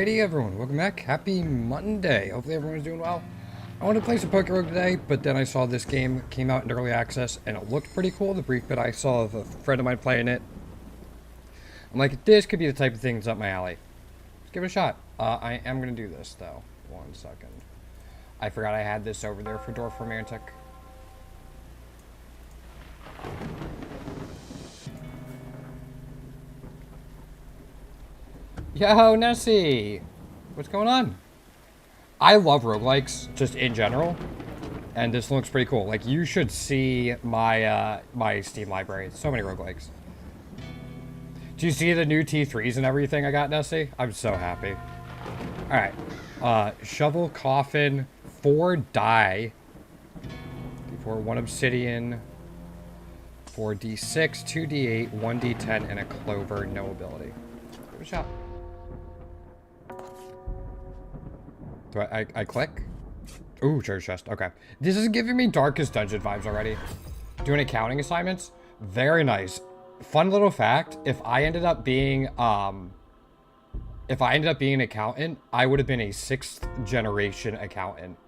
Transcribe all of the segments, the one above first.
Alrighty everyone, welcome back. Happy Monday. Hopefully everyone's doing well. I wanted to play some Poker Rogue today, but then I saw this game came out in early access and it looked pretty cool. The brief bit I saw of a friend of mine playing it. I'm like, this could be the type of thing that's up my alley. Let's give it a shot. I am going to do this though. 1 second. I forgot I had this over there for Dwarf Romantic. Yo, Nessie! What's going on? I love roguelikes, just in general. And this looks pretty cool. Like, you should see my my Steam library. So many roguelikes. Do you see the new T3s and everything I got, Nessie? I'm so happy. Alright. Shovel, coffin, 4 die. D4, 1 obsidian. 4 D6, 2 D8, 1 D10, and a clover, no ability. Give it a shot. Do I click? Ooh, treasure chest. Okay. This is giving me Darkest Dungeon vibes already. Doing accounting assignments. Very nice. Fun little fact. If I ended up being an accountant, I would have been a 6th generation accountant.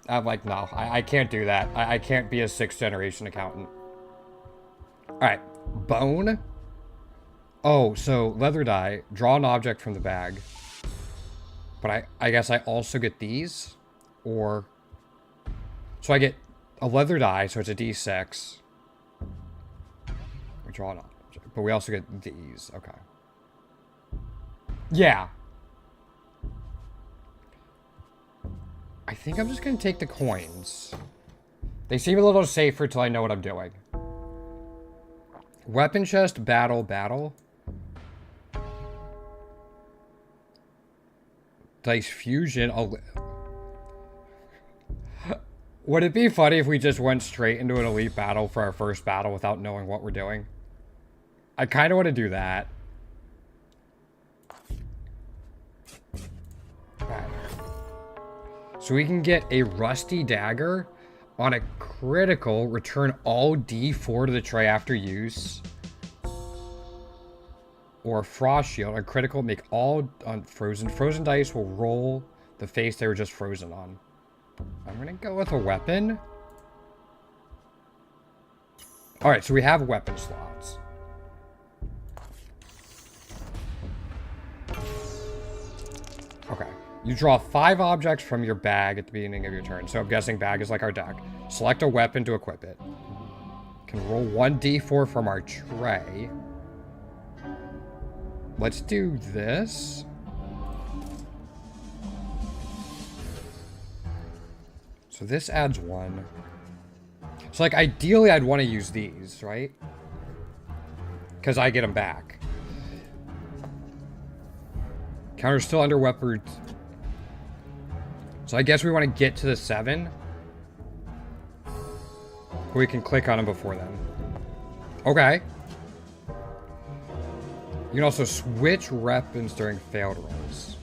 I'm like, no, I can't do that. I can't be a 6th generation accountant. Alright. Bone. Oh, so leather die, draw an object from the bag. But I guess I also get these, or... So I get a leather die, so it's a D6. We draw an object, but we also get these, okay. Yeah. I think I'm just gonna take the coins. They seem a little safer till I know what I'm doing. Weapon chest, battle. Dice fusion. Would it be funny if we just went straight into an elite battle for our first battle without knowing what we're doing? I kind of want to do that. Okay. So we can get a rusty dagger on a critical. Return all D4 to the tray after use. Or frost shield. On critical, make all frozen dice will roll the face they were just frozen on. I'm gonna go with a weapon. Alright, so we have weapon slots. Okay. You draw 5 objects from your bag at the beginning of your turn. So I'm guessing bag is like our deck. Select a weapon to equip it. Can roll 1d4 from our tray. Let's do this. So this adds 1. So like ideally I'd want to use these, right? Because I get them back. Counter still under weapons. So I guess we want to get to the 7. We can click on them before then. Okay. You can also switch weapons during failed rolls.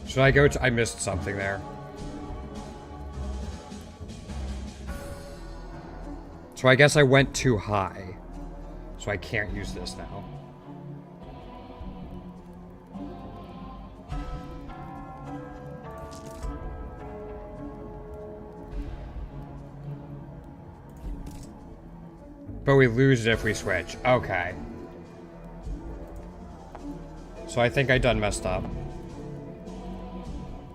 Should I go to... I missed something there. So I guess I went too high. So I can't use this now. But we lose it if we switch. Okay. So I think I done messed up.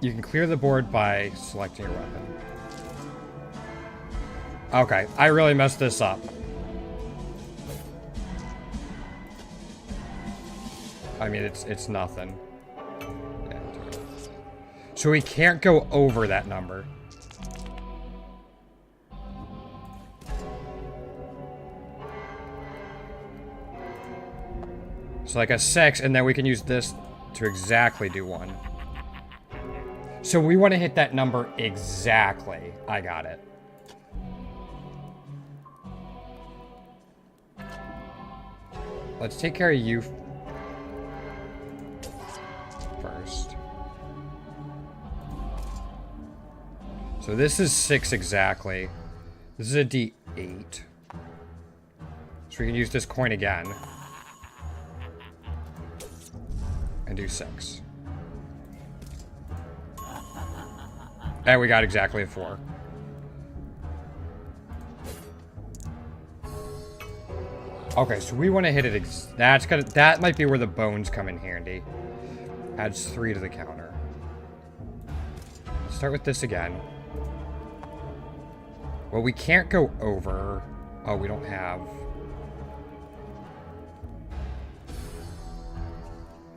You can clear the board by selecting a weapon. Okay, I really messed this up. I mean, it's nothing. Yeah. So we can't go over that number. So like a 6, and then we can use this to exactly do 1. So we want to hit that number exactly. I got it. Let's take care of you first. So this is 6 exactly. This is a D8. So we can use this coin again. And do 6. And we got exactly a 4. Okay, so we want to hit it. That might be where the bones come in handy. Adds 3 to the counter. Start with this again. Well, we can't go over. Oh, we don't have.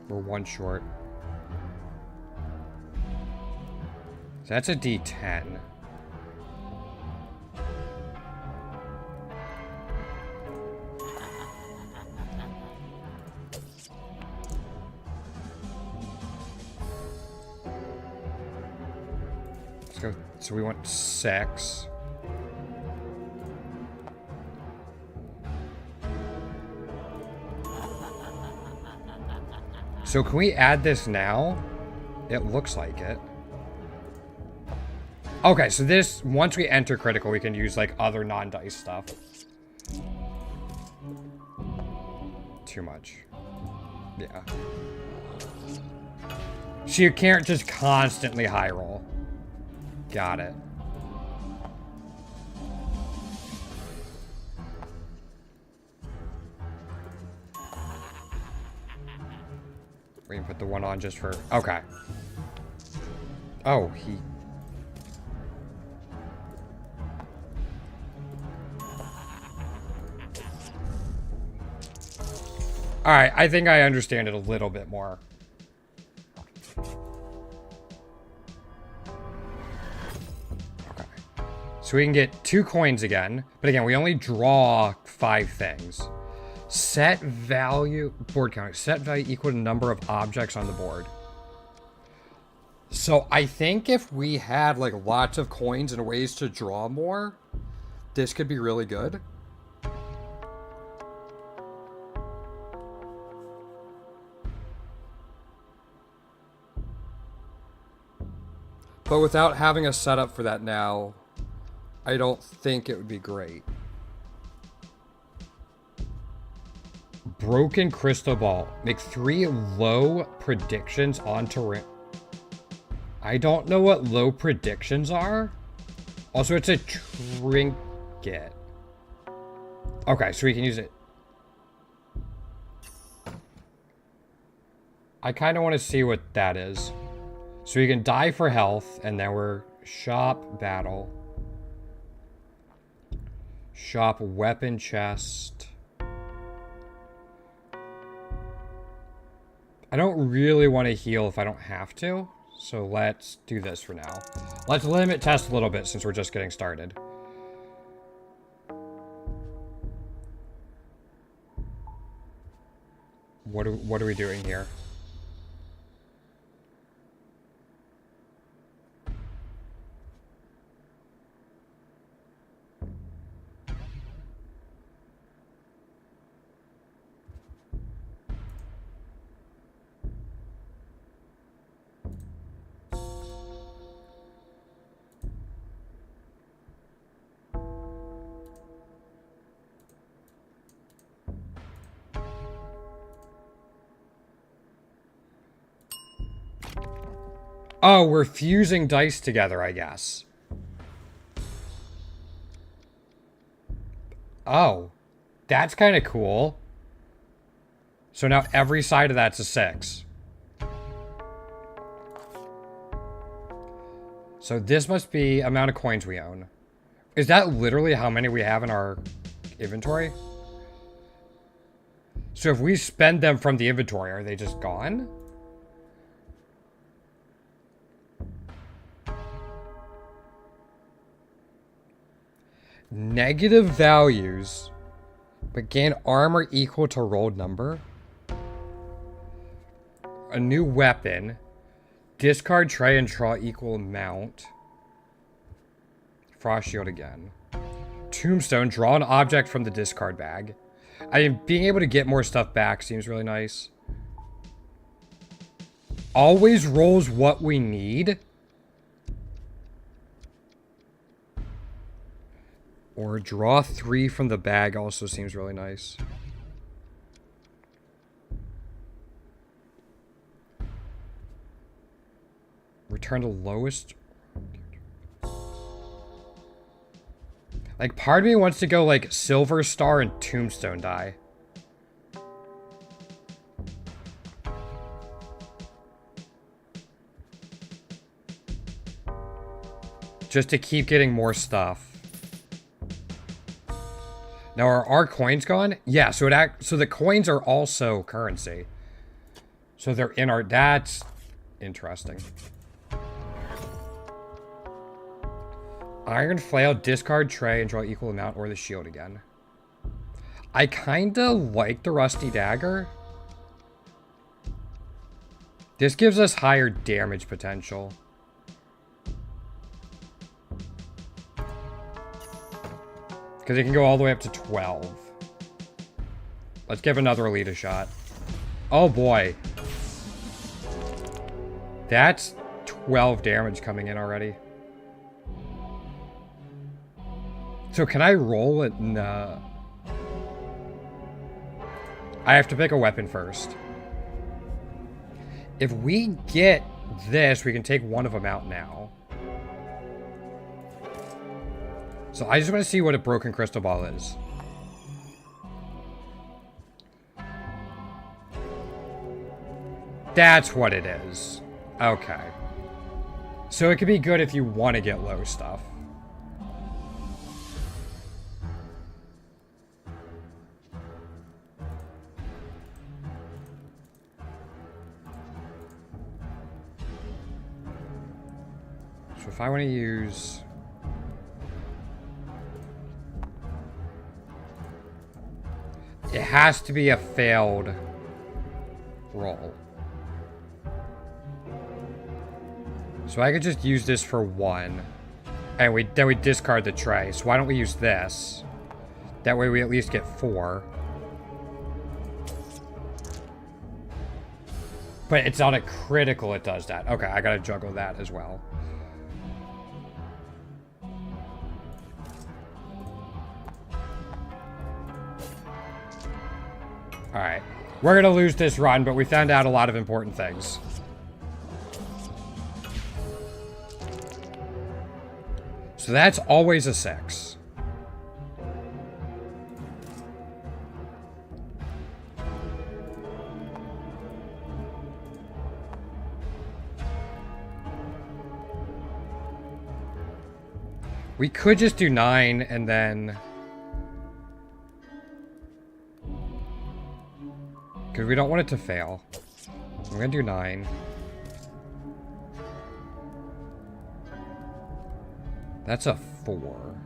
We're 1 short. So that's a D10. Let's go. So we want 6. So can we add this now? It looks like it. Okay, so this, once we enter critical, we can use like other non-dice stuff. Too much. Yeah. So you can't just constantly high roll. Got it. We can put the 1 on just for... Okay. Oh, he... Alright, I think I understand it a little bit more. Okay. So we can get 2 coins again. But again, we only draw 5 things. Set value, board count. Set value equal to number of objects on the board. So I think if we had like lots of coins and ways to draw more, this could be really good. But without having a setup for that now, I don't think it would be great. Broken crystal ball. Make 3 low predictions on terrain. I don't know what low predictions are. Also, it's a trinket. Okay, so we can use it. I kind of want to see what that is. So we can die for health, and then we're shop battle. Shop weapon chest. I don't really want to heal if I don't have to. So let's do this for now. Let's limit test a little bit since we're just getting started. What are we doing here? Oh, we're fusing dice together, I guess. Oh, that's kind of cool. So now every side of that's a 6. So this must be amount of coins we own. Is that literally how many we have in our inventory? So if we spend them from the inventory, are they just gone? Negative values, but gain armor equal to rolled number. A new weapon. Discard tray and draw equal amount. Frost shield again. Tombstone. Draw an object from the discard bag. I mean, being able to get more stuff back seems really nice. Always rolls what we need. Or draw 3 from the bag also seems really nice. Return to lowest. Like, part of me wants to go, like, Silver Star and Tombstone die. Just to keep getting more stuff. Now, are our coins gone? Yeah, so so the coins are also currency. So they're in our... That's interesting. Iron Flail, discard tray, and draw equal amount, or the shield again. I kinda like the Rusty Dagger. This gives us higher damage potential. Because it can go all the way up to 12. Let's give another elite a shot. Oh boy. That's 12 damage coming in already. So can I roll it? No. I have to pick a weapon first. If we get this, we can take one of them out now. So I just want to see what a broken crystal ball is. That's what it is. Okay. So it could be good if you want to get low stuff. So if I want to use... It has to be a failed roll. So I could just use this for 1. And then we discard the tray. So why don't we use this? That way we at least get 4. But it's on a critical it does that. Okay, I gotta juggle that as well. Alright. We're gonna lose this run, but we found out a lot of important things. So that's always a 6. We could just do 9 and then... Because we don't want it to fail. I'm going to do 9. That's a 4.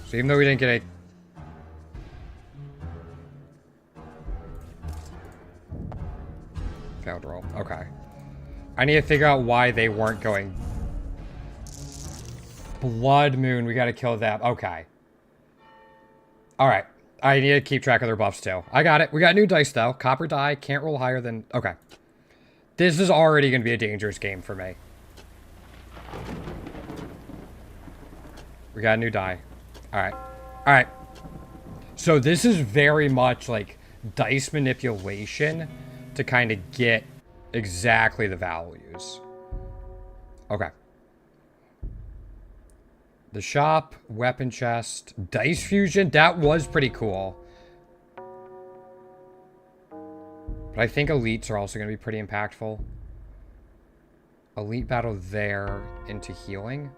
So even though we didn't get a... Failed roll. Okay. I need to figure out why they weren't going... Blood Moon. We got to kill them. Okay. Alright. I need to keep track of their buffs too. I got it. We got new dice though. Copper die. Can't roll higher than... Okay. This is already going to be a dangerous game for me. We got a new die. Alright. Alright. So this is very much like dice manipulation to kind of get exactly the values. Okay. The shop, weapon chest, dice fusion. That was pretty cool. But I think elites are also going to be pretty impactful. Elite battle there into healing.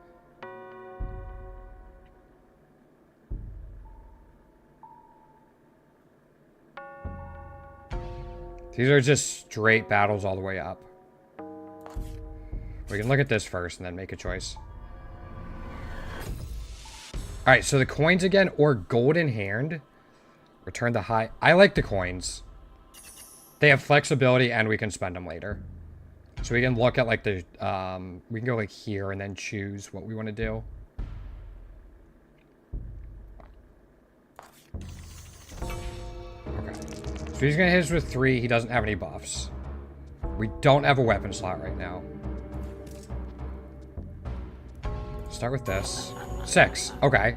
These are just straight battles all the way up. We can look at this first and then make a choice. Alright, so the coins again, or golden hand. Return the high. I like the coins. They have flexibility and we can spend them later. So we can look at like the, we can go like here and then choose what we want to do. Okay. So he's going to hit us with 3. He doesn't have any buffs. We don't have a weapon slot right now. Start with this. 6. Okay.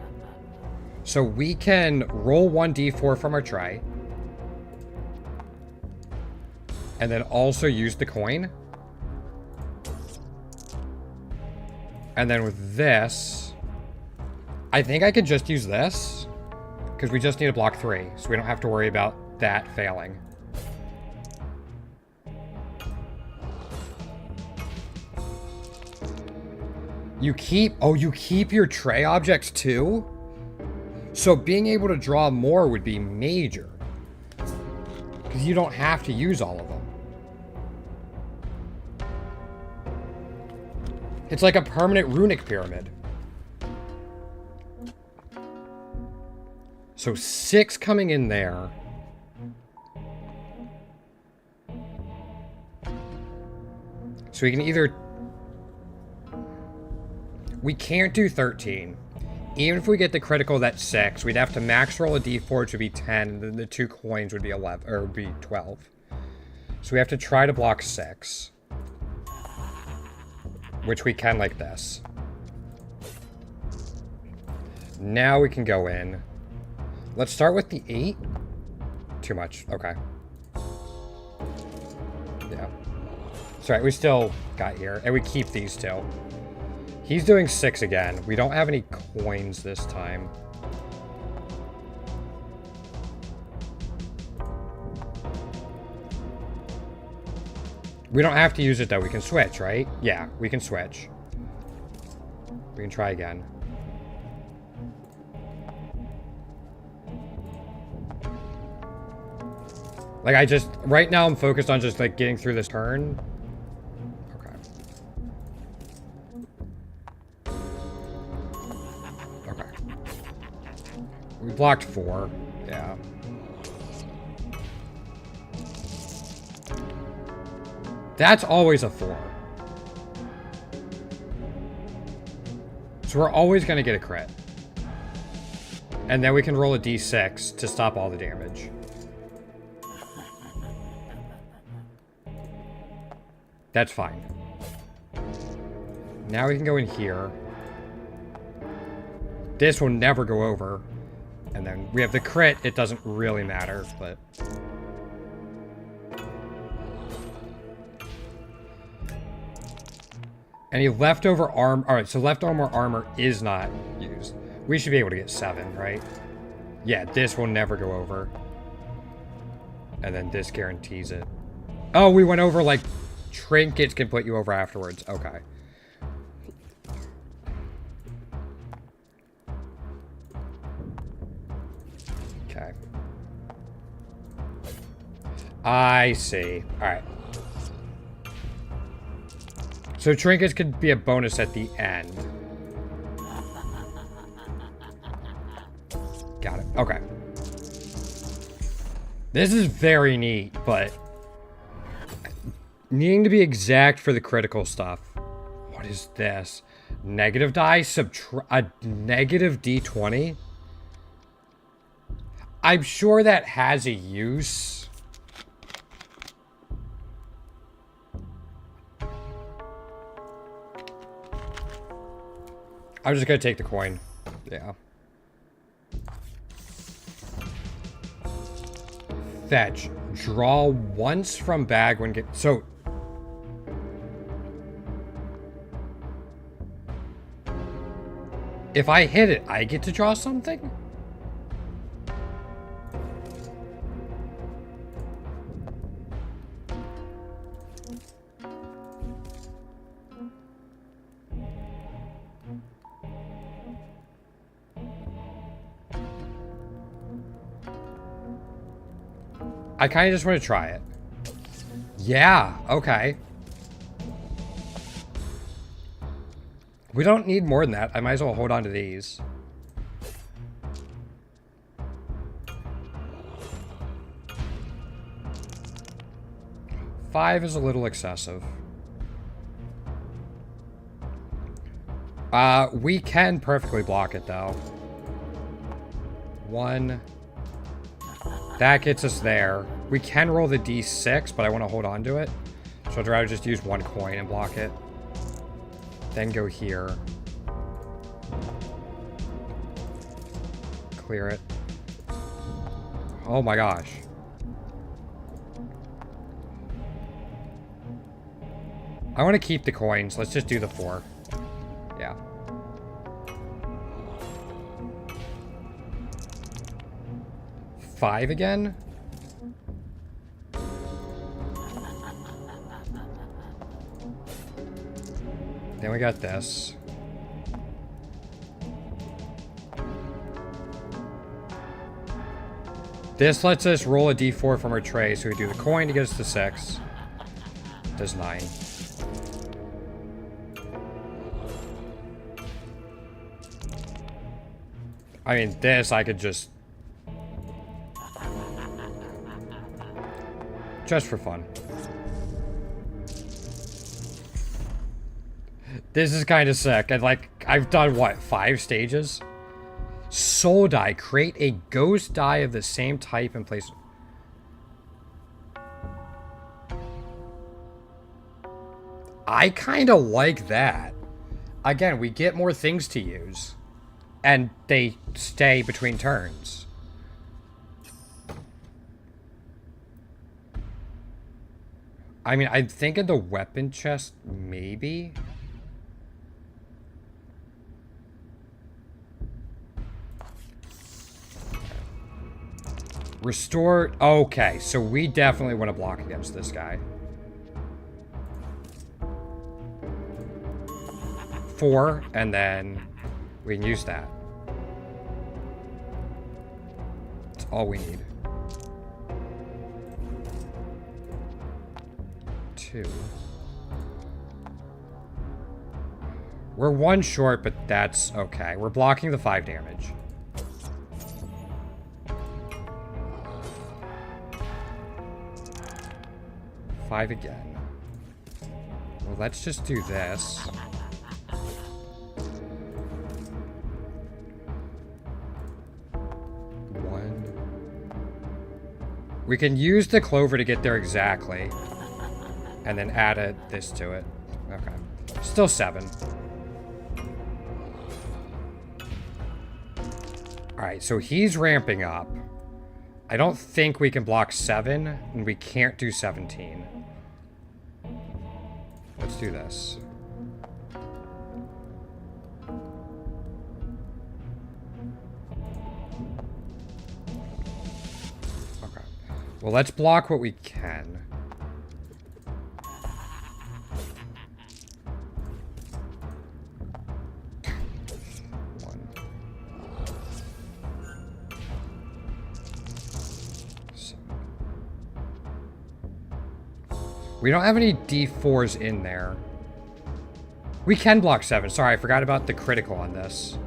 So we can roll 1d4 from our tray. And then also use the coin. And then with this, I think I could just use this. Because we just need to block 3. So we don't have to worry about that failing. You keep your tray objects too? So being able to draw more would be major. Because you don't have to use all of them. It's like a permanent runic pyramid. So 6 coming in there. So we can either... We can't do 13. Even if we get the critical, that's 6. We'd have to max roll a d4, which would be 10, and then the 2 coins would be 11, or would be 12. So we have to try to block 6. Which we can like this. Now we can go in. Let's start with the 8. Too much. Okay. Yeah. That's right. We still got here. And we keep these two. He's doing 6 again. We don't have any coins this time. We don't have to use it though. We can switch, right? Yeah, we can switch. We can try again. Like right now I'm focused on just like getting through this turn. Okay. Okay. We blocked 4. Yeah. That's always a 4. So we're always going to get a crit. And then we can roll a d6 to stop all the damage. That's fine. Now we can go in here. This will never go over. And then we have the crit. It doesn't really matter, but... Any leftover arm... Alright, so leftover armor is not used. We should be able to get 7, right? Yeah, this will never go over. And then this guarantees it. Oh, we went over, like, trinkets can put you over afterwards. Okay. Okay. I see. Alright. So trinkets could be a bonus at the end. Got it. Okay. This is very neat, but needing to be exact for the critical stuff. What is this? Negative die? A negative d20? I'm sure that has a use. I'm just gonna take the coin. Yeah. Fetch. Draw once from bag when get... So... If I hit it, I get to draw something? I kind of just want to try it. Yeah, okay. We don't need more than that. I might as well hold on to these. Five is a little excessive. We can perfectly block it, though. 1... That gets us there. We can roll the d6, but I want to hold on to it. So I'd rather just use 1 coin and block it. Then go here. Clear it. Oh my gosh. I want to keep the coins. Let's just do the 4. Yeah. Five again? Then we got this. This lets us roll a d4 from our tray, so we do the coin to get us to 6. Does 9. I mean, this I could just for fun. This is kind of sick. And like, I've done what, 5 stages? Soul die. Create a ghost die of the same type and place. I kind of like that. Again, we get more things to use. And they stay between turns. I mean, I'm thinking the weapon chest, maybe? Restore... Okay, so we definitely want to block against this guy. 4, and then we can use that. That's all we need. 2. We're 1 short, but that's okay. We're blocking the 5 damage. Five again. Well, let's just do this. We can use the clover to get there exactly. And then add this to it. Okay. Still 7. Alright, so he's ramping up. I don't think we can block 7, and we can't do 17. Let's do this. Okay. Well, let's block what we can. We don't have any D4s in there. We can block 7. Sorry, I forgot about the critical on this.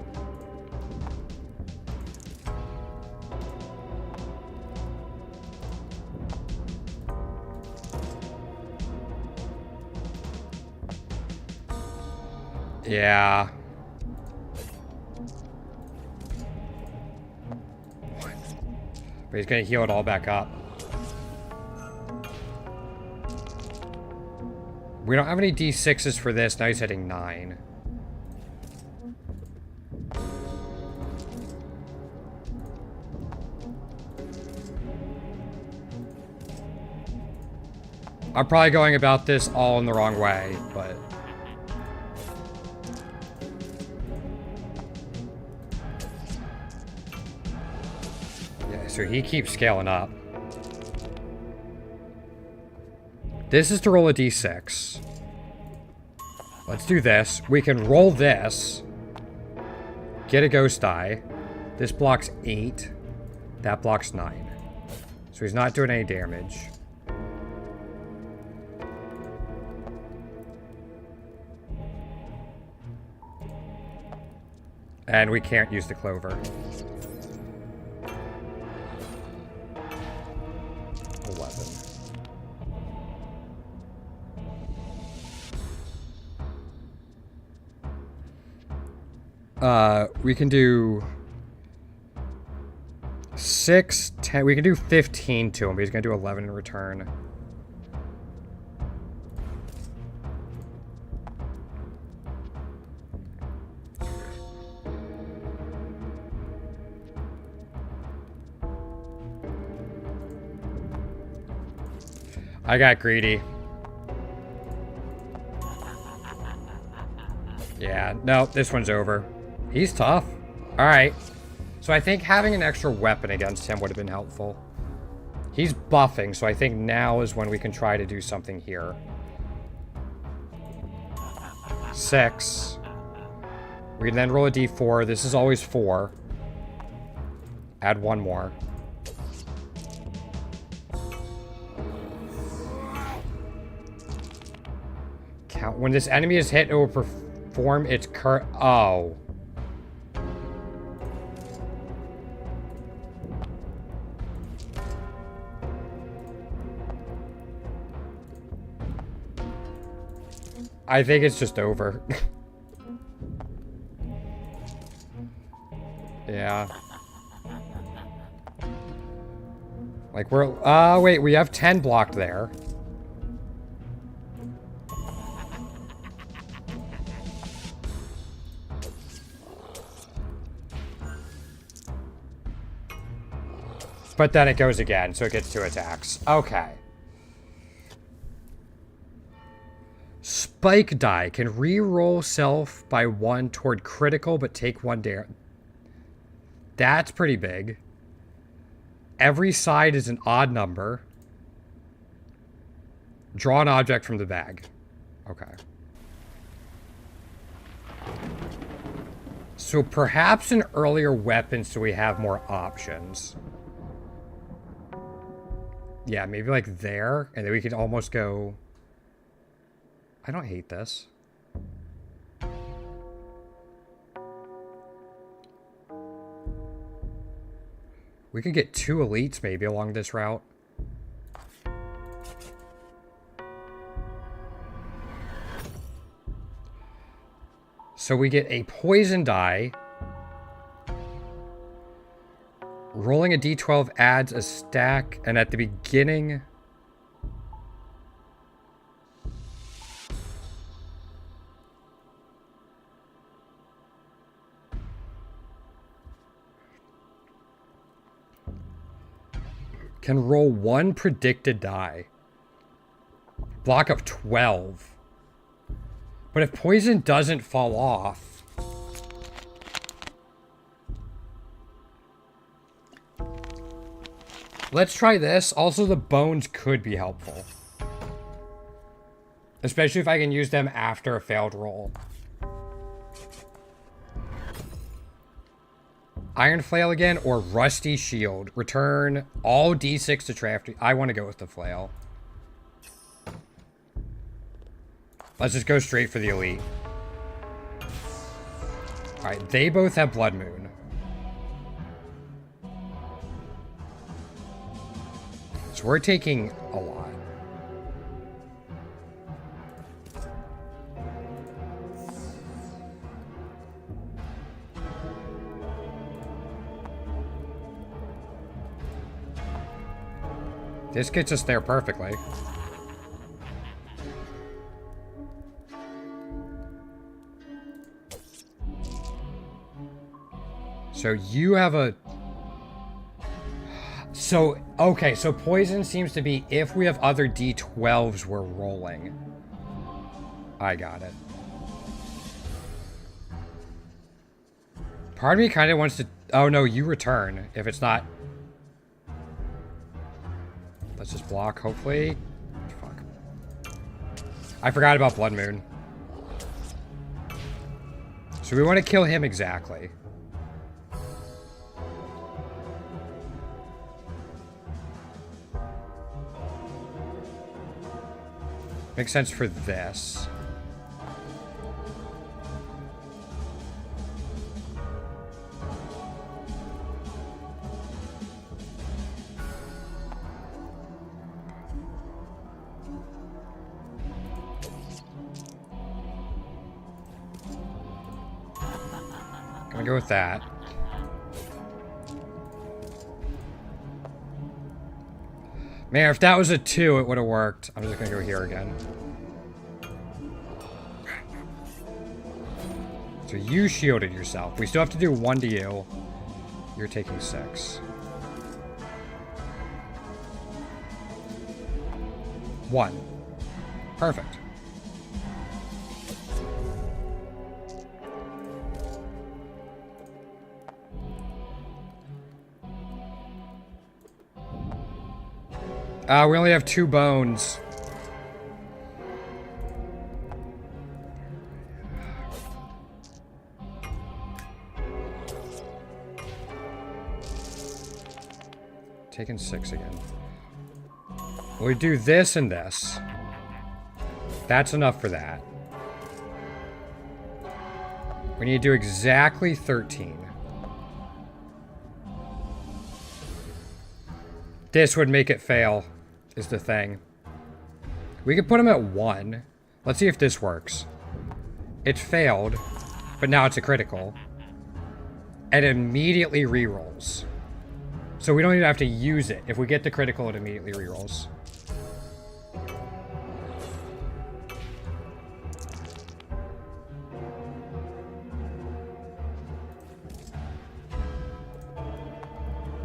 Yeah. But he's gonna heal it all back up. We don't have any D6s for this. Now he's hitting 9. I'm probably going about this all in the wrong way, but... yeah, so he keeps scaling up. This is to roll a d6. Let's do this. We can roll this. Get a ghost die. This blocks 8. That blocks 9. So he's not doing any damage. And we can't use the clover. 11. We can do 6, 10. We can do 15 to him, but he's going to do 11 in return. I got greedy. Yeah, no, this one's over. He's tough. Alright. So I think having an extra weapon against him would have been helpful. He's buffing, so I think now is when we can try to do something here. 6. We can then roll a d4. This is always 4. Add 1 more. Count. When this enemy is hit, it will perform its current... Oh. I think it's just over. Yeah. Like we're... wait, we have 10 blocked there. But then it goes again, so it gets 2 attacks. Okay. Spike die can re-roll self by 1 toward critical, but take 1 damage. That's pretty big. Every side is an odd number. Draw an object from the bag. Okay. So perhaps an earlier weapon so we have more options. Yeah, maybe like there, and then we could almost go... I don't hate this. We could get 2 elites maybe along this route. So we get a poison die. Rolling a d12 adds a stack, and at the beginning... can roll 1 predicted die. Block of 12. But if poison doesn't fall off... Let's try this. Also, the bones could be helpful. Especially if I can use them after a failed roll. Iron Flail again, or Rusty Shield. Return all d6 to Trafty. I want to go with the Flail. Let's just go straight for the elite. Alright, they both have Blood Moon. So we're taking a lot. This gets us there perfectly. So you have a... So, okay, so poison seems to be if we have other d12s we're rolling. I got it. Part of me kind of wants to... Oh no, you return if it's not... Let's just block, hopefully. Fuck. I forgot about Blood Moon. So we want to kill him exactly. Makes sense for this. Gonna go with that. Man, if that was a 2, it would have worked. I'm just gonna go here again. So you shielded yourself. We still have to do 1 to you. You're taking 6. 1. Perfect. We only have 2 bones. Taking 6 again. We do this and this. That's enough for that. We need to do exactly 13. This would make it fail, is the thing. We could put him at 1. Let's see if this works. It failed, but now it's a critical. And immediately rerolls. So we don't even have to use it. If we get the critical, it immediately rerolls.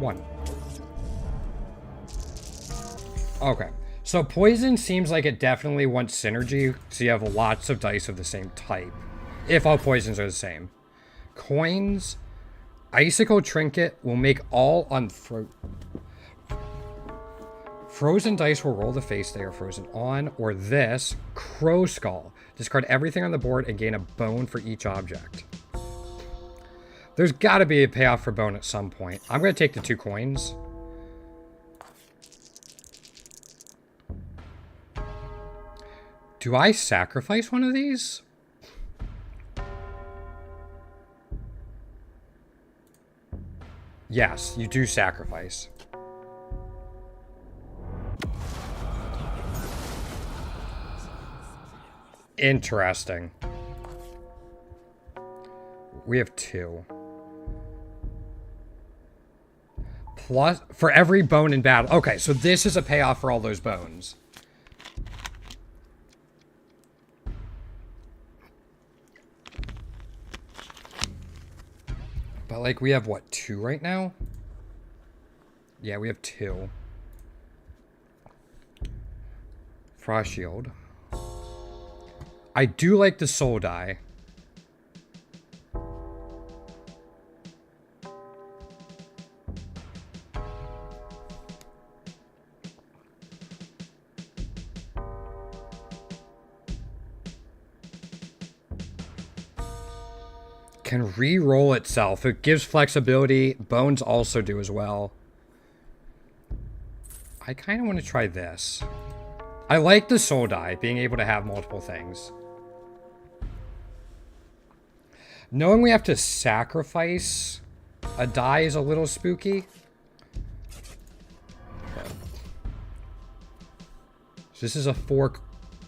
One. Okay. So poison seems like it definitely wants synergy, so you have lots of dice of the same type. If all poisons are the same. Coins. Icicle Trinket will make all frozen dice will roll the face they are frozen on, or this, Crow Skull. Discard everything on the board and gain a bone for each object. There's got to be a payoff for bone at some point. I'm going to take the 2 coins. Do I sacrifice one of these? Yes, you do sacrifice. Interesting. We have 2. Plus, for every bone in battle. Okay, so this is a payoff for all those bones. But, like, we have, what, 2 right now? Yeah, we have 2. Frost Shield. I do like the soul die. Can re-roll itself. It gives flexibility. Bones also do as well. I kind of want to try this. I like the soul die, being able to have multiple things. Knowing we have to sacrifice a die is a little spooky. Okay. So this is a 4.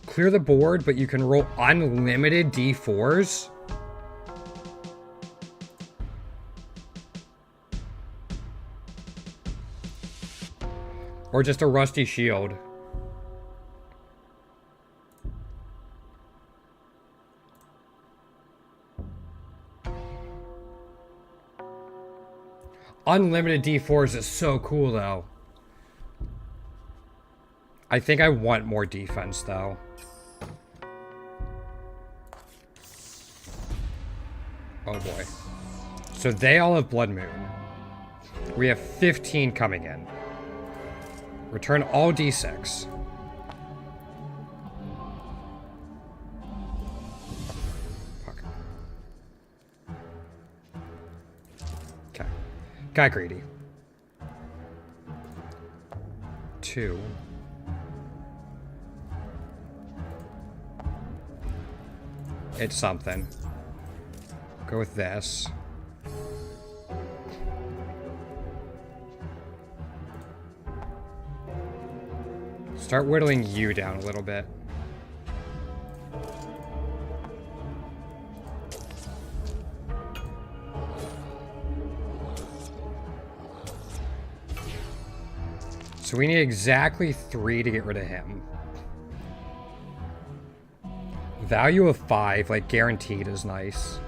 Clear the board, but you can roll unlimited D4s. Or just a rusty shield. Unlimited D4s is so cool, though. I think I want more defense, though. Oh, boy. So they all have Blood Moon. We have 15 coming in. Return all D6. Fuck. Okay. Got greedy. 2. It's something. Go with this. Start whittling you down a little bit. So we need exactly 3 to get rid of him. Value of 5, like guaranteed, is nice.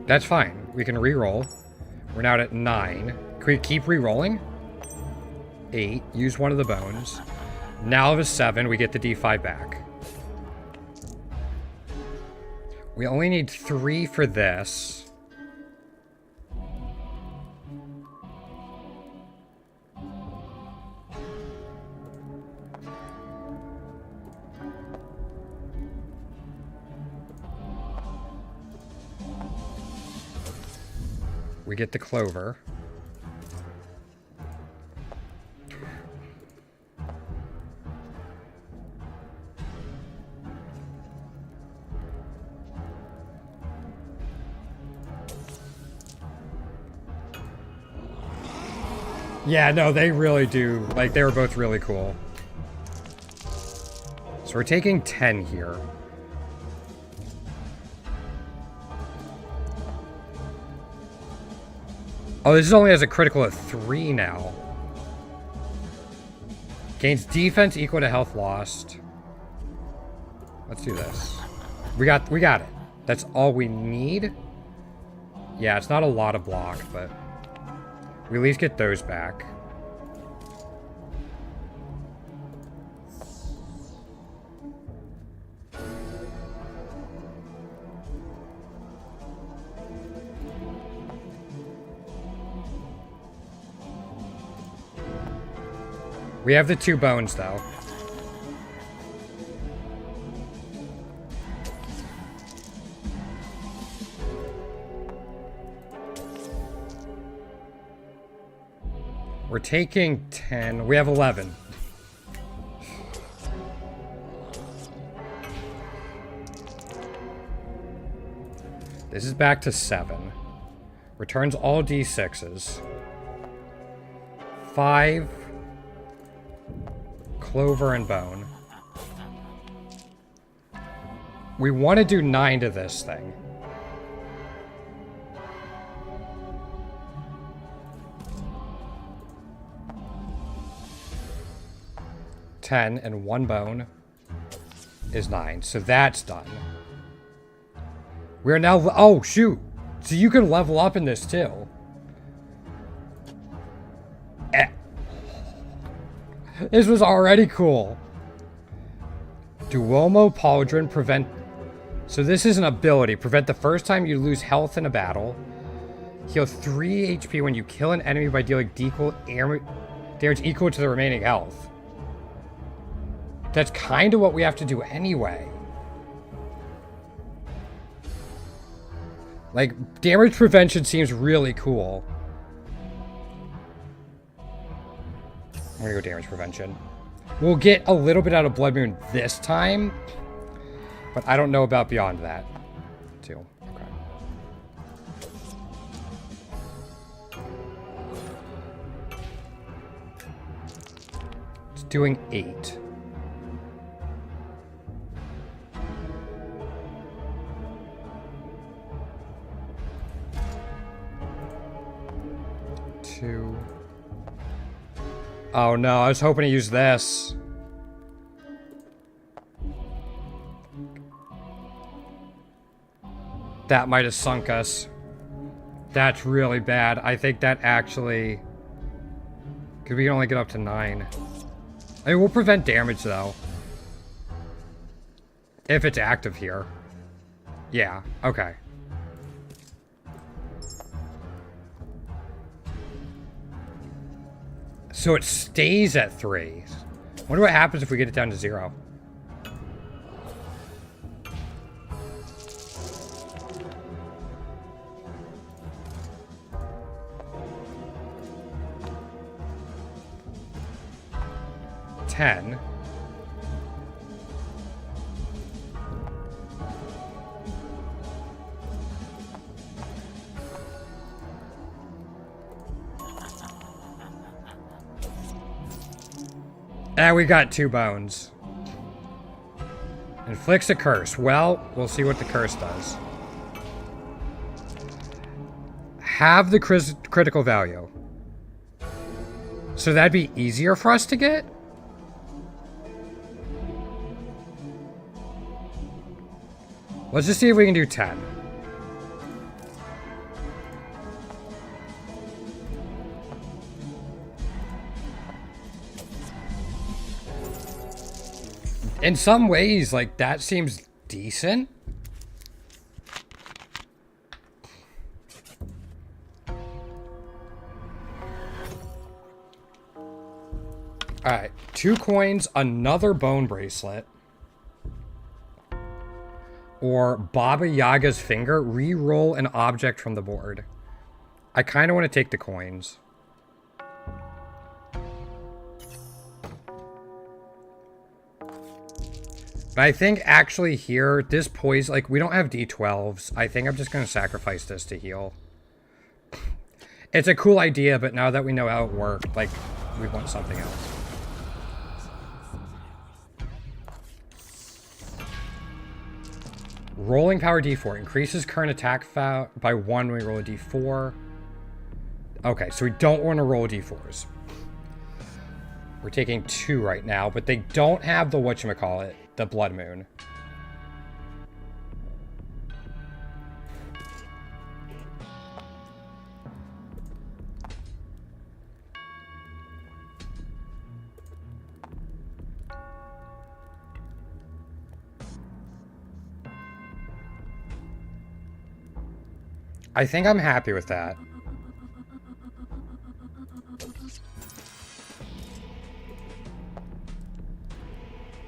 That's fine. We can re-roll. We're now at 9. Can we keep re-rolling? 8. Use one of the bones. Now of a 7, we get the D5 back. We only need 3 for this. We get the clover. Yeah, no, they really do. Like, they were both really cool. So we're taking 10 here. Oh, this only has a critical at 3 now. Gains defense equal to health lost. Let's do this. We got it. That's all we need. Yeah, it's not a lot of block, but we at least get those back. We have the 2 bones, though. We're taking 10. We have 11. This is back to 7. Returns all D6s. 5. Clover and bone. We want to do 9 to this thing. $10 and 1 bone is 9. So that's done. We're now... Oh, shoot. So you can level up in this, too. This was already cool. Duomo Pauldron prevent... So this is an ability. Prevent the first time you lose health in a battle. Heal 3 HP when you kill an enemy by dealing damage equal to the remaining health. That's kind of what we have to do anyway. Like, damage prevention seems really cool. I'm gonna go damage prevention. We'll get a little bit out of Blood Moon this time, but I don't know about beyond that, too. Okay. It's doing 8. Oh no, I was hoping to use this. That might have sunk us. That's really bad. I think that actually... Because we can only get up to 9. I mean, we'll prevent damage though. If it's active here. Yeah, okay. So it stays at 3. Wonder what happens if we get it down to 0. $10. And we got 2 bones. Inflicts a curse. Well, we'll see what the curse does. Have the critical value. So that'd be easier for us to get? Let's just see if we can do 10. In some ways, like, that seems decent. Alright, 2 coins, another bone bracelet. Or Baba Yaga's finger, re-roll an object from the board. I kind of want to take the coins. But I think actually here, this poison, like, we don't have D12s. I think I'm just going to sacrifice this to heal. It's a cool idea, but now that we know how it worked, like, we want something else. Rolling power D4 increases current attack by 1 when we roll a D4. Okay, so we don't want to roll D4s. We're taking 2 right now, but they don't have the whatchamacallit, the Blood Moon. I think I'm happy with that.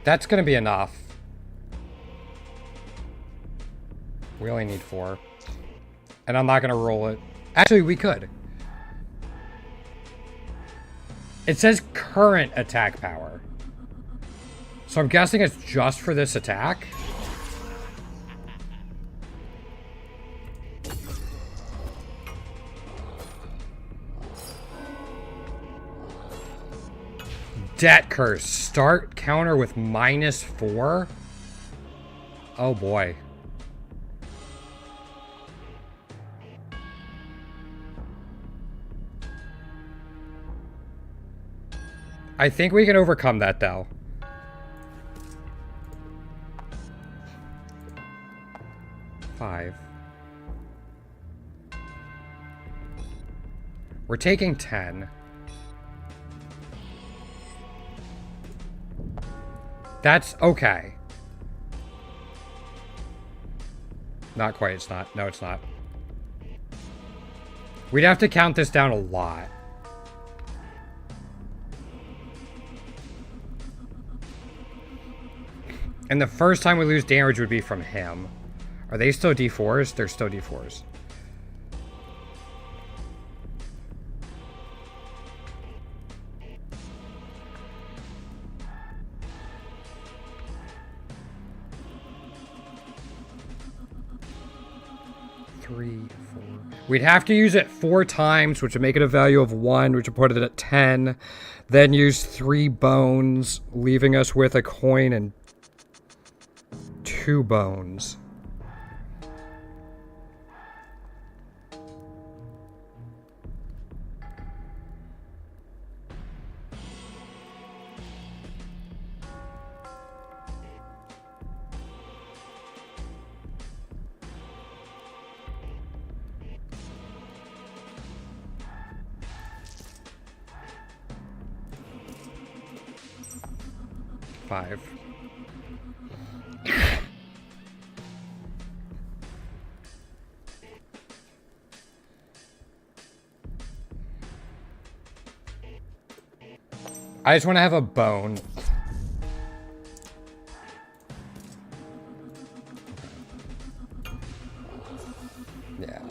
That's gonna be enough. We only need 4. And I'm not gonna roll it. Actually, we could. It says current attack power. So I'm guessing it's just for this attack. Debt curse. Start counter with -4. Oh boy. I think we can overcome that though. Five. We're taking 10. That's okay. Not quite, it's not. No, it's not. We'd have to count this down a lot. And the first time we lose damage would be from him. Are they still D4s? They're still D4s. We'd have to use it 4 times, which would make it a value of 1, which would put it at 10. Then use 3 bones, leaving us with a coin and 2 bones. Five. I just want to have a bone. Yeah.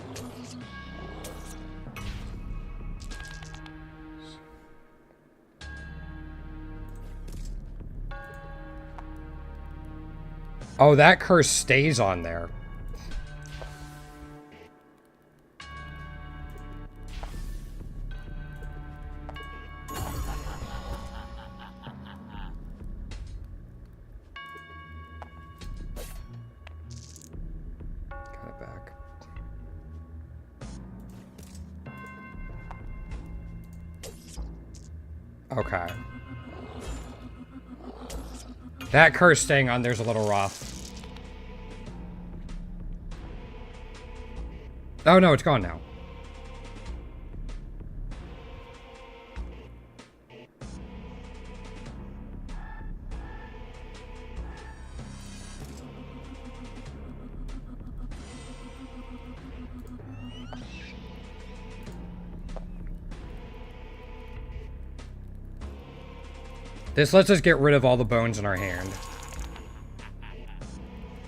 Oh, that curse stays on there. Got it back. Okay. That curse staying on there's a little rough. Oh no, it's gone now. This lets us get rid of all the bones in our hand.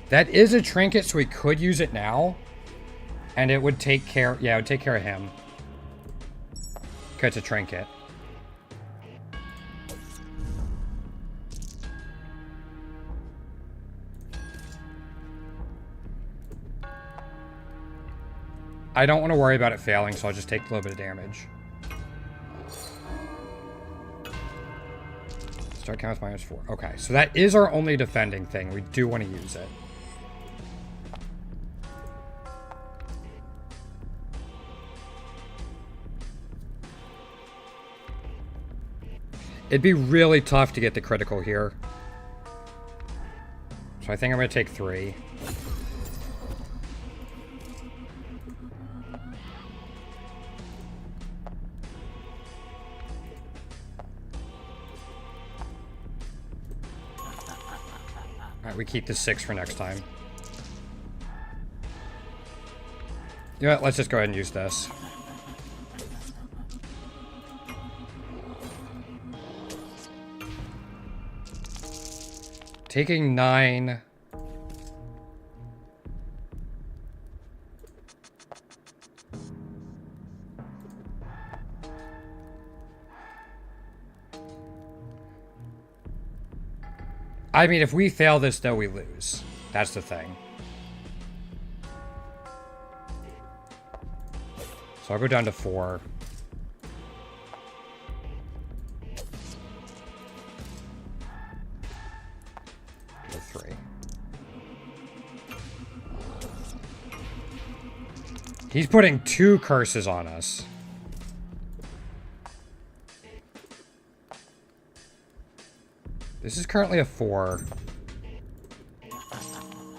That is a trinket, so we could use it now. And it would take care... Yeah, it would take care of him. Okay, it's a trinket. I don't want to worry about it failing, so I'll just take a little bit of damage. Start count with -4. Okay, so that is our only defending thing. We do want to use it. It'd be really tough to get the critical here. So I think I'm going to take 3. Alright, we keep the 6 for next time. You know what, let's just go ahead and use this. Taking 9. I mean, if we fail this, though, we lose. That's the thing. So I'll go down to 4. Go 3. He's putting 2 curses on us. This is currently a 4.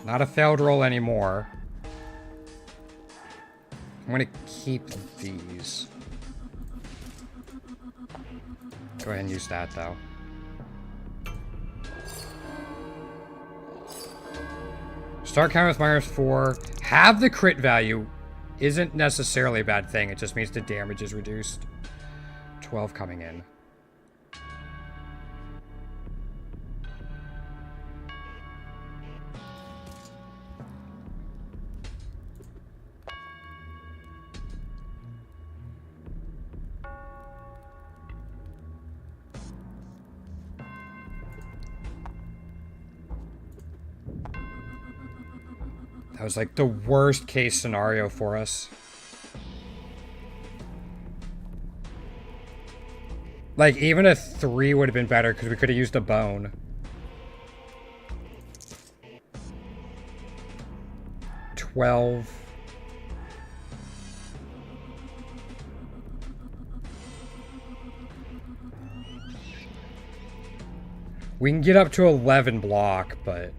Not a failed roll anymore. I'm gonna keep these. Go ahead and use that, though. Start count with -4. Have the crit value isn't necessarily a bad thing. It just means the damage is reduced. 12 coming in. That was like the worst case scenario for us. Like, even a 3 would have been better because we could have used a bone. 12. We can get up to 11 block, but...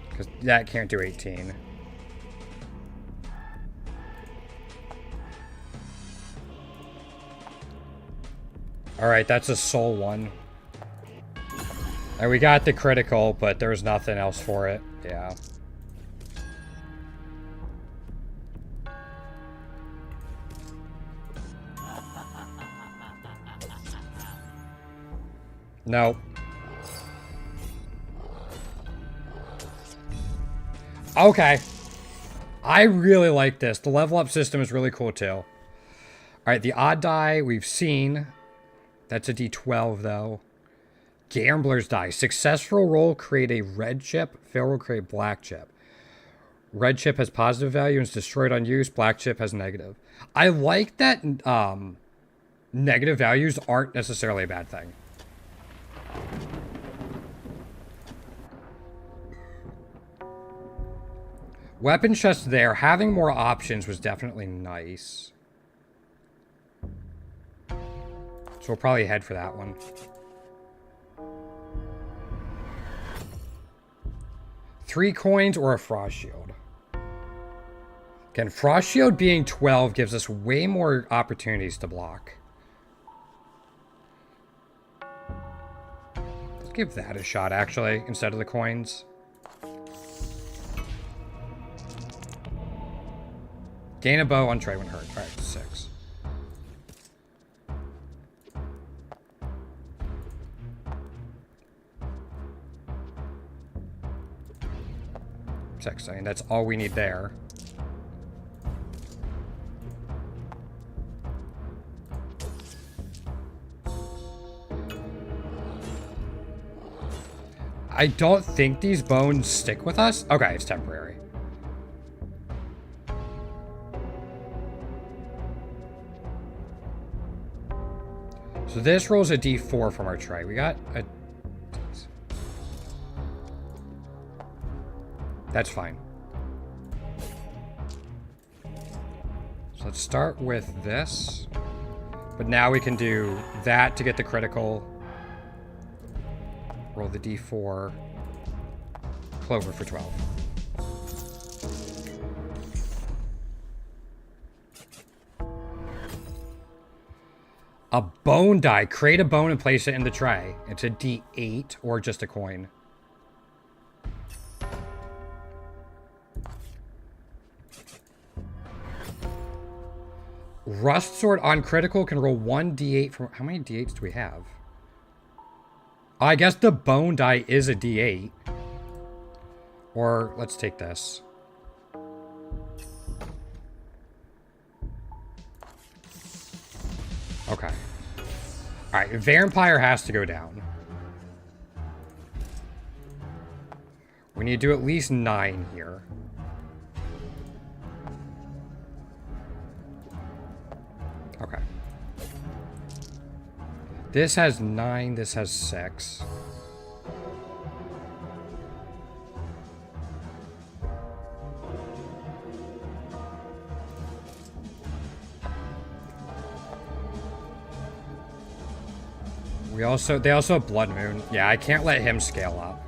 because that can't do 18. Alright, that's a soul one. And we got the critical, but there was nothing else for it. Yeah. Nope. Okay. I really like this. The level up system is really cool too. Alright, the odd die we've seen. That's a D12 though. Gambler's die. Successful roll create a red chip. Fail roll create black chip. Red chip has positive value and is destroyed on use. Black chip has negative. I like that negative values aren't necessarily a bad thing. Weapon chest there. Having more options was definitely nice. So we'll probably head for that one. Three coins or a frost shield. Again, frost shield being 12 gives us way more opportunities to block. Let's give that a shot, actually, instead of the coins. Gain a bow on trade when hurt. Alright, 6. 6. I mean, that's all we need there. I don't think these bones stick with us. Okay, it's temporary. So this rolls a d4 from our tray. We got a... That's fine. So let's start with this. But now we can do that to get the critical. Roll the d4. Clover for 12. A bone die. Create a bone and place it in the tray. It's a d8 or just a coin. Rust Sword on critical can roll 1d8 from... How many d8s do we have? I guess the bone die is a d8. Or let's take this. Okay. Alright, Vampire has to go down. We need to do at least 9 here. Okay. This has 9, this has 6. They also have Blood Moon. Yeah, I can't let him scale up.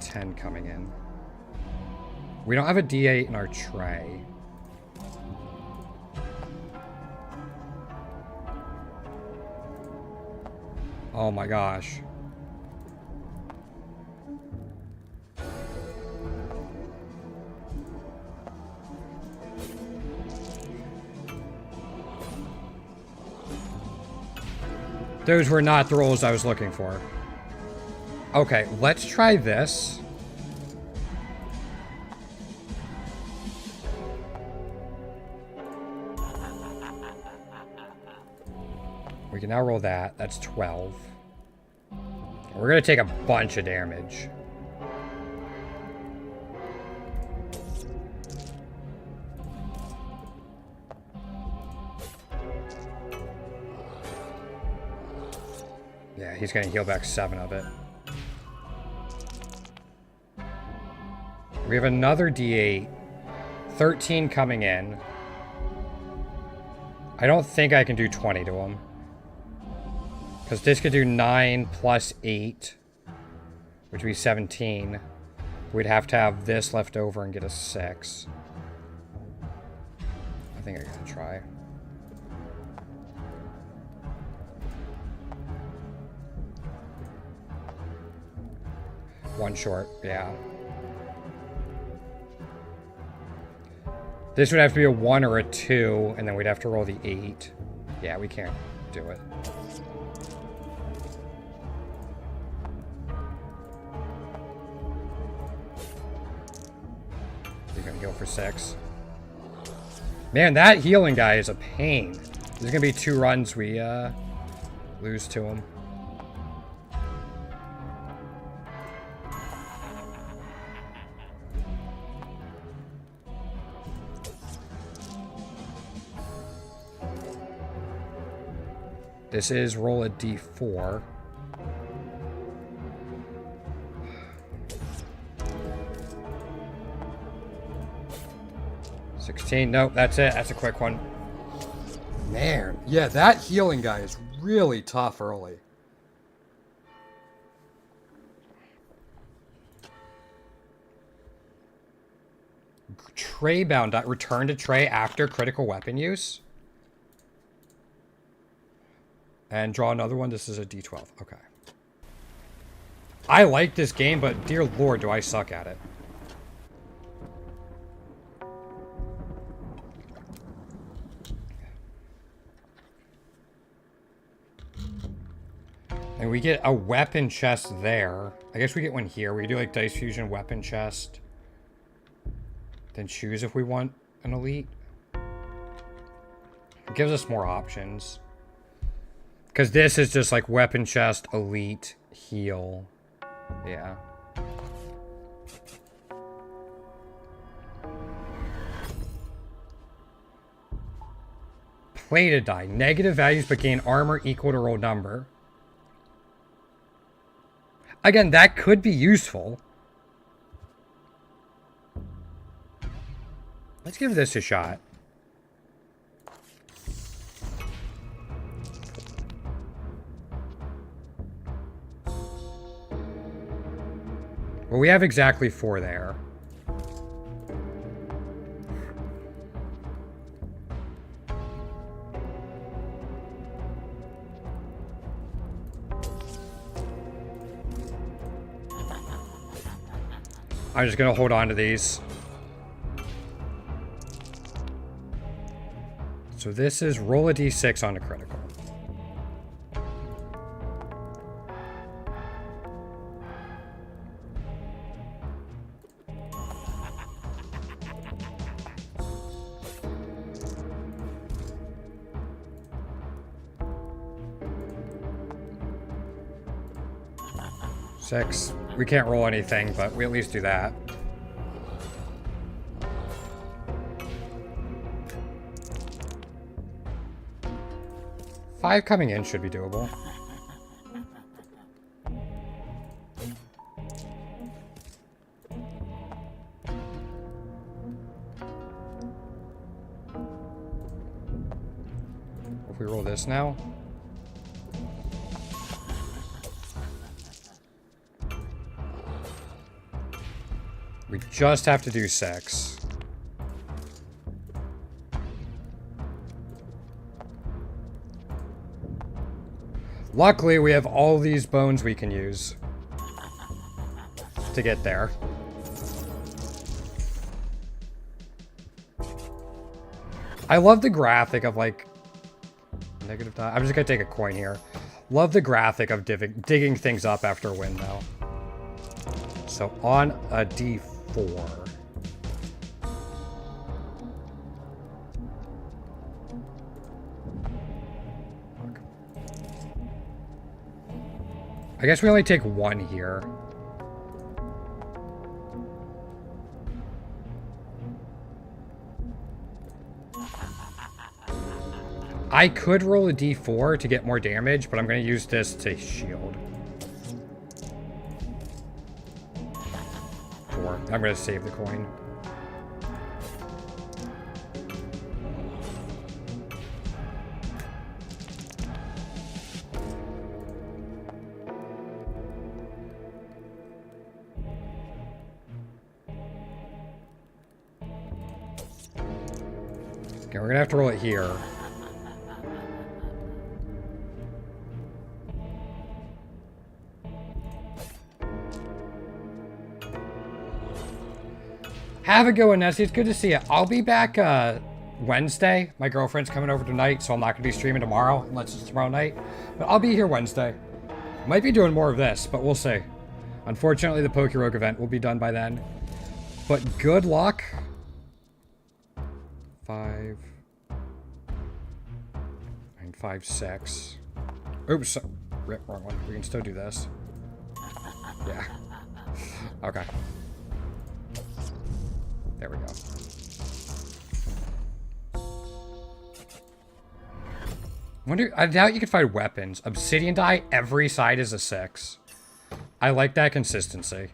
10 coming in. We don't have a D8 in our tray. Oh my gosh. Those were not the rolls I was looking for. Okay, let's try this. We can now roll that. That's 12. We're going to take a bunch of damage. Yeah, he's going to heal back 7 of it. We have another D8. 13 coming in. I don't think I can do 20 to him. Because this could do 9 plus 8, which would be 17. We'd have to have this left over and get a 6. I think I gotta try. One short, yeah. This would have to be a 1 or a 2, and then we'd have to roll the 8. Yeah, we can't do it. You're gonna heal for 6. Man, that healing guy is a pain. There's gonna be 2 runs we lose to him. This is roll a d4. Nope, that's it. That's a quick one. Man, yeah, that healing guy is really tough early. Tray bound. Return to tray after critical weapon use. And draw another one. This is a d12. Okay. I like this game, but dear lord, do I suck at it. And we get a weapon chest there. I guess we get one here. We do like dice fusion, weapon chest. Then choose if we want an elite. It gives us more options. Because this is just like weapon chest, elite, heal. Yeah. Plated die. Negative values but gain armor equal to roll number. Again, that could be useful. Let's give this a shot. Well, we have exactly 4 there. I'm just gonna hold on to these. So this is roll a d6 on a critical. Six. We can't roll anything, but we at least do that. Five coming in should be doable. If we roll this now. We just have to do 6. Luckily, we have all these bones we can use to get there. I love the graphic of like negative die. I'm just gonna take a coin here. Love the graphic of digging things up after a win though. So on a D4. I guess we only take 1 here. I could roll a d4 to get more damage, but I'm going to use this to shield. 4. I'm going to save the coin. Okay, we're going to have to roll it here. Have a good one, Nessie. It's good to see you. I'll be back Wednesday. My girlfriend's coming over tonight, so I'm not going to be streaming tomorrow, unless it's tomorrow night. But I'll be here Wednesday. Might be doing more of this, but we'll see. Unfortunately, the Pokerogue event will be done by then. But good luck. 5, 9, 5, 6. Oops. Rip, wrong one. We can still do this. Yeah. Okay. There we go. I doubt you could find weapons. Obsidian die, every side is a 6. I like that consistency.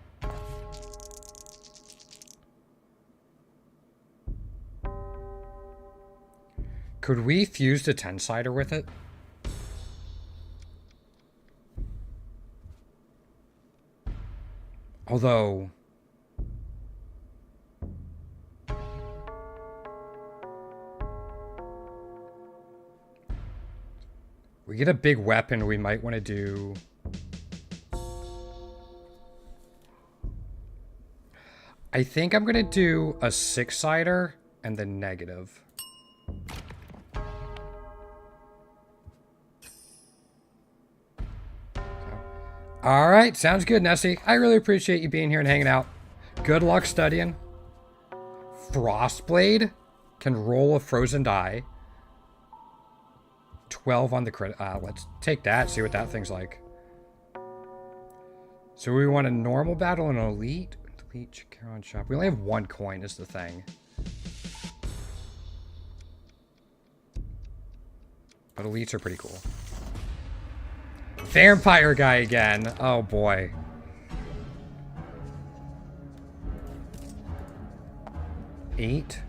Could we fuse the 10-sider with it? Although... we get a big weapon, we might want to do... I think I'm going to do a 6-sider and then negative. All right, sounds good, Nessie. I really appreciate you being here and hanging out. Good luck studying. Frostblade can roll a frozen die. 12 on the crit. Let's take that, see what that thing's like. So we want a normal battle and an elite. Lich, Caron shop. We only have 1 coin is the thing. But elites are pretty cool. Vampire guy again. Oh boy. Eight.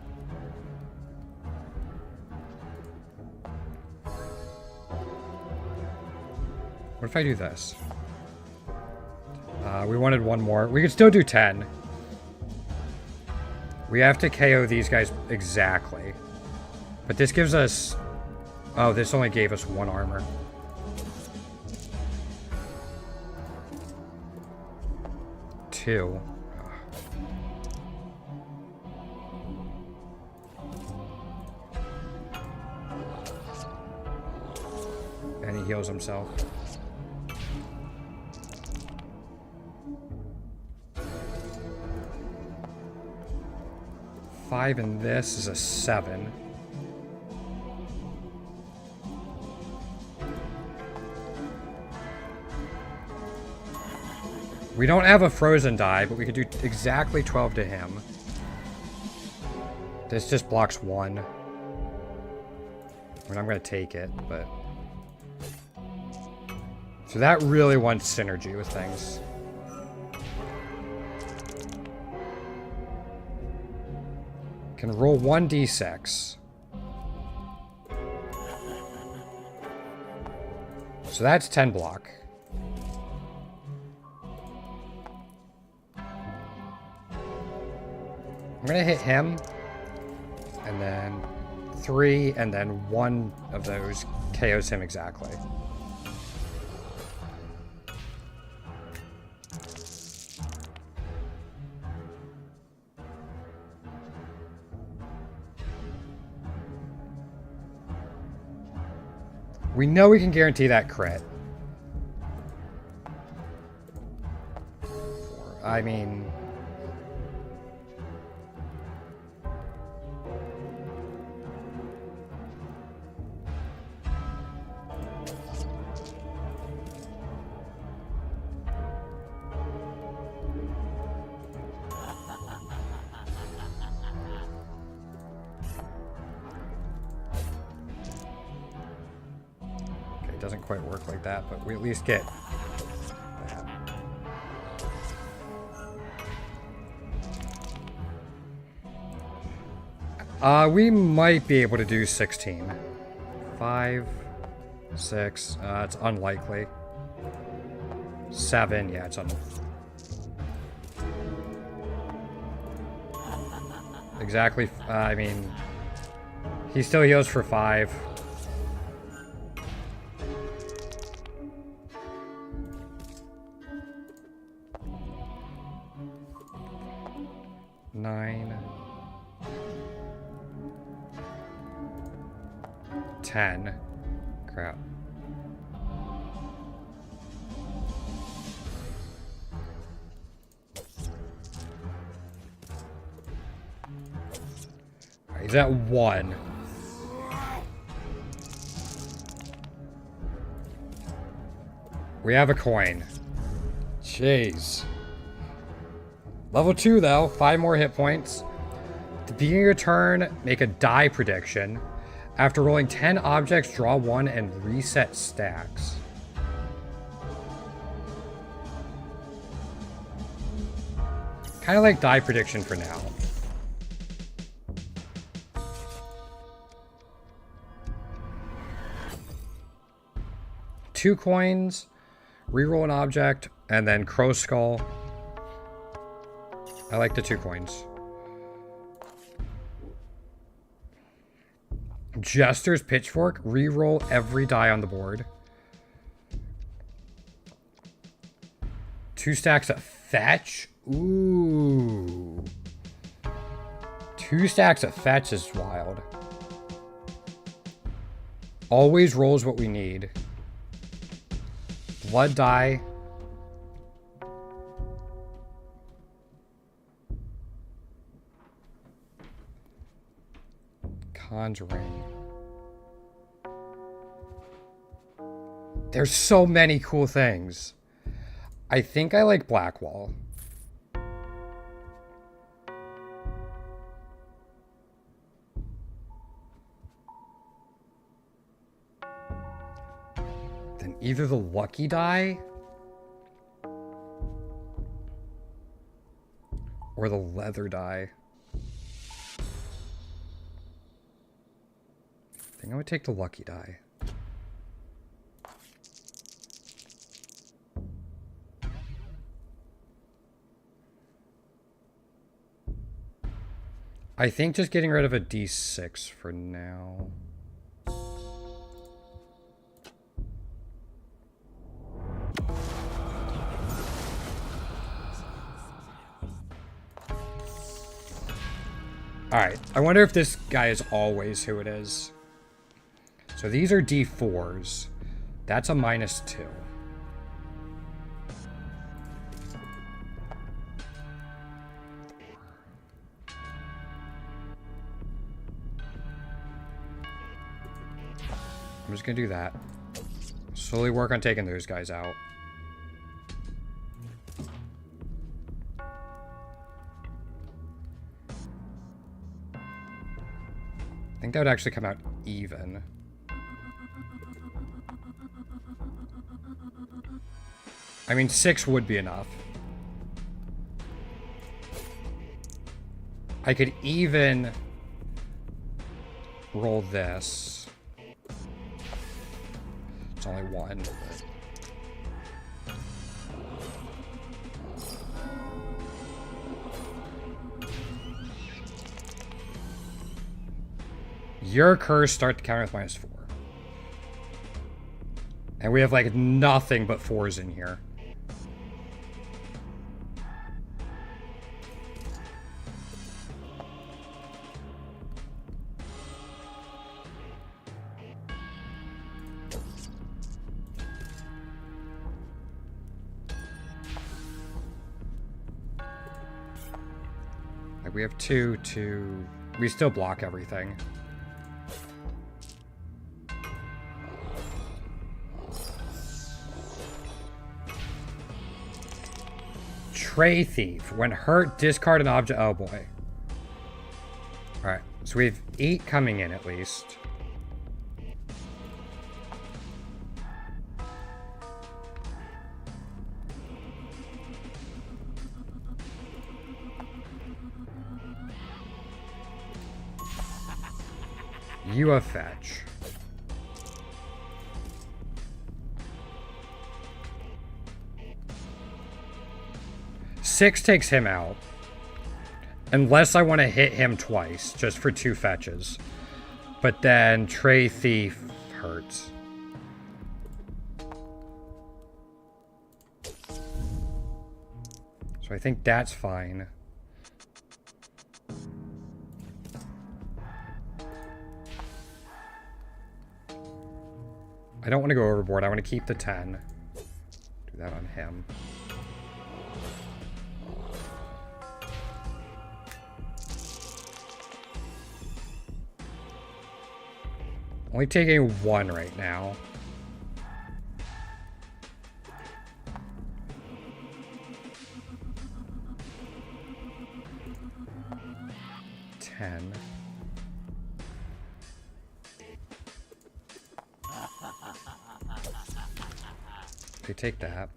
What if I do this? We wanted 1 more. We could still do 10. We have to KO these guys exactly. But this gives us... Oh, this only gave us 1 armor. Two. And he heals himself. Five and this is a 7. We don't have a frozen die, but we could do exactly 12 to him. This just blocks 1. I mean, I'm going to take it, but... So that really wants synergy with things. Can roll 1d6. So that's 10 block. I'm gonna hit him, and then 3, and then 1 of those KOs him exactly. We know we can guarantee that crit. I mean... It doesn't quite work like that, but we at least get that. We might be able to do 16. 5, 6, it's unlikely. 7, yeah, it's unlikely. Exactly, I mean, he still heals for 5. Nine, 10. Crap. Alright, he's at 1. We have a coin. Jeez. Level 2, though. 5 more hit points. At the beginning of your turn, make a die prediction. After rolling 10 objects, draw 1 and reset stacks. Kind of like die prediction for now. Two coins, reroll an object, and then Crow Skull. I like the 2 coins. Jester's Pitchfork. Reroll every die on the board. 2 stacks of Fetch. Ooh. 2 stacks of Fetch is wild. Always rolls what we need. Blood die. Conjuring. There's so many cool things. I think I like Blackwall. Then either the lucky die or the leather die. I think I would take the lucky die. I think just getting rid of a D6 for now. Alright, I wonder if this guy is always who it is. So these are D4s. That's a -2. I'm just gonna do that. Slowly work on taking those guys out. I think that would actually come out even. I mean, 6 would be enough. I could even roll this. It's only 1. Your curse start the counter with -4. And we have like nothing but 4s in here. Like we have 2, 2. We still block everything. Tray Thief. When hurt, discard an object. Oh boy. Alright, so we have 8 coming in at least. You a fetch. Six takes him out. Unless I want to hit him twice, just for 2 fetches. But then Tray Thief hurts. So I think that's fine. I don't want to go overboard. I want to keep the 10. Do that on him. Only taking 1 right now. $10. Okay, take that.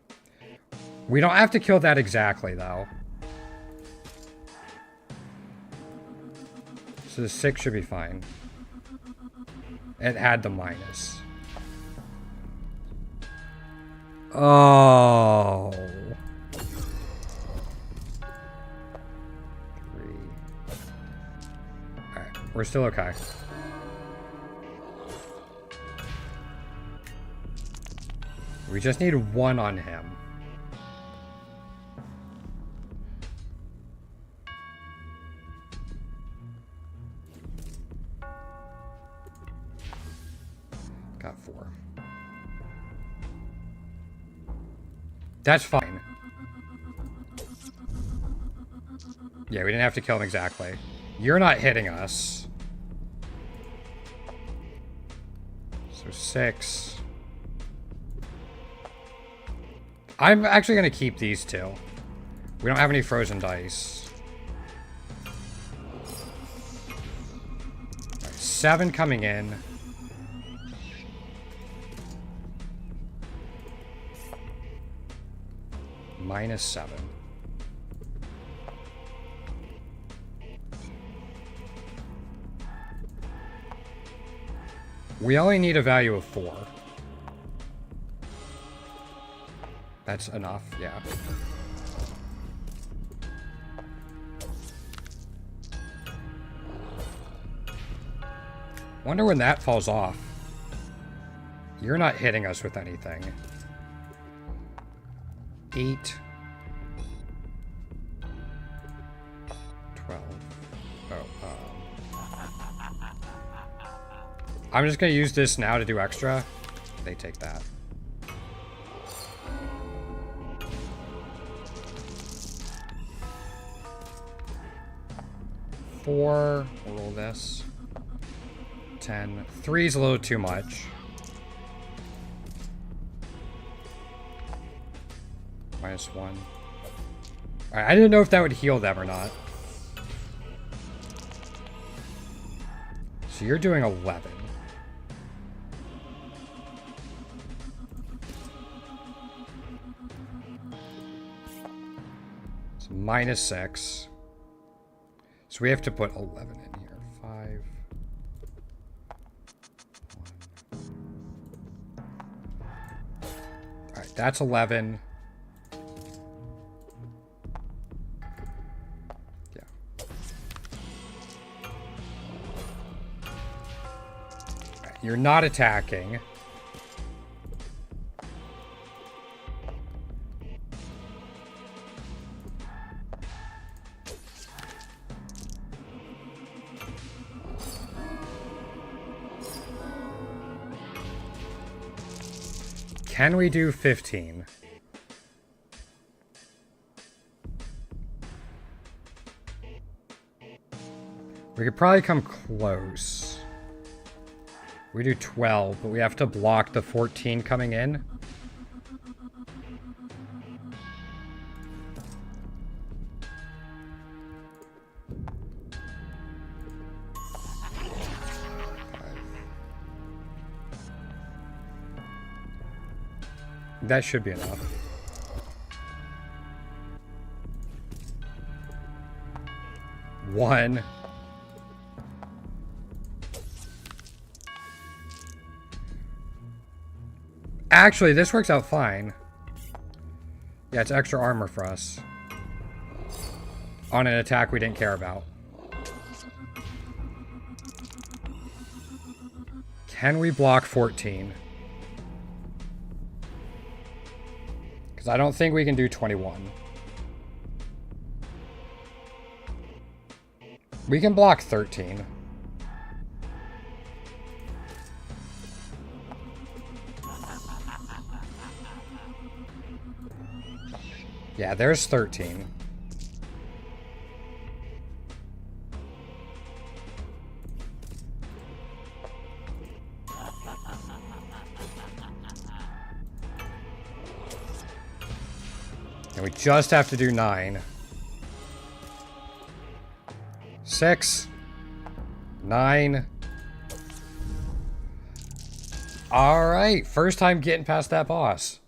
We don't have to kill that exactly, though. So the 6 should be fine. It had the minus. Oh. 3. Alright, we're still okay. We just need 1 on him. Got 4. That's fine. Yeah, we didn't have to kill him exactly. You're not hitting us. So 6. I'm actually going to keep these two. We don't have any frozen dice. Right, 7 coming in. -7. We only need a value of 4. That's enough, yeah. Wonder when that falls off. You're not hitting us with anything. 8. 12. I'm just gonna use this now to do extra. They take that. Four. We'll roll this. 10. 3 is a little too much. -1. Alright, I didn't know if that would heal them or not. So you're doing 11. So -6. So we have to put 11 in here. 5. 1. Alright, that's 11. You're not attacking. Can we do 15? We could probably come close. We do 12, but we have to block the 14 coming in. That should be enough. One. Actually, this works out fine. Yeah, it's extra armor for us. On an attack we didn't care about. Can we block 14? Because I don't think we can do 21. We can block 13. Yeah, there's 13. And we just have to do 9. 6. 9. Alright, first time getting past that boss.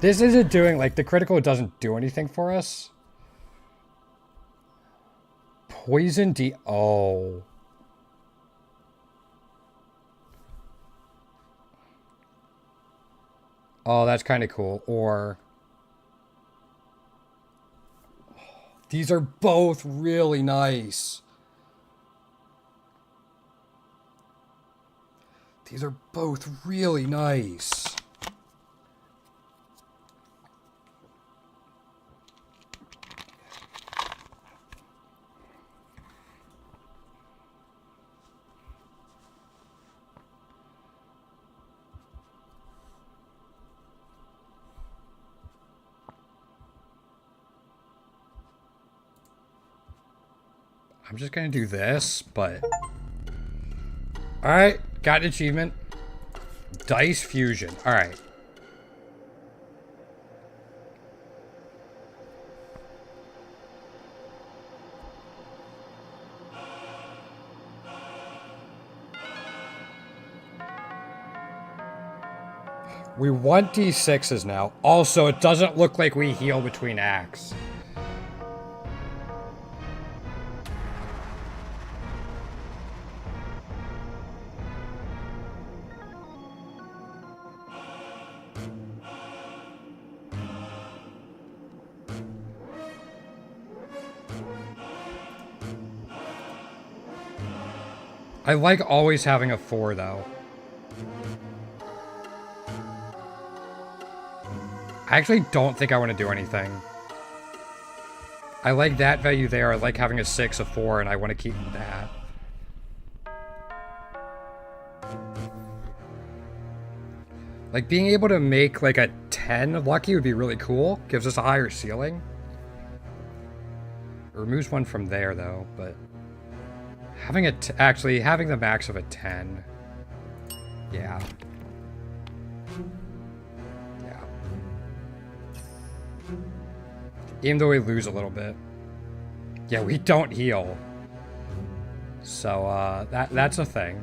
This isn't doing, like, the critical doesn't do anything for us. Poison D... Oh. Oh, that's kind of cool. Or... These are both really nice. These are both really nice. I'm just gonna do this, but Alright, got an achievement. Dice fusion. Alright. We want D6s now. Also, it doesn't look like we heal between acts. I like always having a 4, though. I actually don't think I want to do anything. I like that value there. I like having a 6, a 4, and I want to keep that. Like, being able to make, like, a 10 lucky would be really cool. Gives us a higher ceiling. It removes one from there, though, but... Having actually, having the max of a 10. Yeah. Yeah. Even though we lose a little bit. Yeah, we don't heal. So, that's a thing.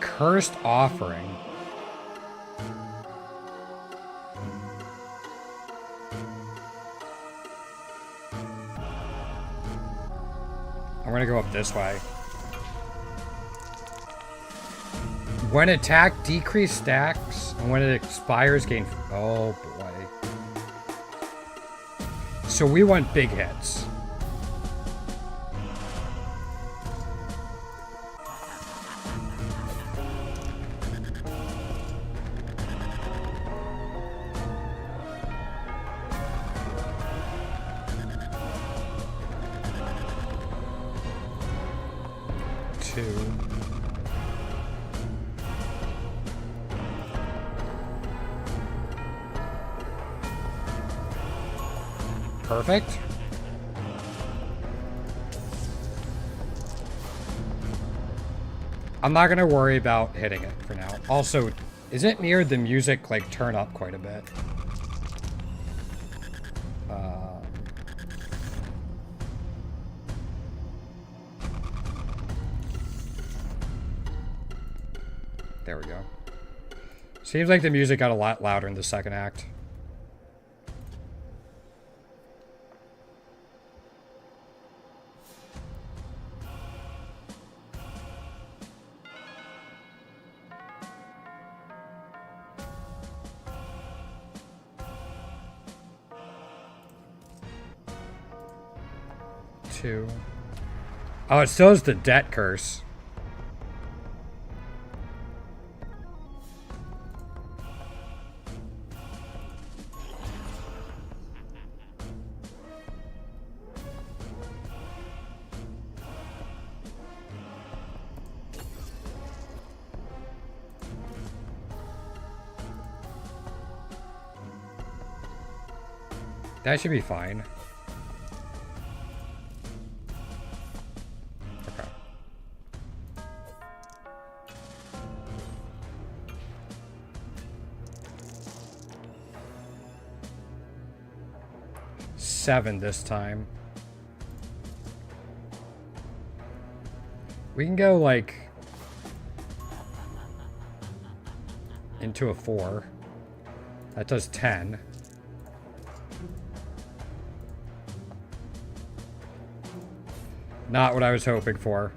Cursed Offering. I'm gonna go up this way. When attacked, decrease stacks, and when it expires, gain... Oh, boy. So we want big hits. Perfect. I'm not gonna worry about hitting it for now. Also, is it near the music, like, turn up quite a bit? There we go. Seems like the music got a lot louder in the second act. Oh, it still has the debt curse. That should be fine. Okay. Seven this time. We can go, like, into a 4. That does 10. Not what I was hoping for.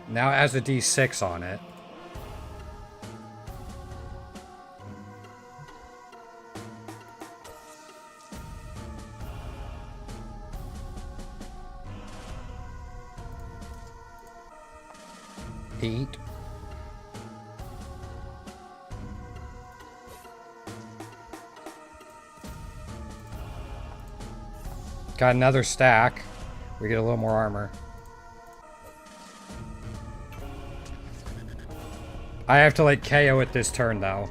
Now it has a D6 on it. Eight. Got another stack. We get a little more armor. I have to, like, KO it this turn, though.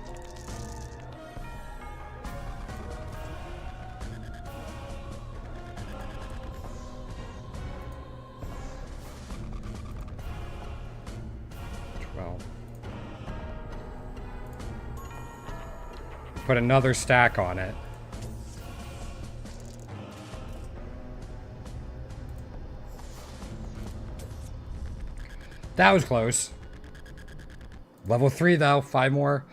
Put another stack on it. That was close. Level 3 though, 5 more.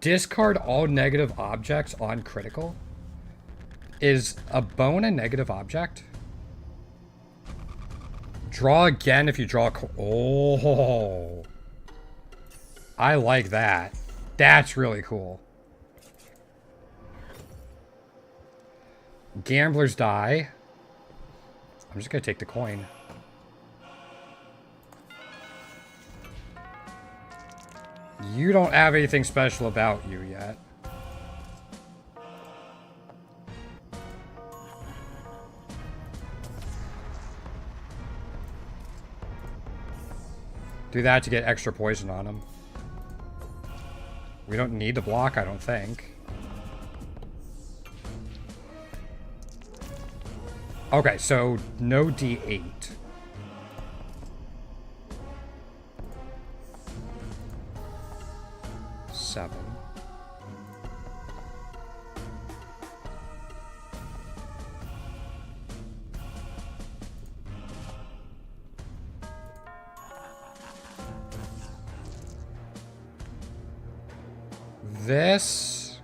Discard all negative objects on critical. Is a bone a negative object? Draw again if you draw oh. I like that. That's really cool. Gamblers die. I'm just gonna take the coin. You don't have anything special about you yet. Do that to get extra poison on him. We don't need to block, I don't think. Okay, so no D8. Seven. This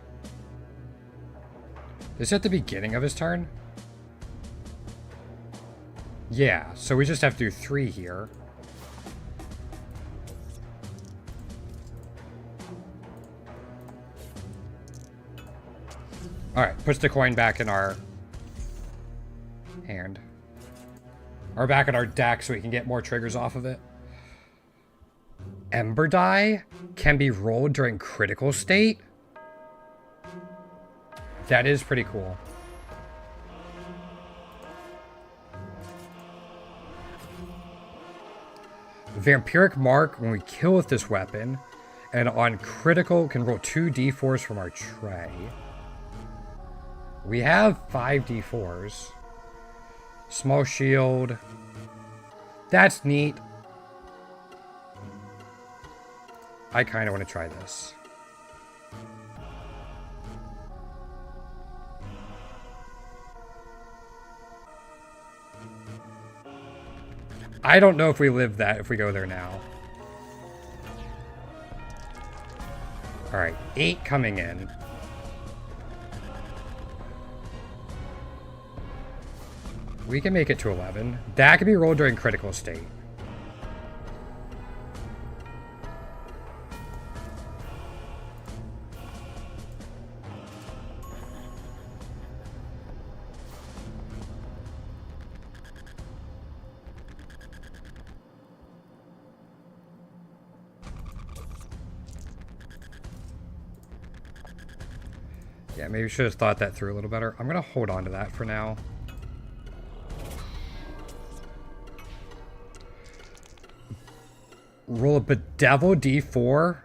is at the beginning of his turn? Yeah, so we just have to do 3 here. Alright, puts the coin back in our hand. Or back in our deck so we can get more triggers off of it. Ember die can be rolled during critical state? That is pretty cool. Vampiric Mark, when we kill with this weapon, and on critical can roll 2 d4s from our tray. We have 5 d4s. Small shield. That's neat. I kind of want to try this. I don't know if we live that if we go there now. Alright, 8 coming in. We can make it to 11. That can be rolled during critical state. Yeah, maybe we should have thought that through a little better. I'm going to hold on to that for now. Roll a bedeviled d4.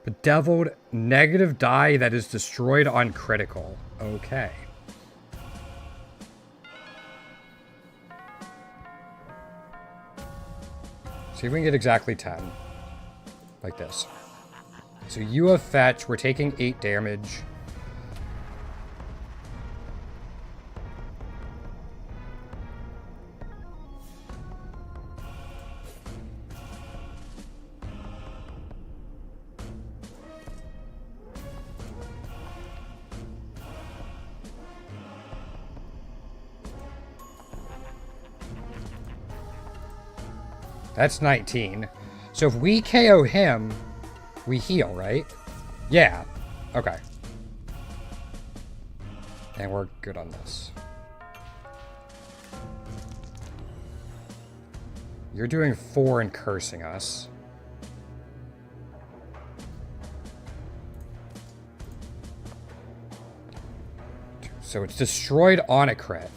Bedeviled negative die that is destroyed on critical. Okay. See if we can get exactly 10. Like this. So you have fetch. We're taking 8 damage. That's 19. So if we KO him, we heal, right? Yeah. Okay. And we're good on this. You're doing 4 and cursing us. So it's destroyed on a crit.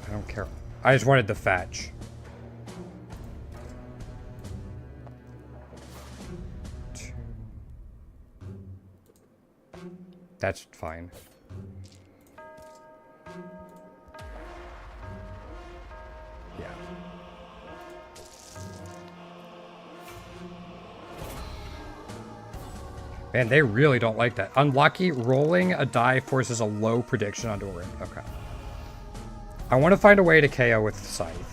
I don't care. I just wanted the fetch. That's fine. Yeah. Man, they really don't like that. Unlucky, rolling a die forces a low prediction onto a ring. Okay. I want to find a way to KO with Scythe.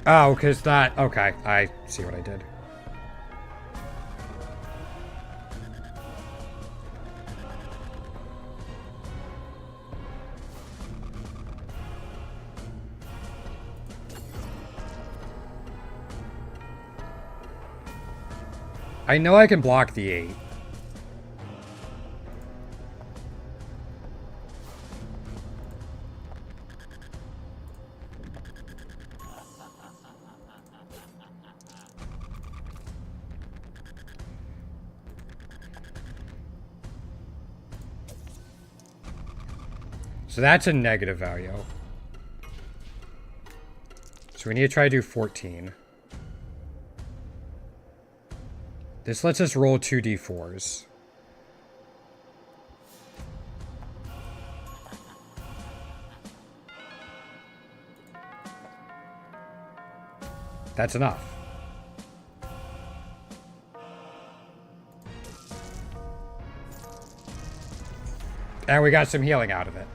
Oh, because that... Okay, I see what I did. I know I can block the 8. So that's a negative value. So we need to try to do 14. This lets us roll 2d4s. That's enough. And we got some healing out of it.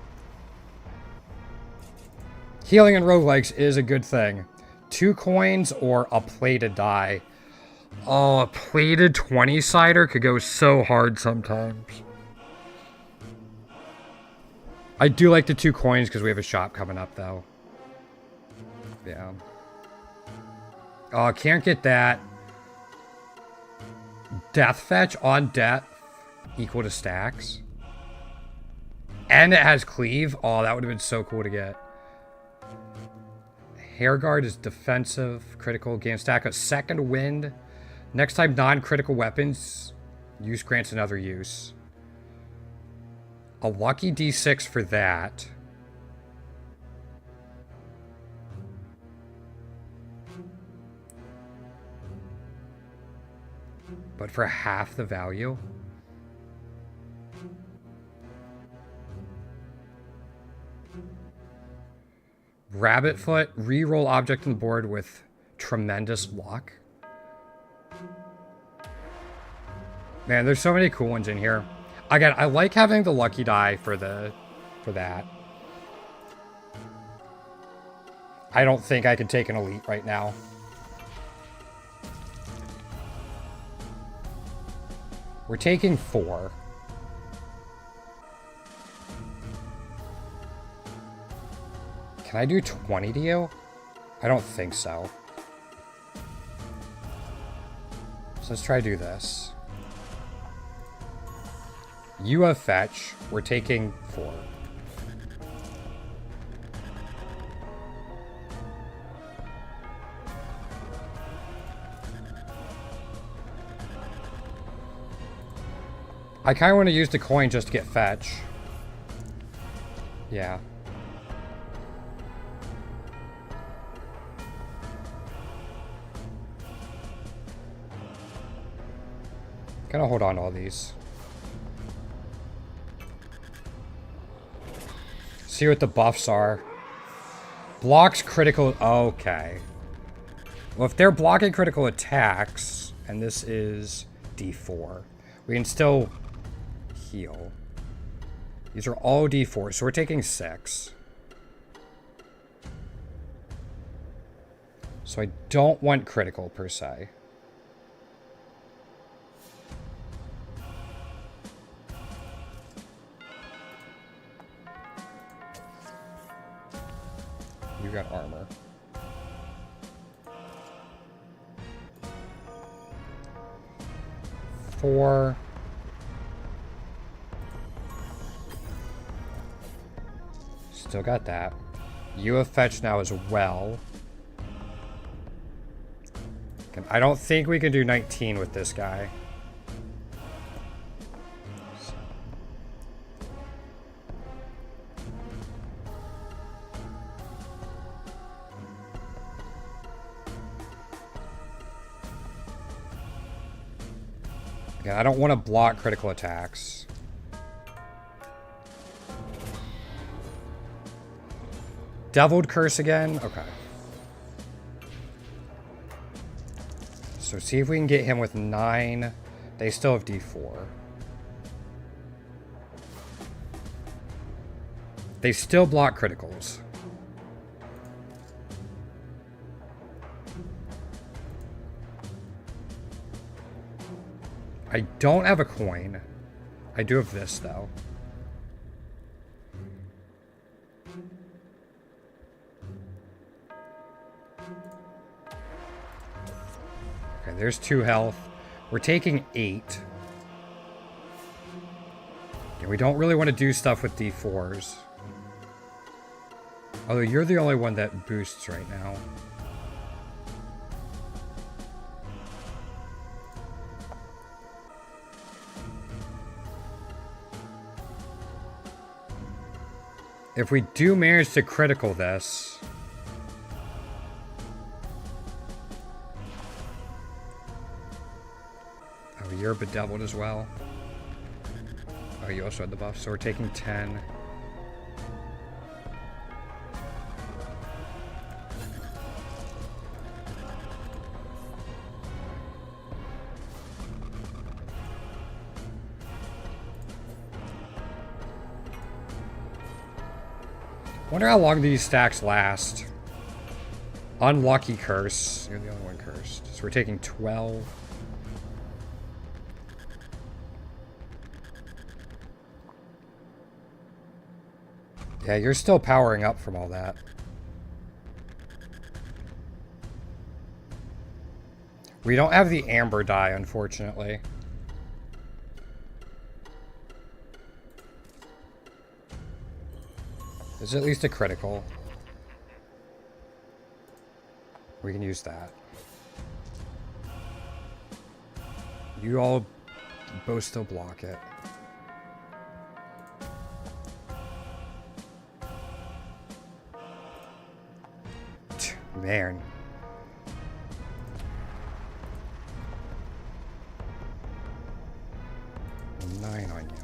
Healing in roguelikes is a good thing. 2 coins or a plated die. Oh, a plated 20-sider could go so hard sometimes. I do like the 2 coins because we have a shop coming up, though. Yeah. Oh, I can't get that. Death fetch on death equal to stacks. And it has cleave. Oh, that would have been so cool to get. Hair guard is defensive, critical, gain stack a second wind. Next time non-critical weapons use grants another use. A lucky d6 for that. But for half the value? Rabbit foot, re-roll object on the board with tremendous luck. Man, there's so many cool ones in here. Again, I like having the lucky die for that. I don't think I could take an elite right now. We're taking 4. Can I do 20 to you? I don't think so. So let's try to do this. You have fetch. We're taking 4. I kind of want to use the coin just to get fetch. Yeah. Gonna hold on to all these. See what the buffs are. Blocks critical... Okay. Well, if they're blocking critical attacks, and this is D4, we can still heal. These are all D4, so we're taking 6. So I don't want critical, per se. You got armor. Four. Still got that. You have fetch now as well. I don't think we can do 19 with this guy. Again, I don't want to block critical attacks. Deviled Curse again? Okay. So see if we can get him with 9. They still have D4. They still block criticals. I don't have a coin. I do have this, though. Okay, there's 2 health. We're taking 8. Yeah, we don't really want to do stuff with D4s. Although you're the only one that boosts right now. If we do manage to critical this... Oh, you're bedeviled as well. Oh, you also had the buff, so we're taking 10. Wonder how long these stacks last. Unlucky curse. You're the only one cursed. So we're taking 12. Yeah, you're still powering up from all that. We don't have the amber die, unfortunately. There's at least a critical. We can use that. You all both still block it. Man. Nine on you.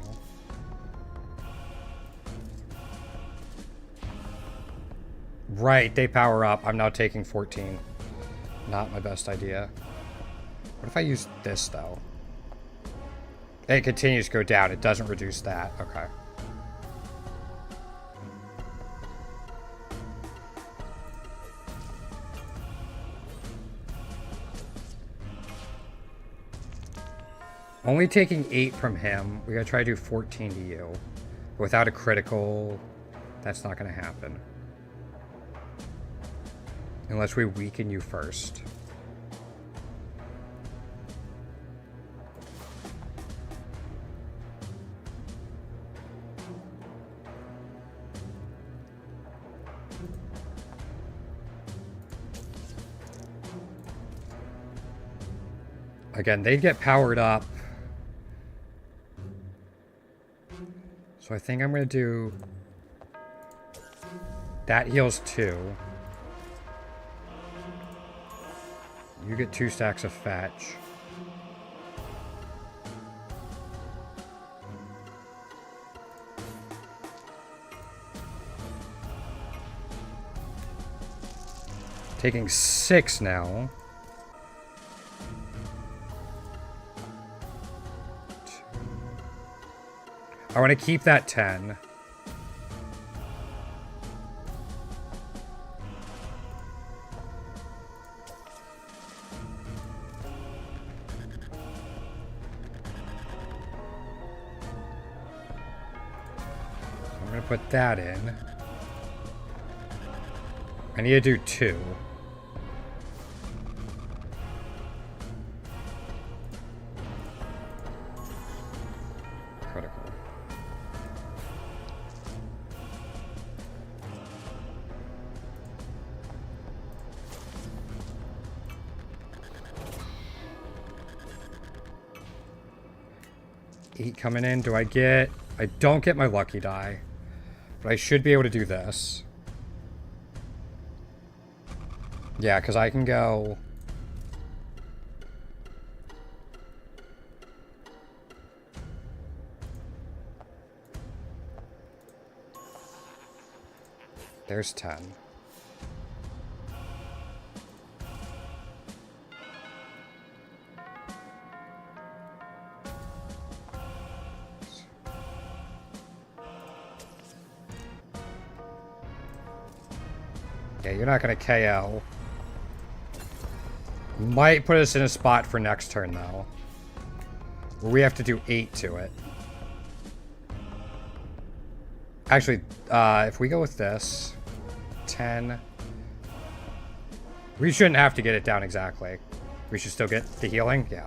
Right, they power up. I'm now taking 14. Not my best idea. What if I use this, though? It continues to go down. It doesn't reduce that. Okay. Only taking 8 from him. We gotta try to do 14 to you. Without a critical, that's not gonna happen. Unless we weaken you first. Again, they'd get powered up. So I think I'm going to do... That heals 2. You get 2 stacks of fetch. Taking 6 now. I want to keep that 10. I'm going to put that in. I need to do 2. Critical. Eight coming in. Do I get... I don't get my lucky die. But I should be able to do this. Yeah, because I can go... There's 10. Yeah, you're not going to KO. Might put us in a spot for next turn, though. Where we have to do 8 to it. Actually, if we go with this... 10... We shouldn't have to get it down exactly. We should still get the healing? Yeah.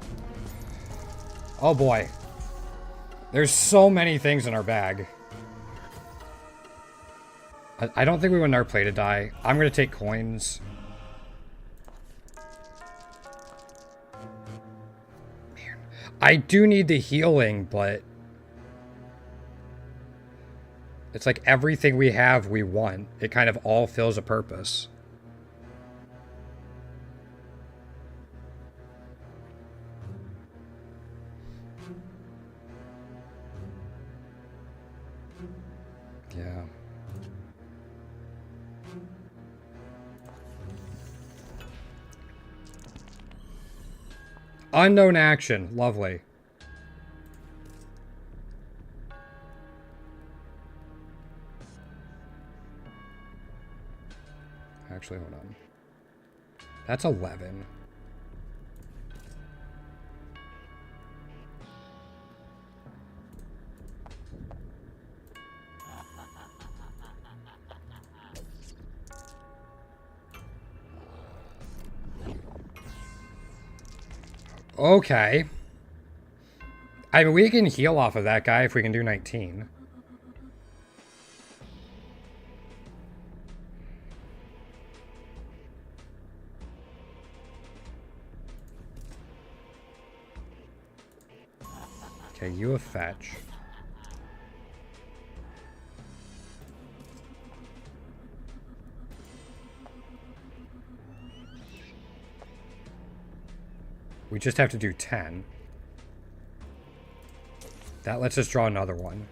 Oh boy. There's so many things in our bag. I don't think we want our play to die. I'm going to take coins. Man. I do need the healing, but... It's like everything we have, we want. It kind of all fills a purpose. Yeah. Unknown action. Lovely. Actually, hold on. That's 11. Okay. I mean, we can heal off of that guy if we can do 19. Okay, you have fetch. We just have to do 10. That lets us draw another one.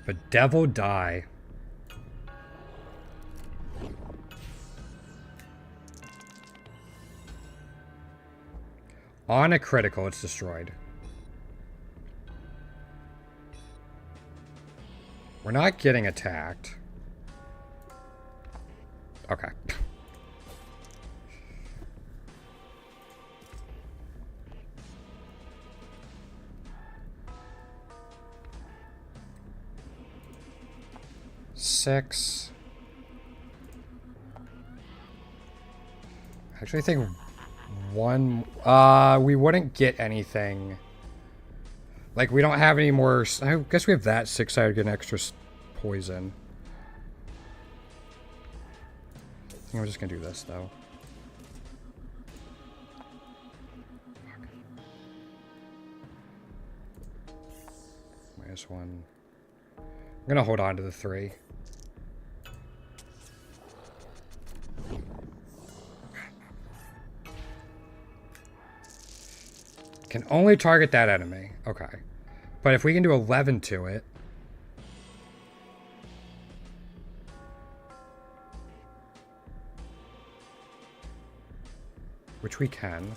But devil die. On a critical, it's destroyed. We're not getting attacked. Okay. Six. I actually think one... we wouldn't get anything. Like, we don't have any more... I guess we have that 6. I would get an extra poison. I think I'm just gonna do this, though. -1. I'm gonna hold on to the 3. Can only target that enemy. Okay. But if we can do 11 to it... Which we can.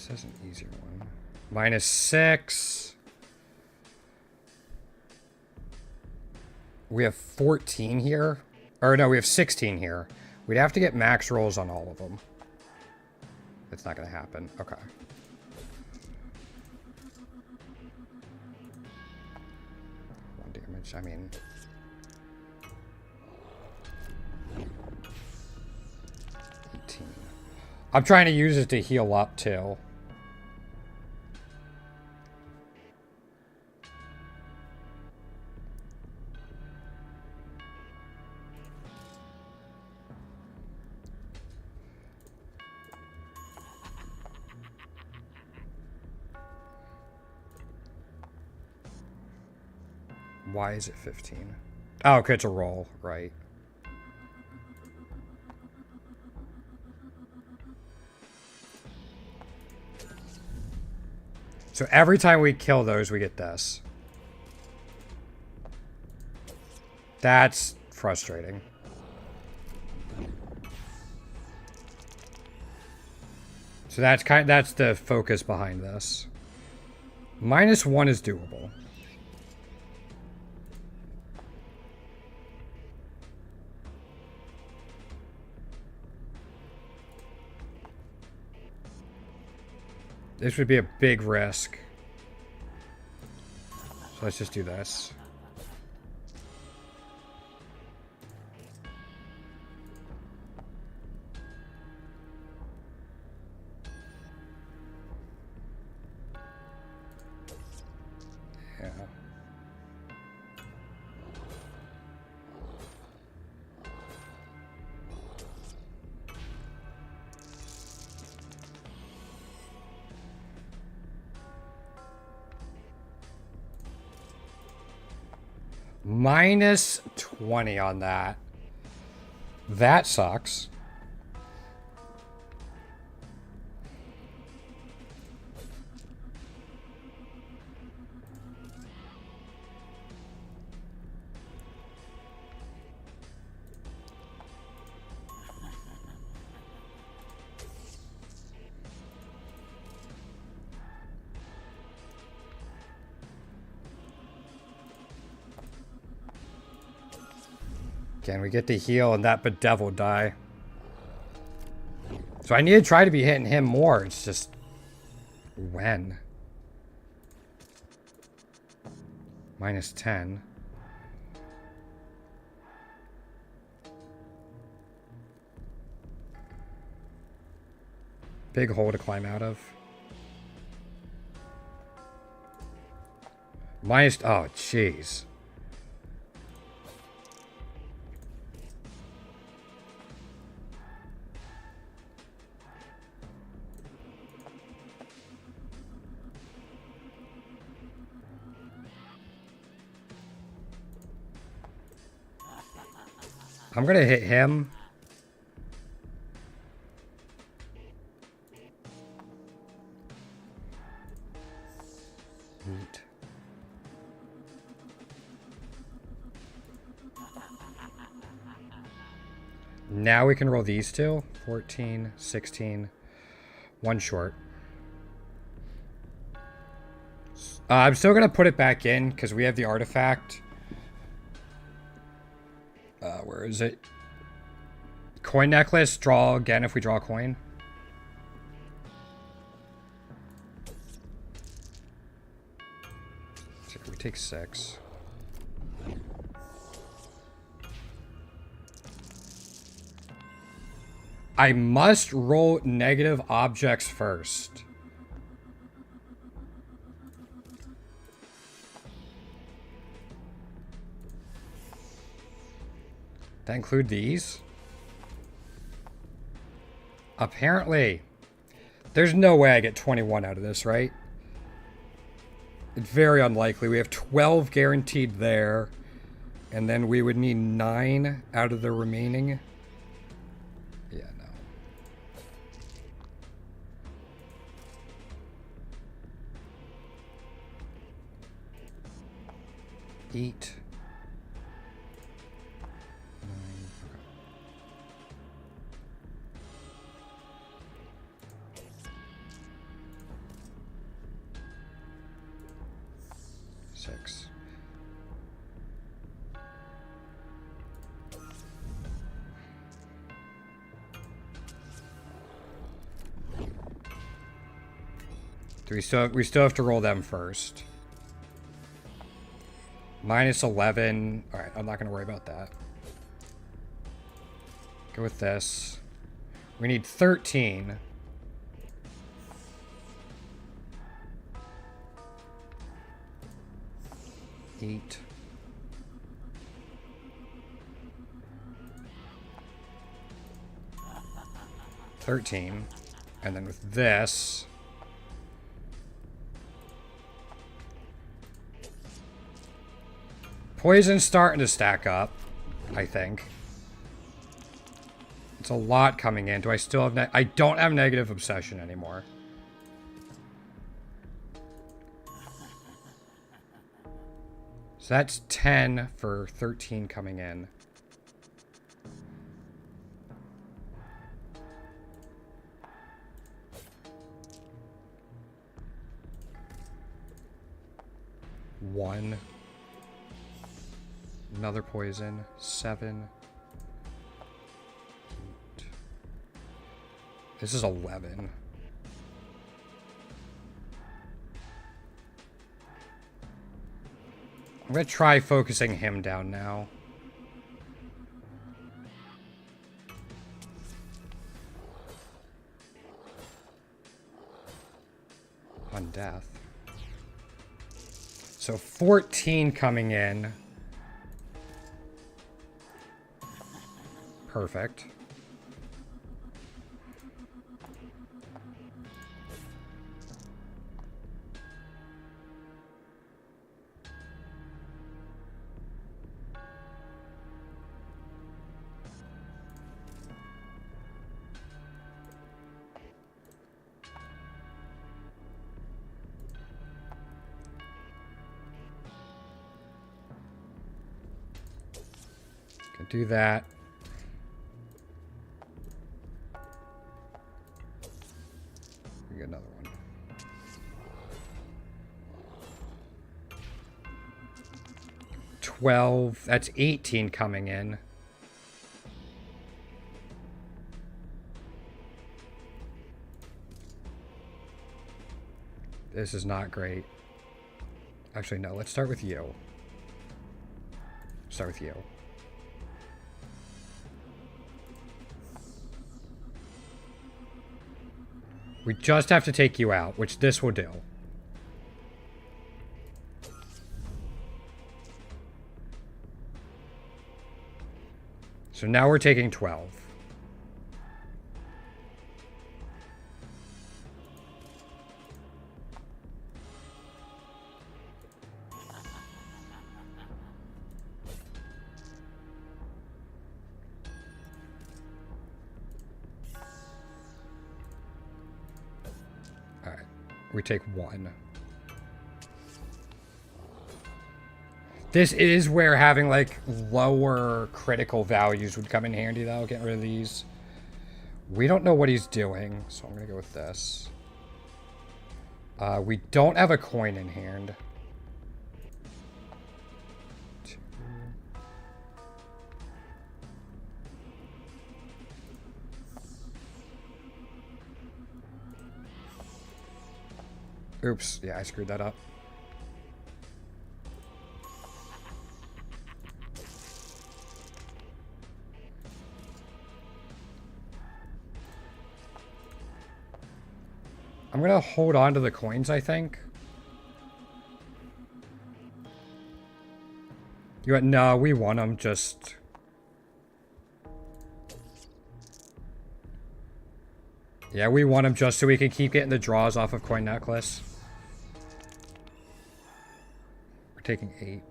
This is an easier one. -6. We have 14 here. Or no, we have 16 here. We'd have to get max rolls on all of them. It's not going to happen. Okay. One damage. I mean... I'm trying to use it to heal up, too. Why is it 15? Oh, okay, it's a roll, right. So every time we kill those, we get this. That's frustrating. So that's the focus behind this. -1 is doable. This would be a big risk. So let's just do this. Yeah. -20 on that. That sucks. Again, we get to heal and that bedevil die. So I need to try to be hitting him more. It's just... when? -10. Big hole to climb out of. Oh, jeez. I'm gonna hit him. Neat. Now we can roll these two. 14, 16. One short. I'm still gonna put it back in because we have the artifact. Where is it? Coin necklace. Draw again if we draw a coin. So we take 6. I must roll negative objects first. That include these? Apparently. There's no way I get 21 out of this, right? It's very unlikely. We have 12 guaranteed there. And then we would need 9 out of the remaining. Yeah, no. Eat. 6. Do we still have to roll them first. Minus 11. Alright, I'm not going to worry about that. Go with this. We need 13. Eight. $13. And then with this... Poison's starting to stack up, I think. It's a lot coming in. Do I still have... I don't have negative obsession anymore. So that's 10 for 13 coming in. One. Another poison. 7. 8. This is 11. I'm going to try focusing him down now. On death. So 14 coming in. Perfect. Can do that. We get another one. $12. That's 18 coming in. This is not great. Actually, no. Let's start with you. Start with you. We just have to take you out, which this will do. So now we're taking 12. We take 1. This is where having, like, lower critical values would come in handy, though. Getting rid of these. We don't know what he's doing, so I'm going to go with this. We don't have a coin in hand. 2. Oops, yeah, I screwed that up. I'm gonna hold on to the coins, I think. No, we want them, just... Yeah, we want them just so we can keep getting the draws off of Coin Necklace. We're taking 8.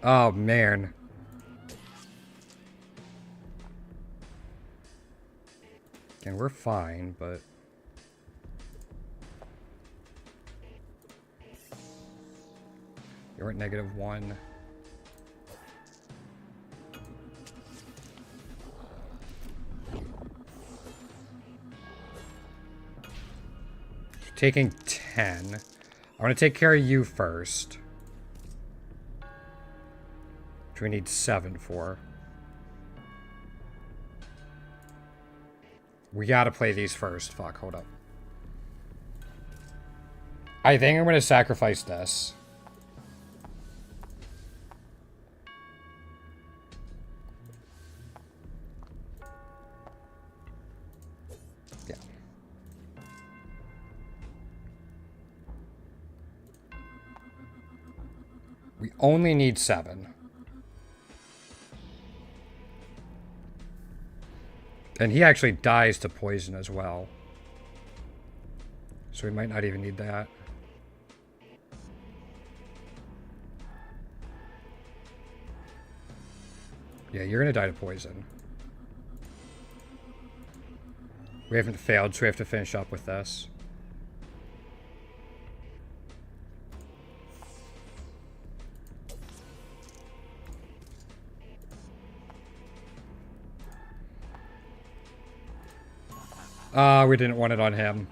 Oh, man. And we're fine, but... You're at -1. Taking 10. I want to take care of you first. Which we need 7 for. We gotta play these first. Fuck, hold up. I think I'm gonna sacrifice this. Yeah. We only need 7. And he actually dies to poison as well. So we might not even need that. Yeah, you're gonna die to poison. We haven't failed, so we have to finish up with this. We didn't want it on him.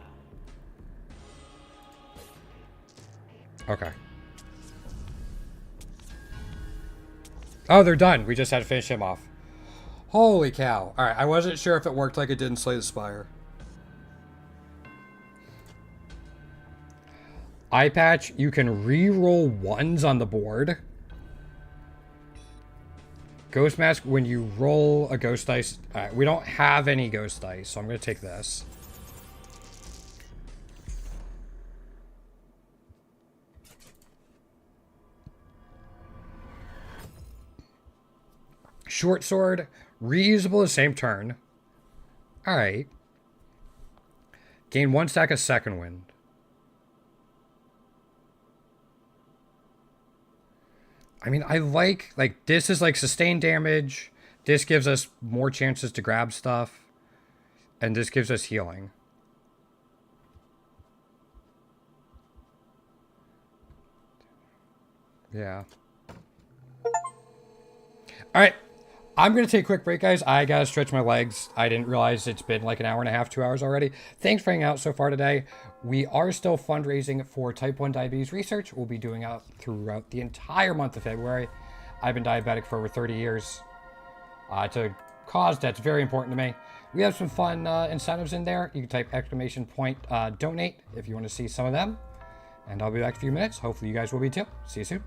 Okay. Oh, they're done. We just had to finish him off. Holy cow. Alright, I wasn't sure if it worked like it did in Slay the Spire. Eye patch, you can re-roll 1s on the board. Ghost Mask, when you roll a ghost dice... Alright, we don't have any ghost dice, so I'm going to take this. Short Sword, reusable the same turn. Alright. Gain 1 stack of Second Wind. I mean, I like this is like sustained damage. This gives us more chances to grab stuff. And this gives us healing. Yeah. Alright. I'm going to take a quick break, guys. I got to stretch my legs. I didn't realize it's been like an hour and a half, 2 hours already. Thanks for hanging out so far today. We are still fundraising for type 1 diabetes research. We'll be doing it throughout the entire month of February. I've been diabetic for over 30 years. It's a cause that's very important to me. We have some fun incentives in there. You can type ! donate if you want to see some of them. And I'll be back in a few minutes. Hopefully you guys will be too. See you soon.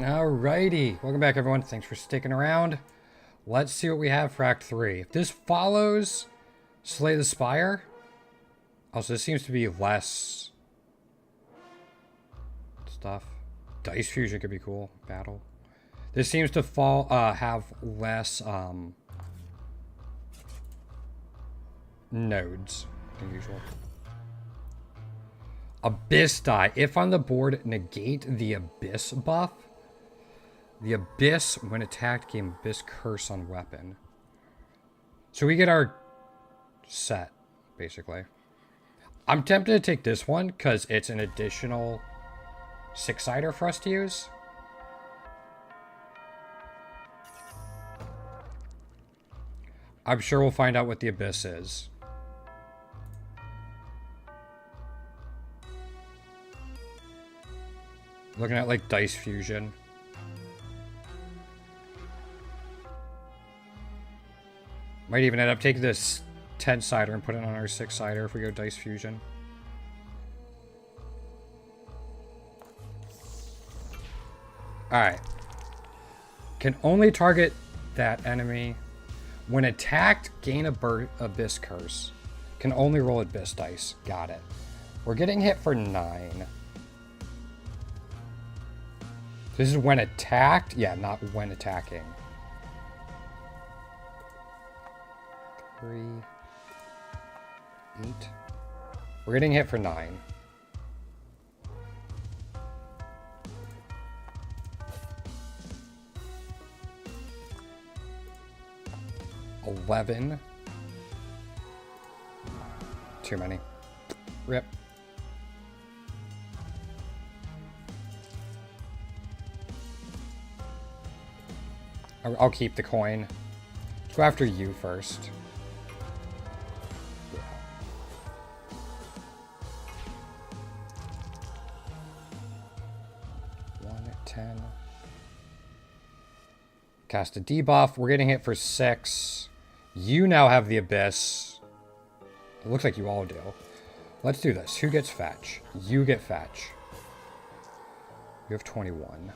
Alrighty. Welcome back, everyone. Thanks for sticking around. Let's see what we have for Act 3. If this follows Slay the Spire... Also, this seems to be less... stuff. Dice Fusion could be cool. Battle. This seems to have less, nodes than usual. Abyss die. If on the board, negate the Abyss buff. The Abyss, when attacked, gain Abyss Curse on weapon. So we get our set, basically. I'm tempted to take this one, because it's an additional 6-sider for us to use. I'm sure we'll find out what the Abyss is. Looking at, like, Dice Fusion. Might even end up taking this 10-sider and put it on our 6-sider if we go Dice Fusion. Alright. Can only target that enemy. When attacked, gain Abyss Curse. Can only roll Abyss dice. Got it. We're getting hit for 9. This is when attacked? Yeah, not when attacking. 3, 8. We're getting hit for 9. $11. Too many. Rip. I'll keep the coin. Let's go after you first. Yeah. 10. Cast a debuff. We're getting hit for 6. You now have the Abyss. It looks like you all do. Let's do this. Who gets fetch? You get fetch. You have 21.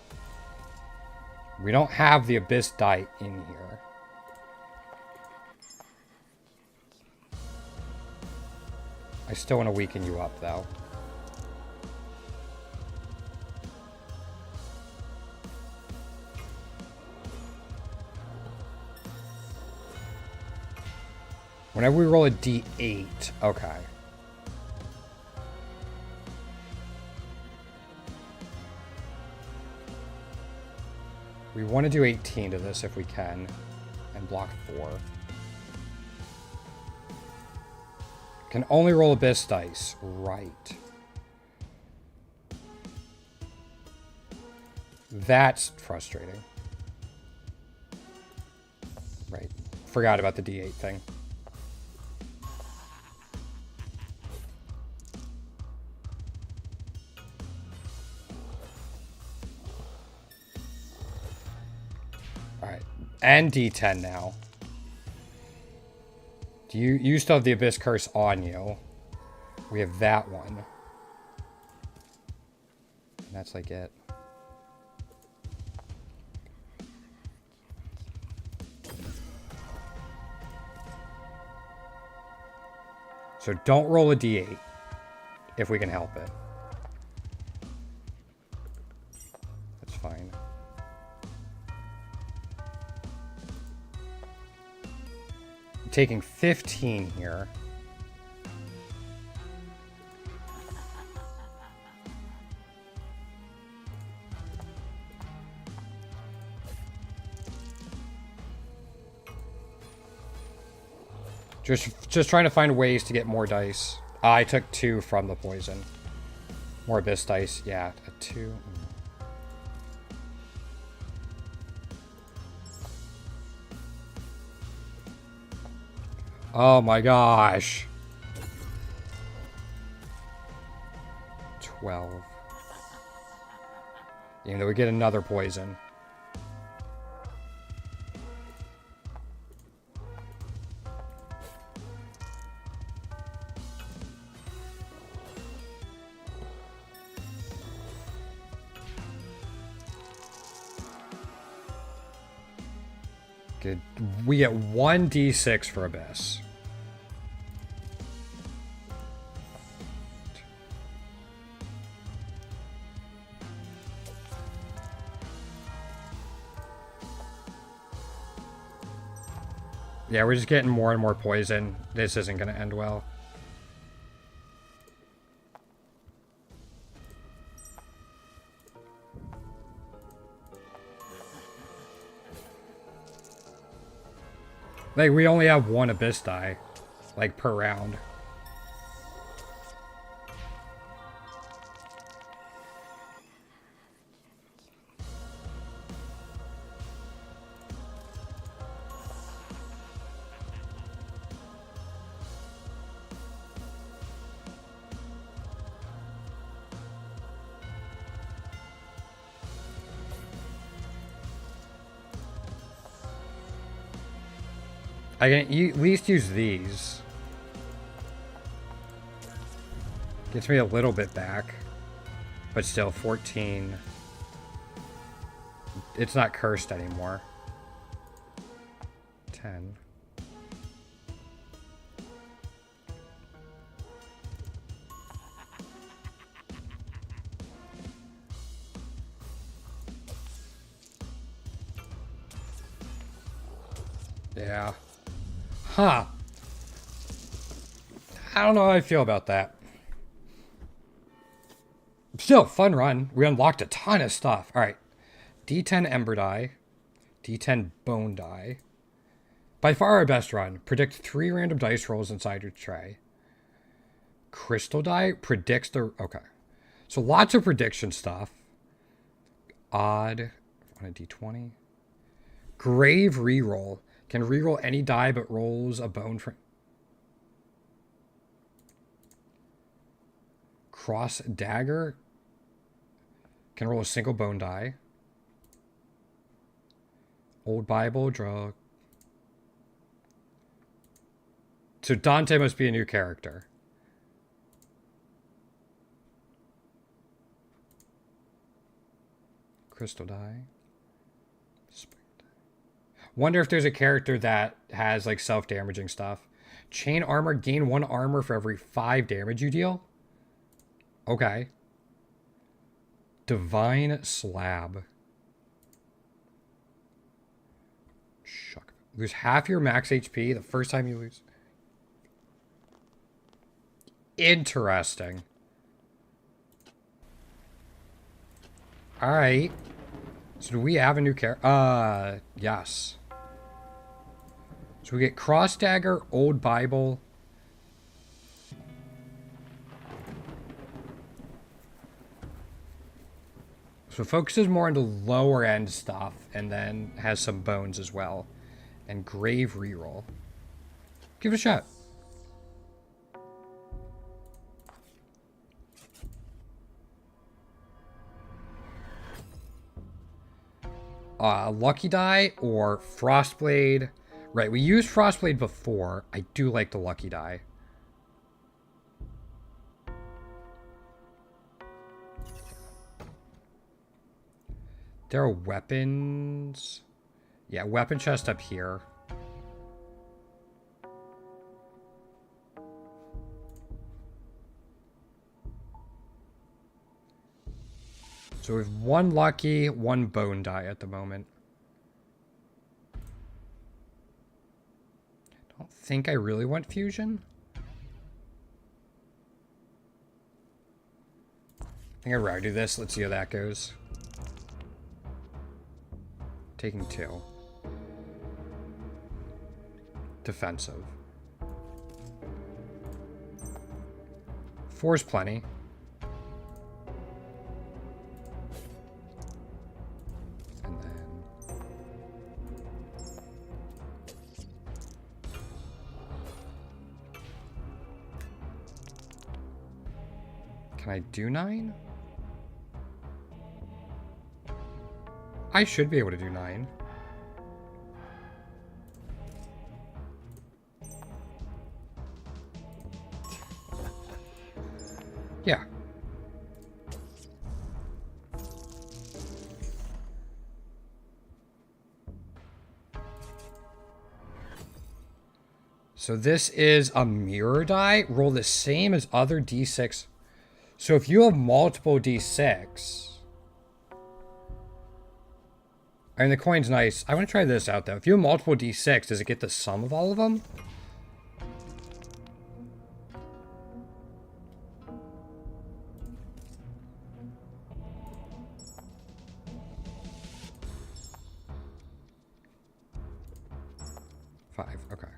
We don't have the Abyss die in here. I still want to weaken you up, though. Whenever we roll a d8, okay. We want to do 18 to this if we can, and block 4. Can only roll Abyss dice, right. That's frustrating. Right, forgot about the d8 thing. And D10 now. Do you still have the Abyss Curse on you? We have that one. And that's like it. So don't roll a D8 if we can help it. That's fine. Taking 15 here. Just trying to find ways to get more dice. I took 2 from the poison. More Abyss dice. Yeah, a 2. Oh my gosh. 12. Even though we get another poison. Good. We get 1d6 for Abyss. Yeah, we're just getting more and more poison. This isn't going to end well. Like, we only have one Abyss die, like, per round. I can at least use these. Gets me a little bit back. But still, 14. It's not cursed anymore. 10. Yeah. Huh. I don't know how I feel about that. Still, fun run. We unlocked a ton of stuff. Alright. D10 Ember Die. D10 Bone Die. By far our best run. Predict 3 random dice rolls inside your tray. Crystal Die predicts the... Okay. So lots of prediction stuff. Odd. On a D20. Grave Reroll. Can reroll any die but rolls a bone for... Cross Dagger. Can roll a single bone die. Old Bible, draw... So Dante must be a new character. Crystal die. Wonder if there's a character that has like self-damaging stuff. Chain armor, gain 1 armor for every 5 damage you deal. Okay. Divine Slab. Shuck. Lose half your max HP the first time you lose. Interesting. Alright. So do we have a new character? Yes. So we get Cross Dagger, Old Bible. So it focuses more on the lower end stuff and then has some bones as well. And Grave Reroll. Give it a shot. Lucky Die or Frostblade. Right, we used Frostblade before. I do like the Lucky Die. There are weapons. Yeah, weapon chest up here. So we have 1 lucky, 1 bone die at the moment. Don't think I really want fusion. I think I'd rather do this. Let's see how that goes. Taking 2. Defensive. 4's plenty. And then... Can I do 9? I should be able to do 9. Yeah. So this is a mirror die. Roll the same as other d6. So if you have multiple d6... I mean, the coin's nice. I want to try this out, though. If you have multiple d6, does it get the sum of all of them? Five, okay.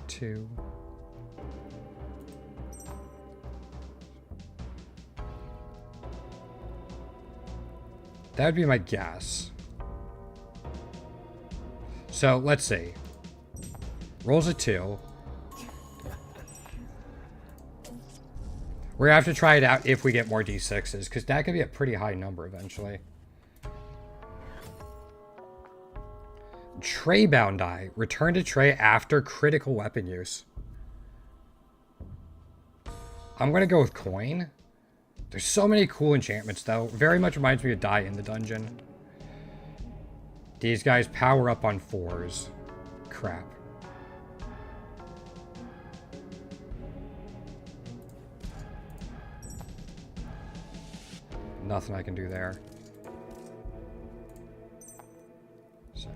Two. That would be my guess. So, let's see. Rolls a 2. We're gonna have to try it out if we get more d6s, because that could be a pretty high number eventually. Tray bound die. Return to tray after critical weapon use. I'm gonna go with coin. There's so many cool enchantments, though. Very much reminds me of die in the dungeon. These guys power up on 4s. Crap. Nothing I can do there. 6.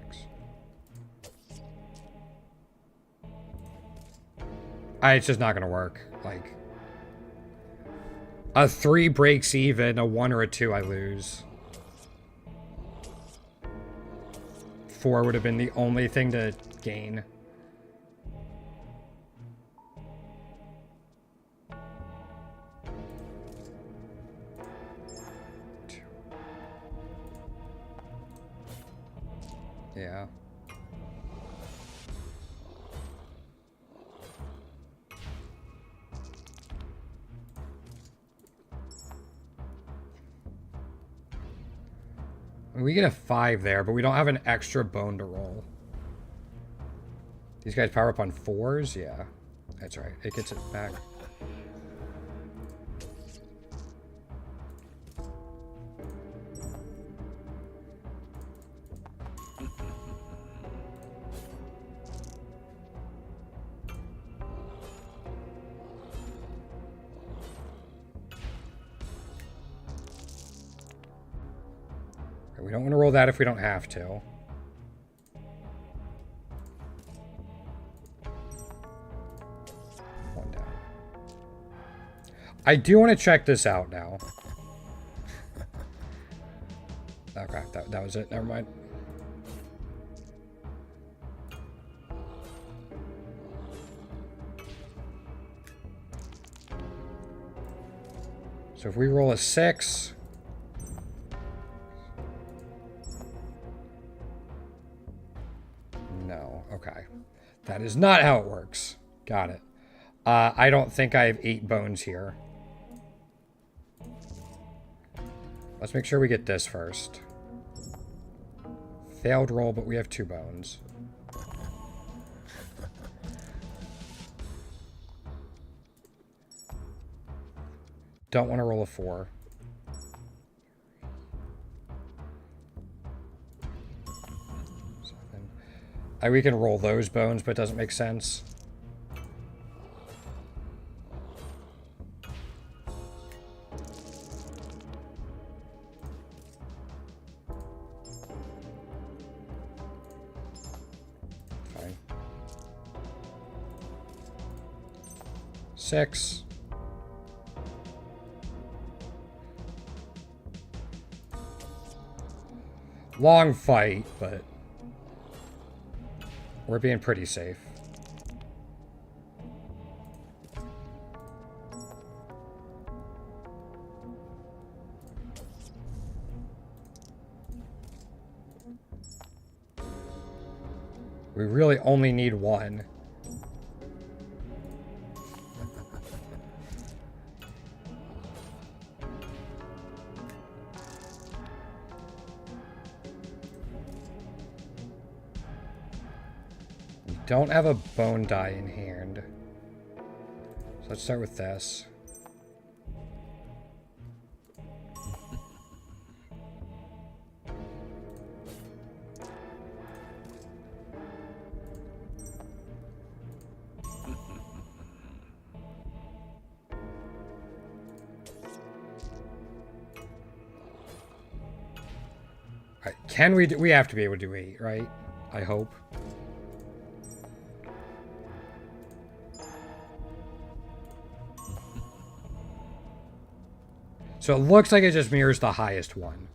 It's just not gonna work. Like, a 3 breaks even, a 1 or a 2 I lose. 4 would have been the only thing to gain. Yeah. We get a 5 there, but we don't have an extra bone to roll. These guys power up on 4s? Yeah. That's right. It gets it back. We don't want to roll that if we don't have to. One down. I do want to check this out now. Okay, that was it. Never mind. So if we roll a 6... No, okay. That is not how it works. Got it. I don't think I have 8 bones here. Let's make sure we get this first. Failed roll, but we have 2 bones. Don't want to roll a 4. We can roll those bones, but it doesn't make sense. Fine. 6. Long fight, but... we're being pretty safe. We really only need 1. don't have a bone die in hand. So let's start with this. Alright, can we have to be able to do 8, right? I hope. So it looks like it just mirrors the highest one.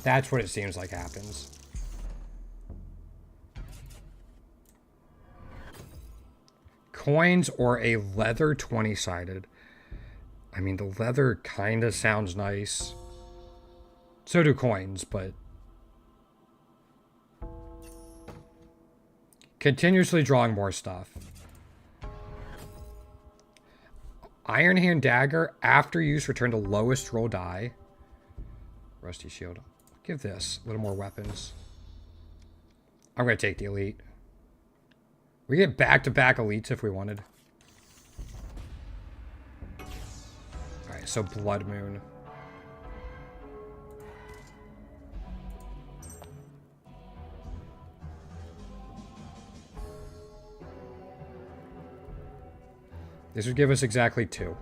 That's what it seems like happens. Coins or a leather 20-sided. I mean, the leather kind of sounds nice. So do coins, but... Continuously drawing more stuff. Iron Hand Dagger. After use, return to lowest roll die. Rusty Shield. Give this a little more weapons. I'm going to take the elite. We get back-to-back elites if we wanted. Alright, so Blood Moon. This would give us exactly 2.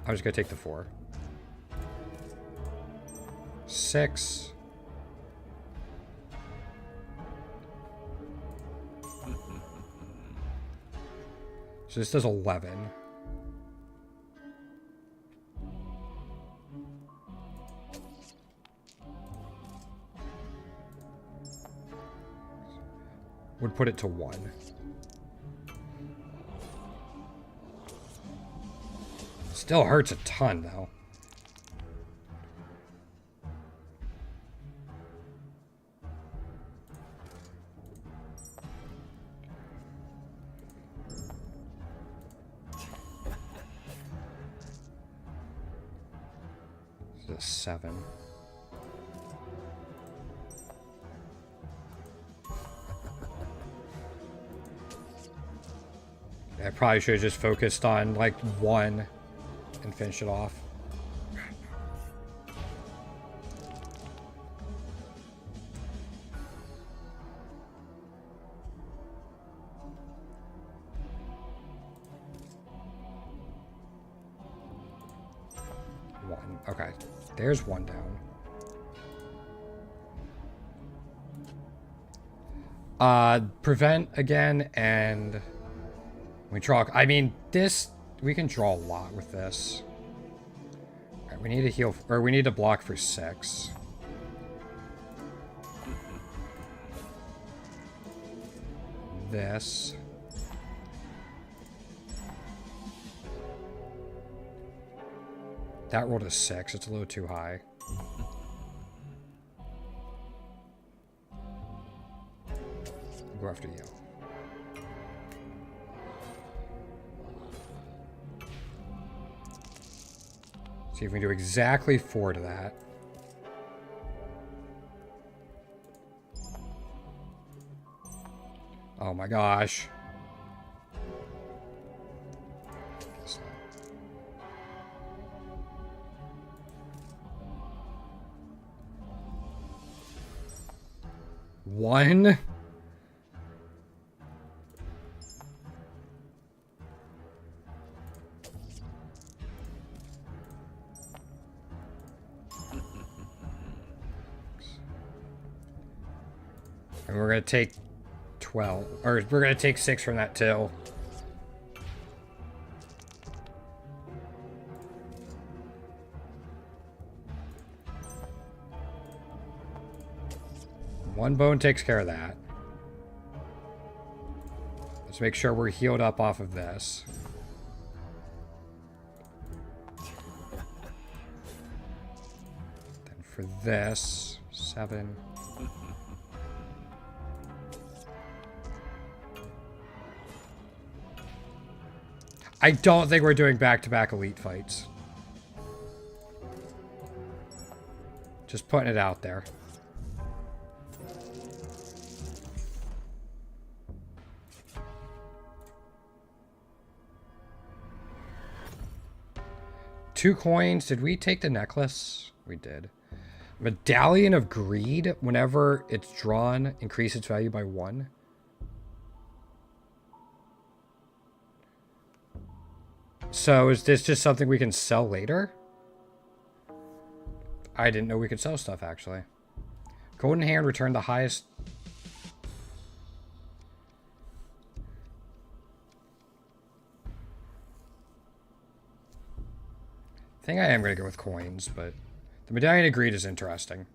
I'm just going to take the 4. 6. So this does 11. Would put it to 1. Still hurts a ton, though. This is a 7. I probably should have just focused on, like, 1 and finish it off. One. Okay. There's 1 down. Prevent again, and we draw. I mean, this, we can draw a lot with this. Alright, we need to heal, or we need to block for 6. This. That rolled a 6. It's a little too high. I'll go after you. See if we can do exactly 4 to that. Oh my gosh. One. And we're going to take 12. Or we're going to take 6 from that till. One bone takes care of that. Let's make sure we're healed up off of this. Then for this, 7. I don't think we're doing back-to-back elite fights. Just putting it out there. Two coins. Did we take the necklace? We did. Medallion of Greed. Whenever it's drawn, increase its value by 1. So is this just something we can sell later? I didn't know we could sell stuff, actually. Golden Hand returned the highest... I think I am going to go with coins, but... The Medallion of Greed is interesting.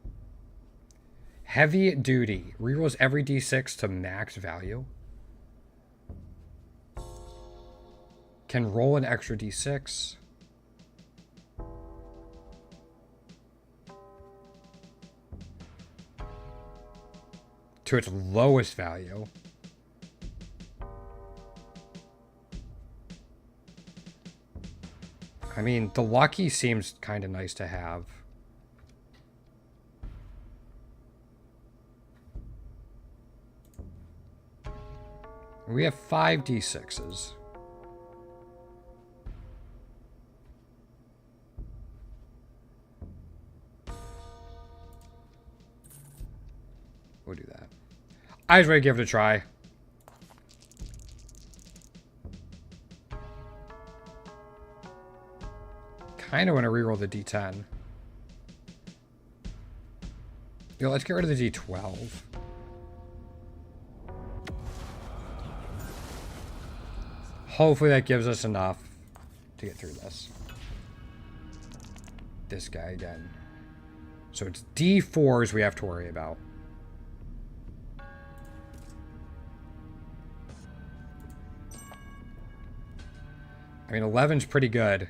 Heavy Duty. Rerolls every D6 to max value. Can roll an extra D6. To its lowest value. I mean, the lucky seems kind of nice to have. We have 5 D6s. We'll do that. I was ready to give it a try. Kind of want to reroll the D10. Yo, let's get rid of the D12. Hopefully that gives us enough to get through this. This guy again. So it's D4s we have to worry about. I mean, 11's pretty good.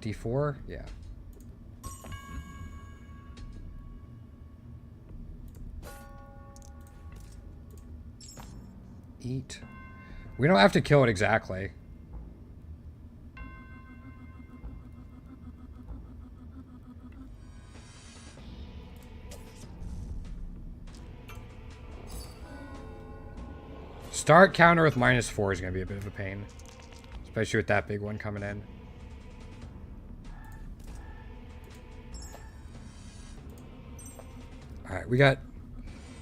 D4? Yeah. Eat. We don't have to kill it exactly. Start counter with -4 is going to be a bit of a pain. Especially with that big one coming in. Alright, we got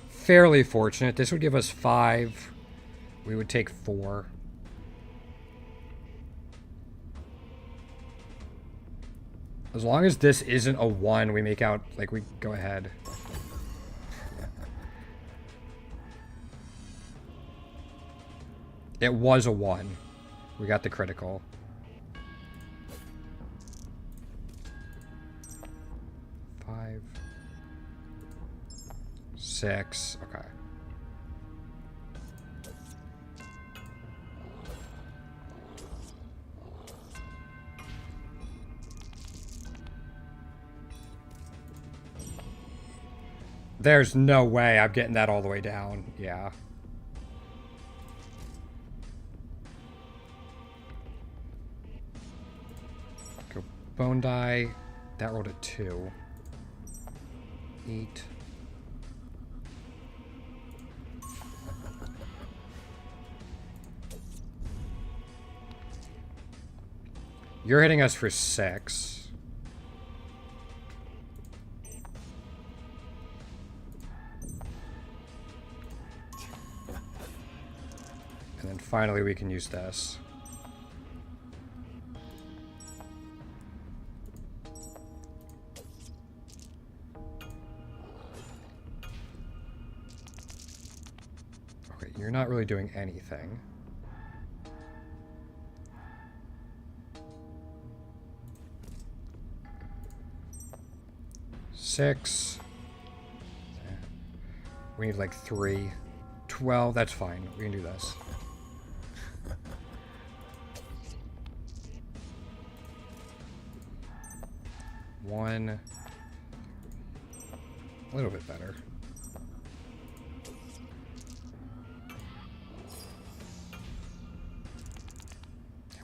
fairly fortunate. This would give us 5. We would take 4. As long as this isn't a 1, we make out, like, we go ahead. It was a 1. We got the critical. Five, 6. Okay. There's no way I'm getting that all the way down. Yeah. Go bone die. That rolled a 2. Eat. You're hitting us for 6. And then finally we can use this. Okay, you're not really doing anything. Six. We need like 3. 12, that's fine. We can do this. One. A little bit better.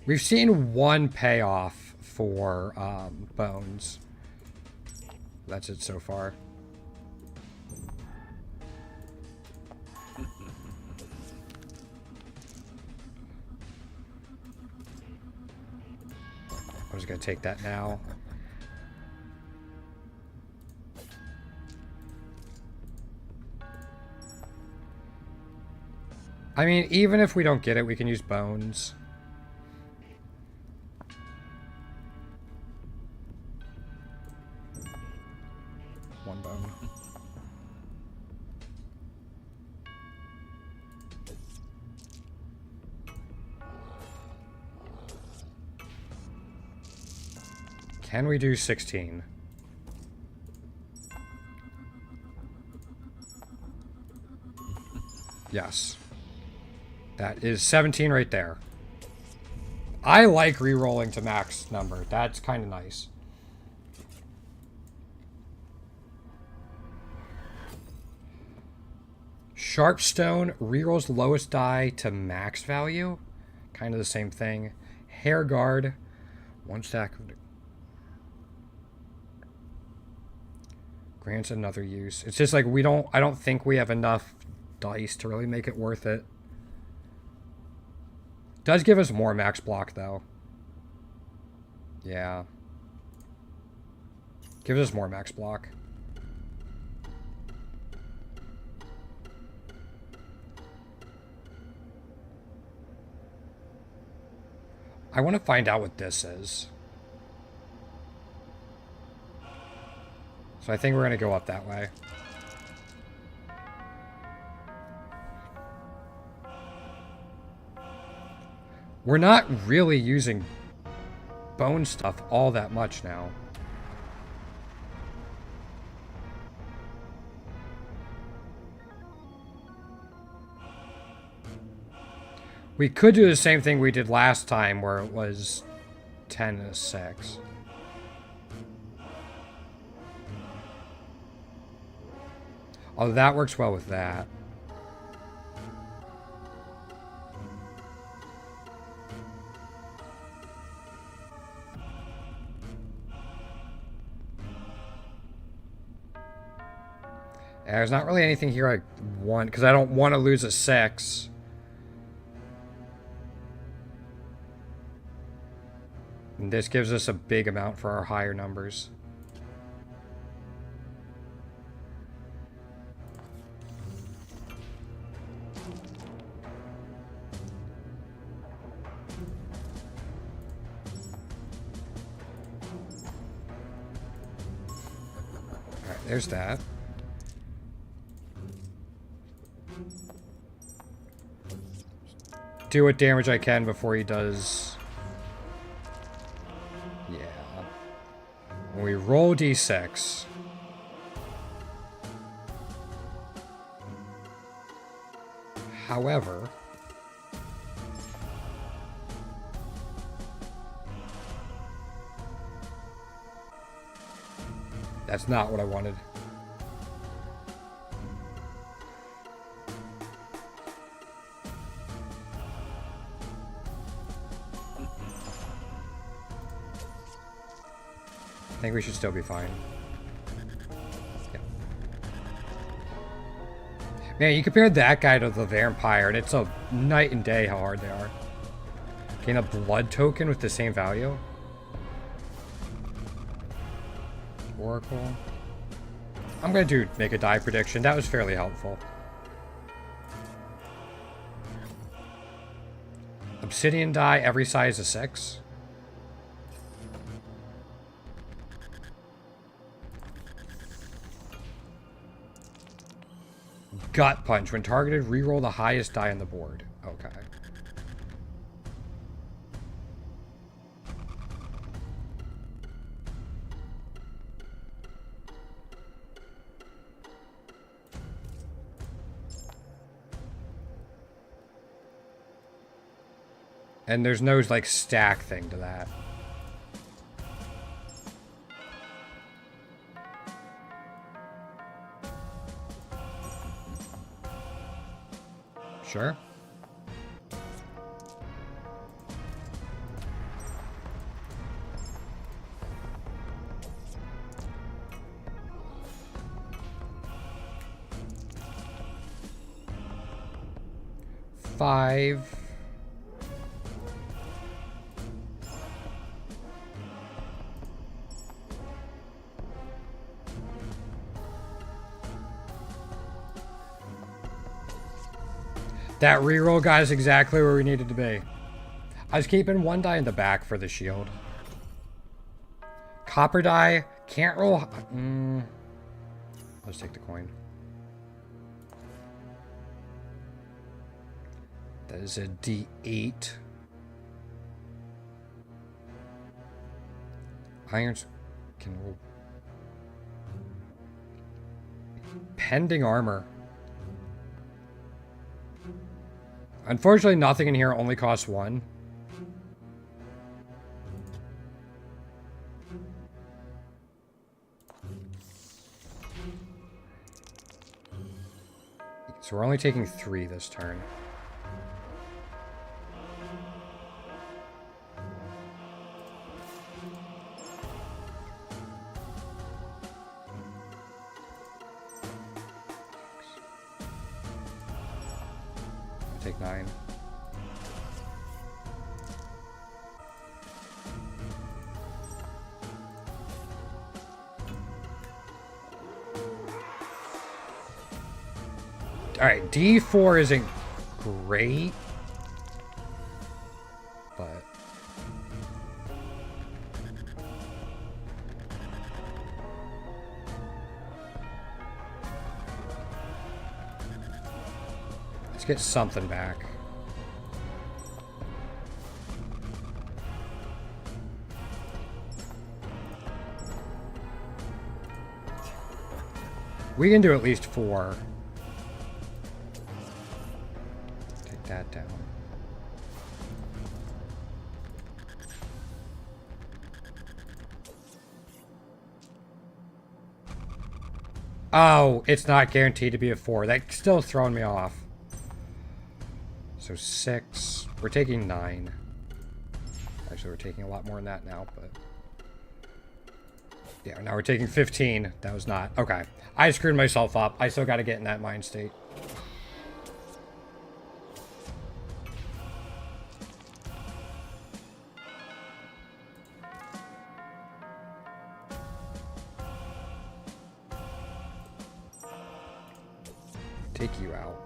We've seen one payoff for bones. That's it so far. I'm just gonna take that now. I mean, even if we don't get it, we can use bones. One bone. Can we do 16? Yes. That is 17 right there. I like re-rolling to max number. That's kind of nice. Sharpstone re-rolls lowest die to max value. Kind of the same thing. Hair guard. One stack of... Grants another use. It's just like we don't... I don't think we have enough dice to really make it worth it. Does give us more max block, though. Yeah. Gives us more max block. I want to find out what this is. So I think we're going to go up that way. We're not really using bone stuff all that much now. We could do the same thing we did last time where it was 10 to 6. Oh, that works well with that. There's not really anything here I want, because I don't want to lose a 6. And this gives us a big amount for our higher numbers. Alright, there's that. Do what damage I can before he does... Yeah. When we roll d6... However... That's not what I wanted. I think we should still be fine. Yeah. Man, you compare that guy to the vampire, and it's a night and day how hard they are. Gain a blood token with the same value. Oracle. I'm gonna make a die prediction. That was fairly helpful. Obsidian die, every size is 6. Gut punch. When targeted, reroll the highest die on the board. Okay. And there's no, like, stack thing to that. Sure. 5. That reroll got us exactly where we needed to be. I was keeping 1 die in the back for the shield. Copper die. Can't roll. Let's take the coin. That is a D8. Irons can roll. Pending armor. Unfortunately, nothing in here only costs 1. So we're only taking 3 this turn. Take 9. Alright, D4 isn't great, but let's get something back. We can do at least 4. Take that down. Oh, it's not guaranteed to be a 4. That's still throwing me off. So 6. We're taking 9. Actually, we're taking a lot more than that now, but... yeah, now we're taking 15. That was not... okay. I screwed myself up. I still got to get in that mind state. Take you out.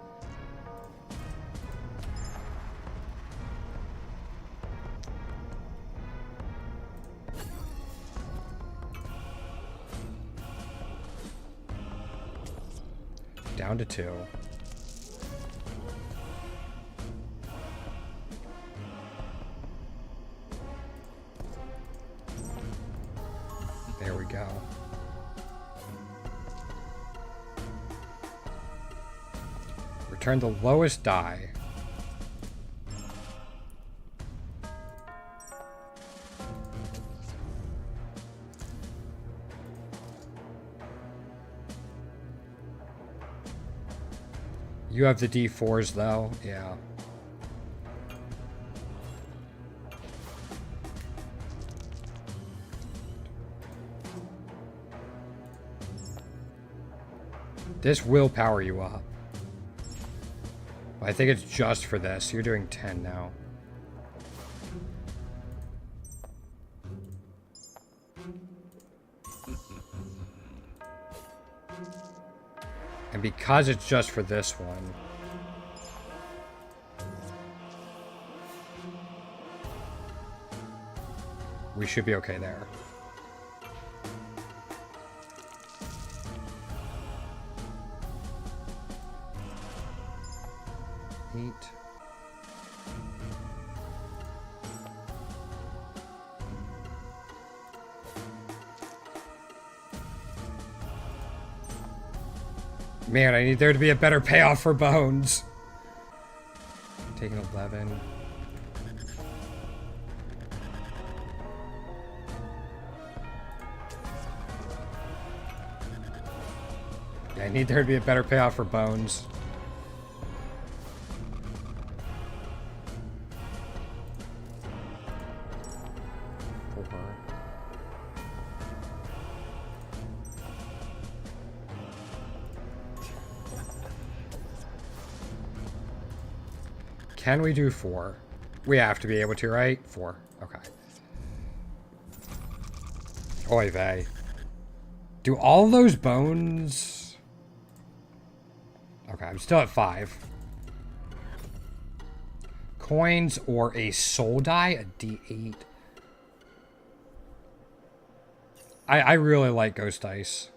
Down to 2. There we go. Return the lowest die. You have the D4s though, yeah. This will power you up. I think it's just for this. You're doing 10 now. And because it's just for this one, we should be okay there. Eight. Man, I need there to be a better payoff for bones. Taking 11. Yeah, I need there to be a better payoff for bones. Can we do 4? We have to be able to, right? 4. Okay. Oy vey. Do all those bones... Okay, I'm still at 5. Coins or a soul die? A D8. I really like ghost dice.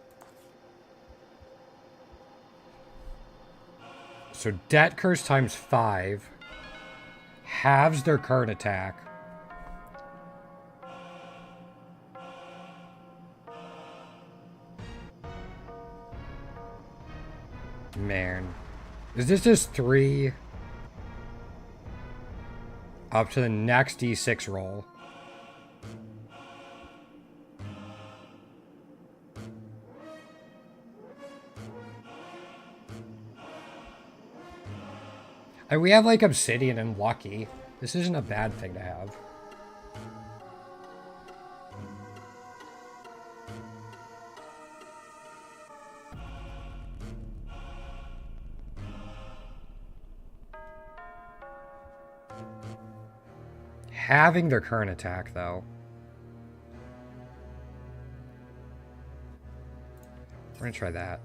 So debt curse times 5 halves their current attack. Man. Is this just 3 up to the next D6 roll? And we have like obsidian and lucky. This isn't a bad thing to have. Having their current attack, though. We're gonna try that.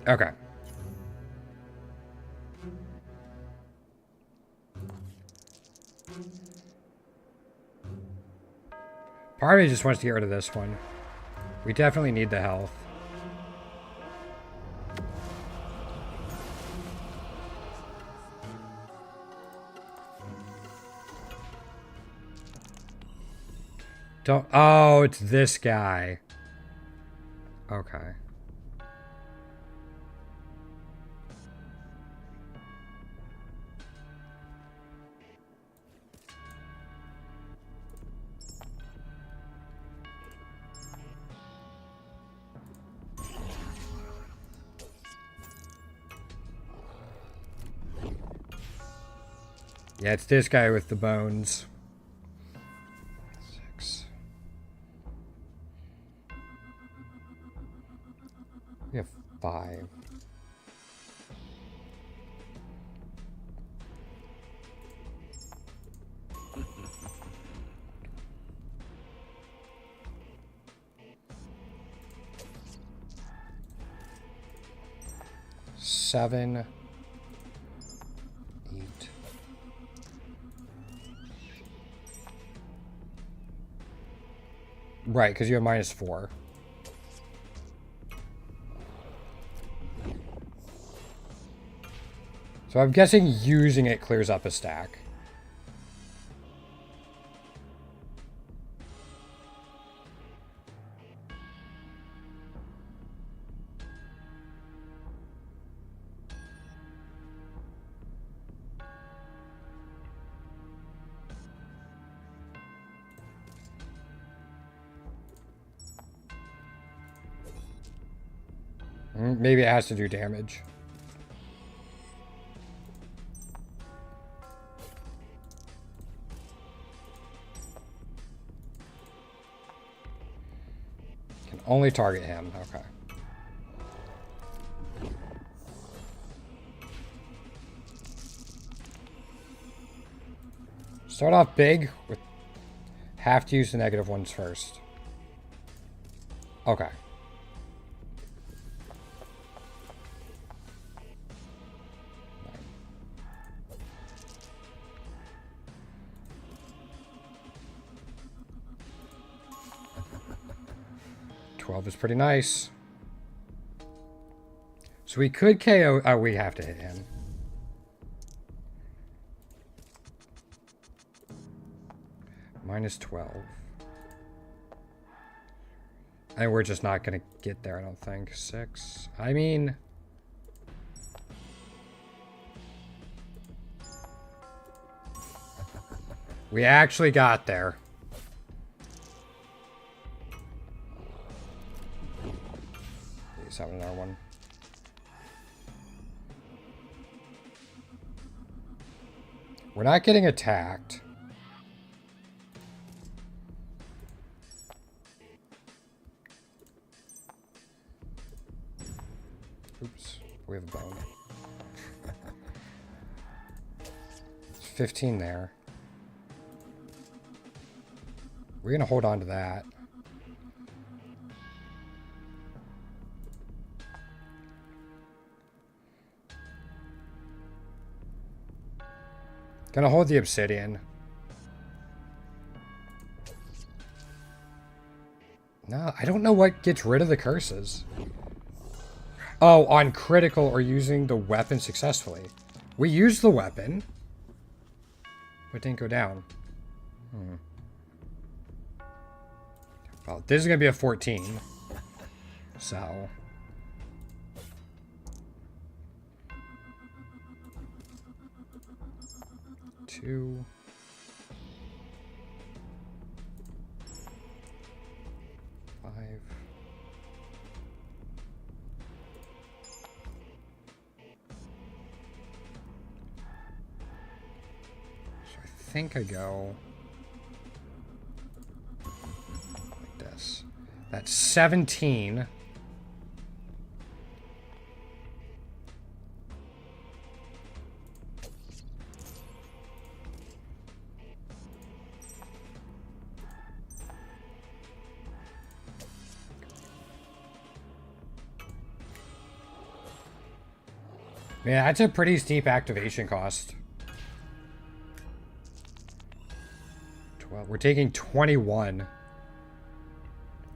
Okay. Part of me just wants to get rid of this one. We definitely need the health. Don't... Oh, it's this guy. Okay. Yeah, it's this guy with the bones. 6. We have 5. Seven. 8. Right, because you have -4. So I'm guessing using it clears up a stack. Maybe it has to do damage. Can only target him. Okay. Start off big with... Have to use the negative ones first. Okay. Is pretty nice. So we could KO... Oh, we have to hit him. -12. And we're just not going to get there, I don't think. 6. I mean... We actually got there. Have another one. We're not getting attacked. Oops, we have a bone. 15 there. We're gonna hold on to that. Gonna hold the obsidian. No, I don't know what gets rid of the curses. Oh, on critical or using the weapon successfully. We used the weapon, but didn't go down. Well, this is gonna be a 14. So. Two. Five. So I think I go like this. That's 17. Yeah, that's a pretty steep activation cost. 12. We're taking 21.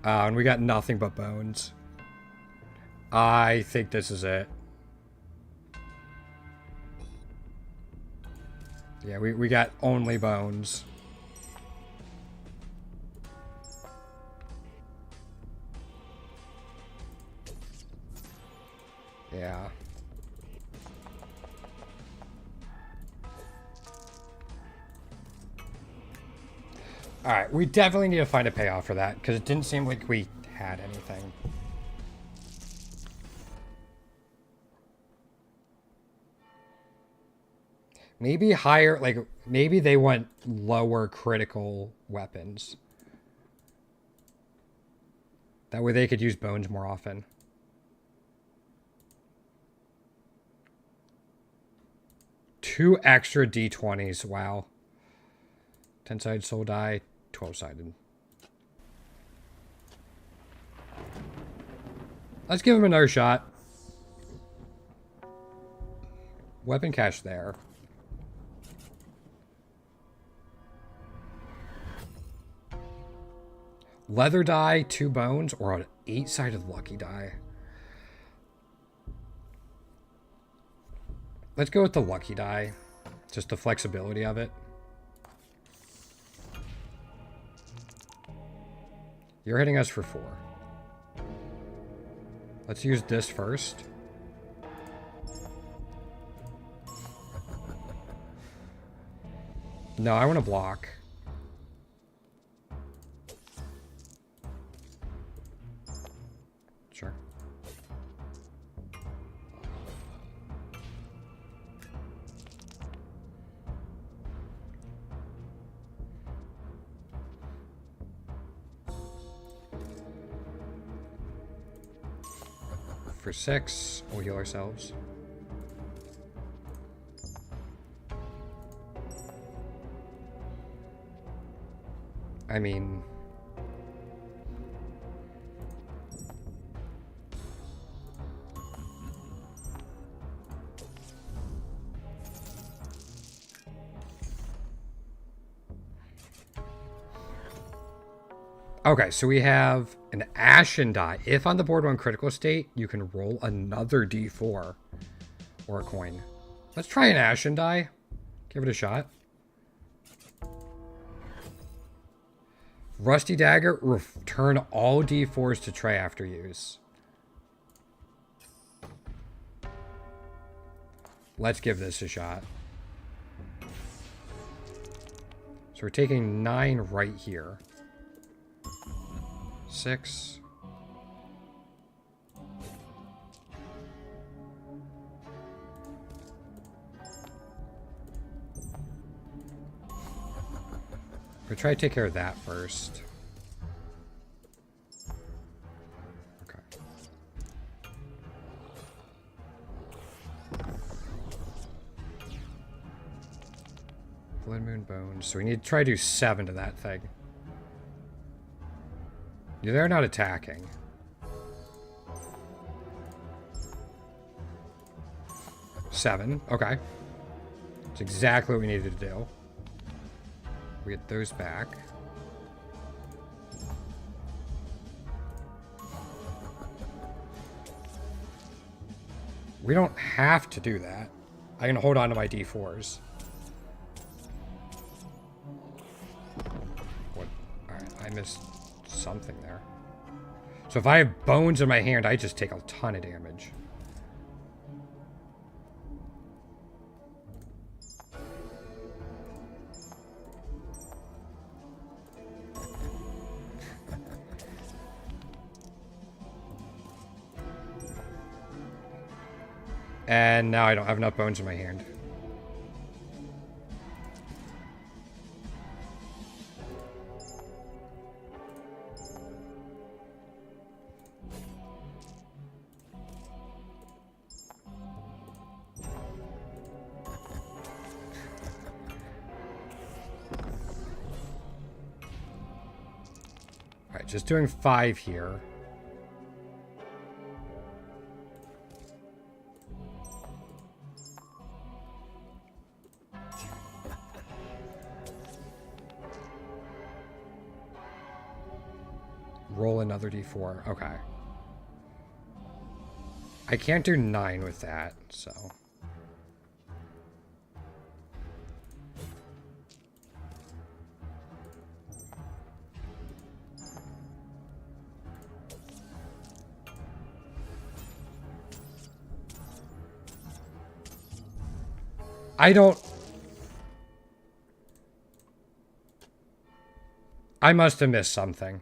And we got nothing but bones. I think this is it. Yeah, we got only bones. Yeah. Alright, we definitely need to find a payoff for that, because it didn't seem like we had anything. Maybe higher, like, maybe they want lower critical weapons. That way they could use bones more often. Two extra D20s, wow. 10-sided soul die, 12-sided. Let's give him another shot. Weapon cache there. Leather die, 2 bones, or an 8-sided lucky die. Let's go with the lucky die. Just the flexibility of it. You're hitting us for 4. Let's use this first. No, I want to block. Sure. For 6, we'll heal ourselves. I mean... Okay, so we have an Ashen die. If on the board 1 critical state, you can roll another D4 or a coin. Let's try an Ashen die. Give it a shot. Rusty Dagger, return all D4s to tray after use. Let's give this a shot. So we're taking 9 right here. 6. We'll try to take care of that first. Okay. Blood Moon Bones. So we need to try to do 7 to that thing. They're not attacking. Seven. Okay. That's exactly what we needed to do. We get those back. We don't have to do that. I can hold on to my D4s. What? Alright, I missed something there. So if I have bones in my hand, I just take a ton of damage. And now I don't have enough bones in my hand. Alright, just doing 5 here. Roll another D4. Okay. I can't do 9 with that, so. I must have missed something.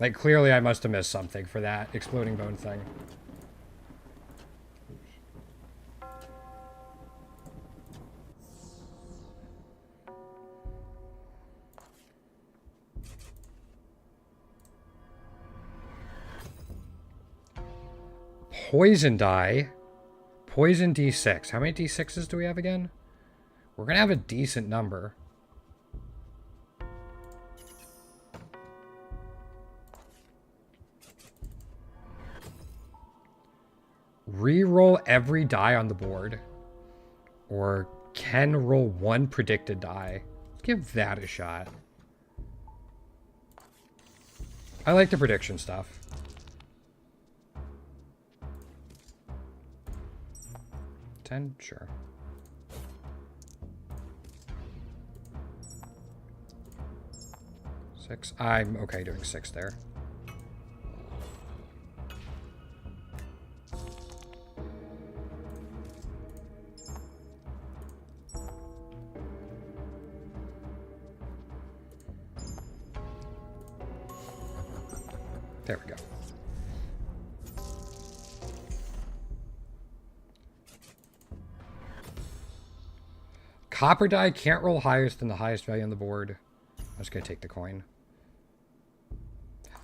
Like, clearly I must have missed something for that exploding bone thing. Poison die. Poison D6. How many D6s do we have again? We're going to have a decent number. Reroll every die on the board. Or can roll 1 predicted die. Let's give that a shot. I like the prediction stuff. $10? Sure. $6. I'm okay doing 6 there. There we go. Copper die can't roll highest than the highest value on the board. I'm just going to take the coin.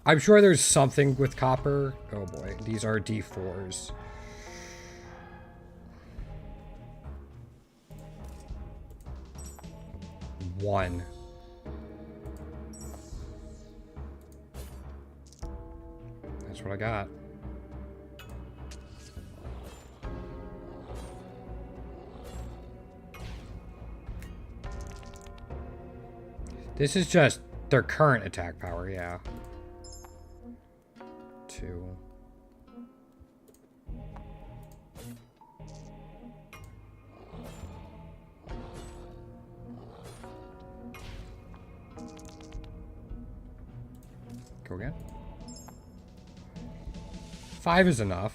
I'm sure there's something with copper. Oh boy, these are D4s. One. That's what I got. This is just their current attack power, yeah. 2. Go again. 5 is enough.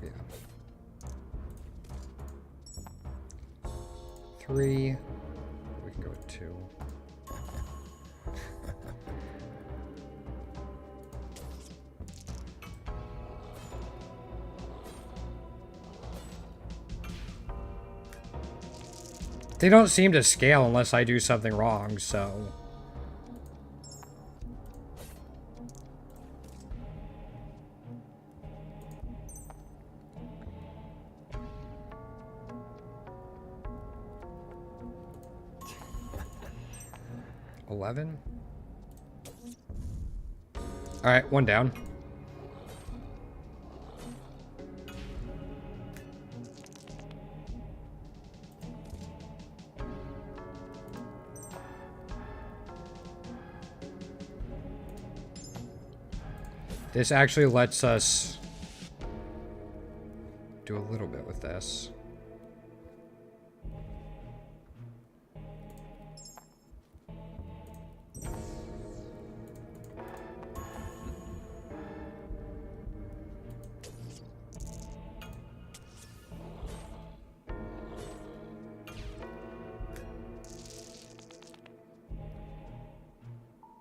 Yeah. 3. We can go with 2. They don't seem to scale unless I do something wrong, so... $11? Alright, one down. This actually lets us do a little bit with this.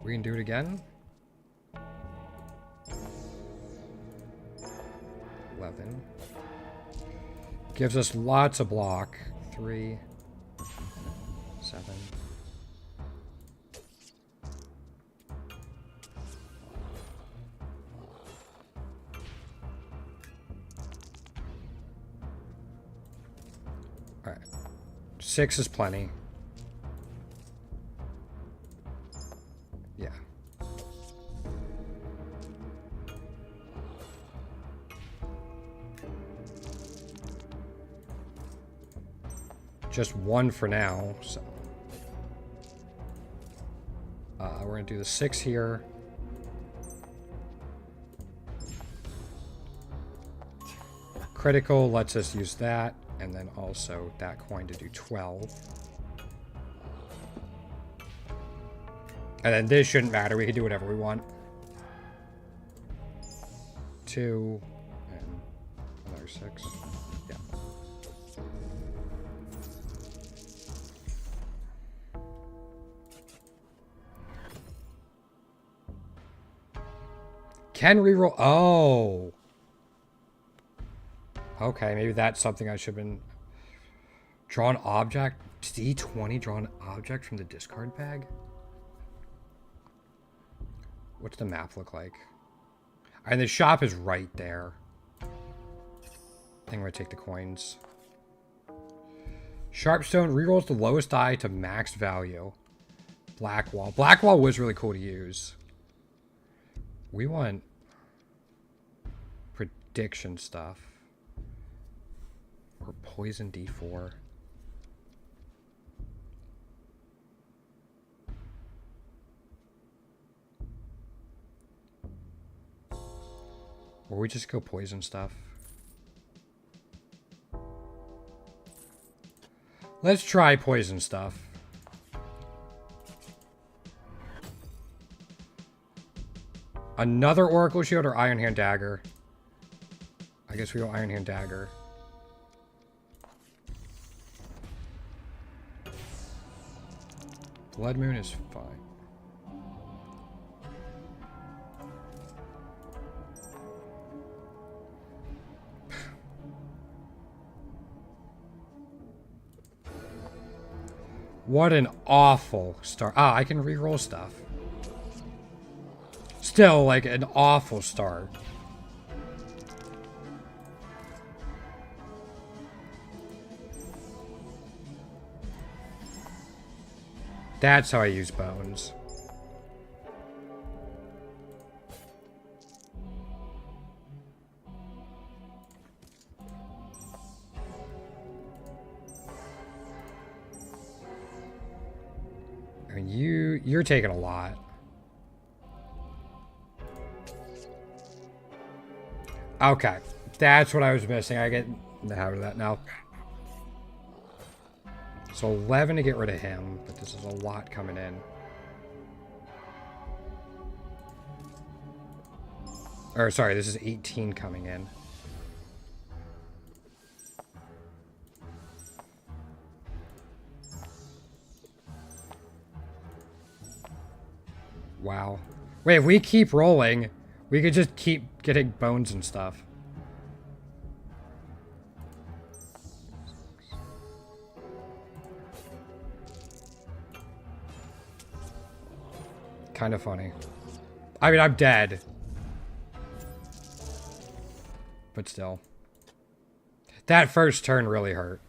We can do it again. 11. Gives us lots of block. 3, 7. All right. 6 is plenty. Yeah. Just 1 for now, so we're gonna do the 6 here. Critical lets us use that, and then also that coin to do 12. And then this shouldn't matter, we can do whatever we want. 2 and another 6. Yeah. Can reroll. Oh. Okay, maybe that's something I should have been. Draw an object. D20, draw an object from the discard bag? What's the map look like? And the shop is right there. I think I'm going to take the coins. Sharpstone rerolls the lowest die to max value. Blackwall. Blackwall was really cool to use. We want prediction stuff. Or poison D4. Or we just go poison stuff. Let's try poison stuff. Another Oracle Shield or Iron Hand Dagger? I guess we go Iron Hand Dagger. Blood Moon is fine. What an awful start. Ah, I can reroll stuff. Still, like, an awful start. That's how I use bones. I mean, you're taking a lot. Okay, that's what I was missing. I get the habit of that now. So 11 to get rid of him, but this is a lot coming in. Or sorry, this is 18 coming in. Wow. Wait, if we keep rolling, we could just keep getting bones and stuff. Kind of funny. I mean, I'm dead. But still. That first turn really hurt.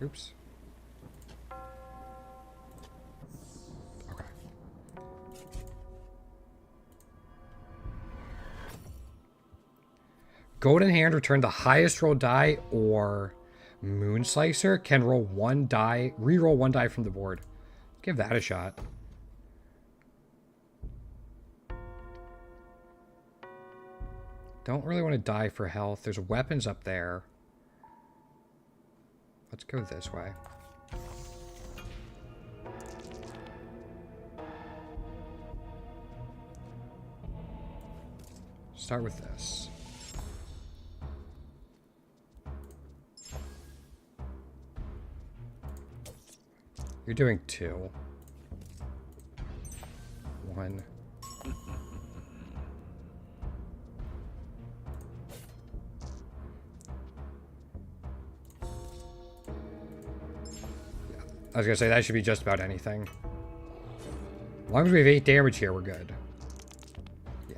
Oops. Okay. Golden Hand, return the highest roll die, or Moon Slicer can roll one die, re-roll one die from the board. Give that a shot. Don't really want to die for health. There's weapons up there. Let's go this way. Start with this. You're doing 2. 1. I was gonna say, that should be just about anything. As long as we have 8 damage here, we're good. Yeah.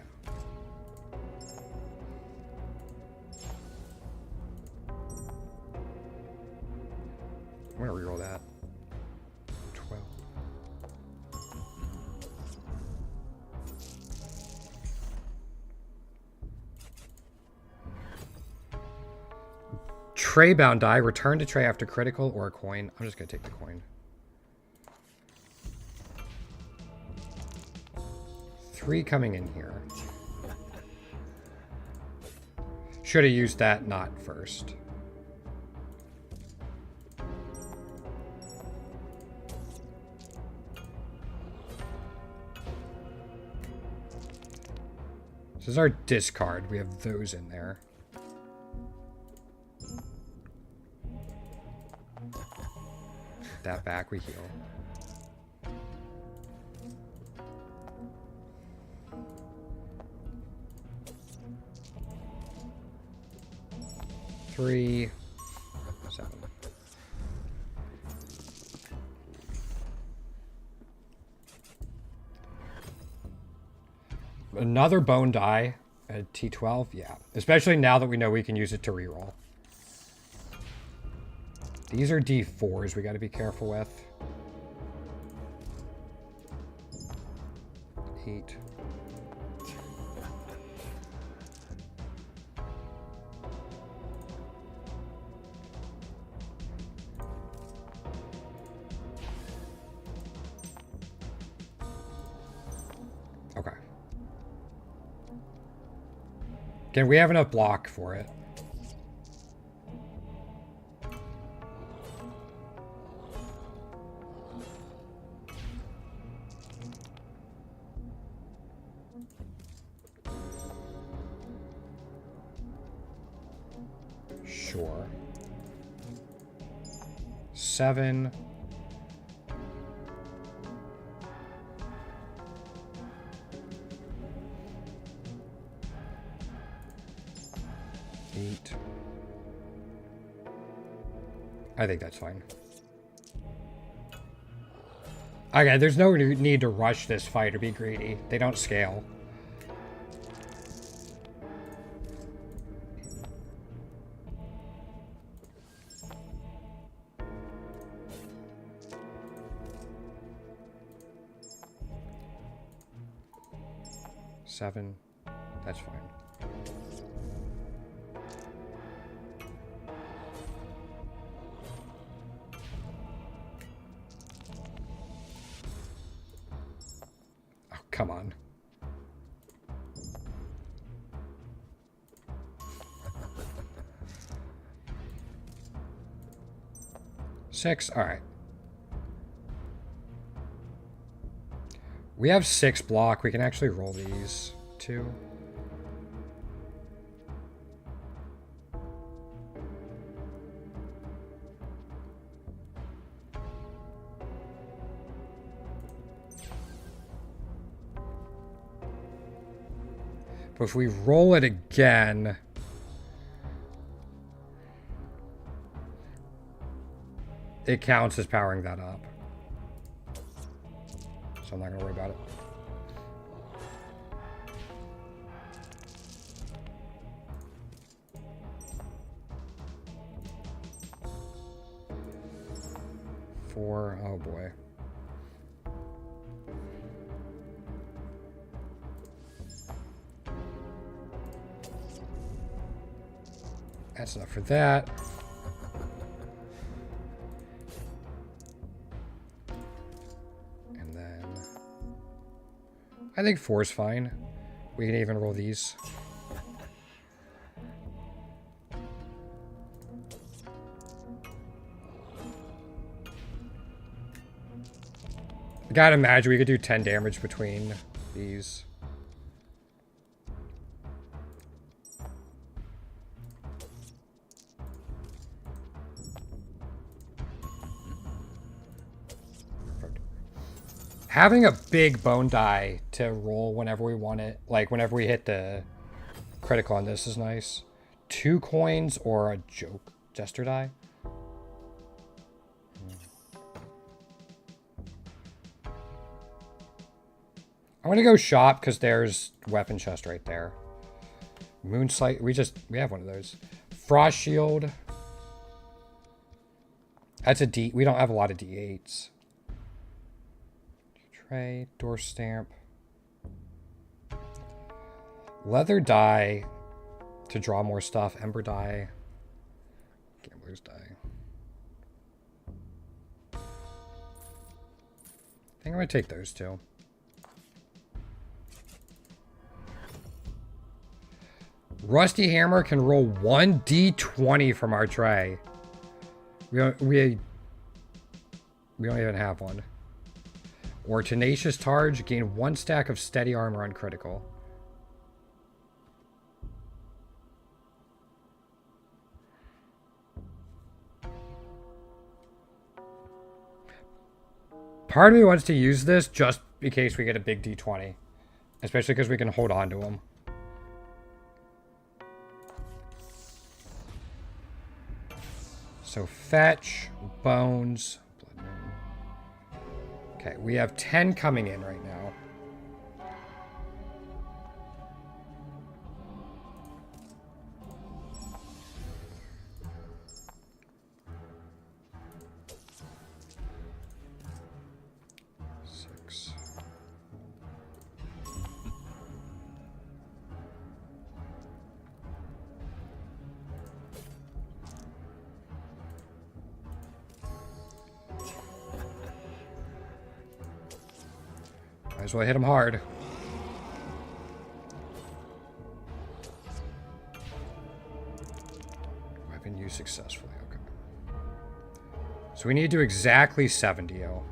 I'm gonna reroll that. 12. Tray bound die. Return to tray after critical or a coin. I'm just gonna take the coin. 3 coming in here. Should have used that not first. This is our discard. We have those in there. That back, we heal. Three, 7. Another bone die at T12, yeah. Especially now that we know we can use it to reroll. These are D4s we got to be careful with. 8. Okay. Again, we have enough block for it. Sure. 7. I think that's fine. Okay, there's no need to rush this fight or be greedy. They don't scale. Seven. That's fine. Come on. Six. All right. We have 6 block. We can actually roll these 2. But if we roll it again, it counts as powering that up. so I'm not going to worry about it. Four. Oh boy. That's enough for that. And then I think 4 is fine. We can even roll these. I gotta imagine we could do 10 damage between these. Having a big bone die to roll whenever we want it, like whenever we hit the critical on this is nice. 2 coins or a jester die. I'm gonna go shop because there's weapon chest right there. Moonsight, we have one of those. Frost shield. That's a D. We don't have a lot of D8s. Tray, door stamp. Leather die to draw more stuff. Ember die. Gambler's die. I think I'm gonna take those two. Rusty Hammer can roll 1d20 from our tray. We don't even have one. Or Tenacious Targe, gain 1 stack of steady armor on critical. Part of me wants to use this just in case we get a big d20. Especially because we can hold on to them. So fetch, bones, blood moon. Okay, we have 10 coming in right now. Might as well hit him hard. Weapon used successfully. Okay. So we need to do exactly 70. Oh.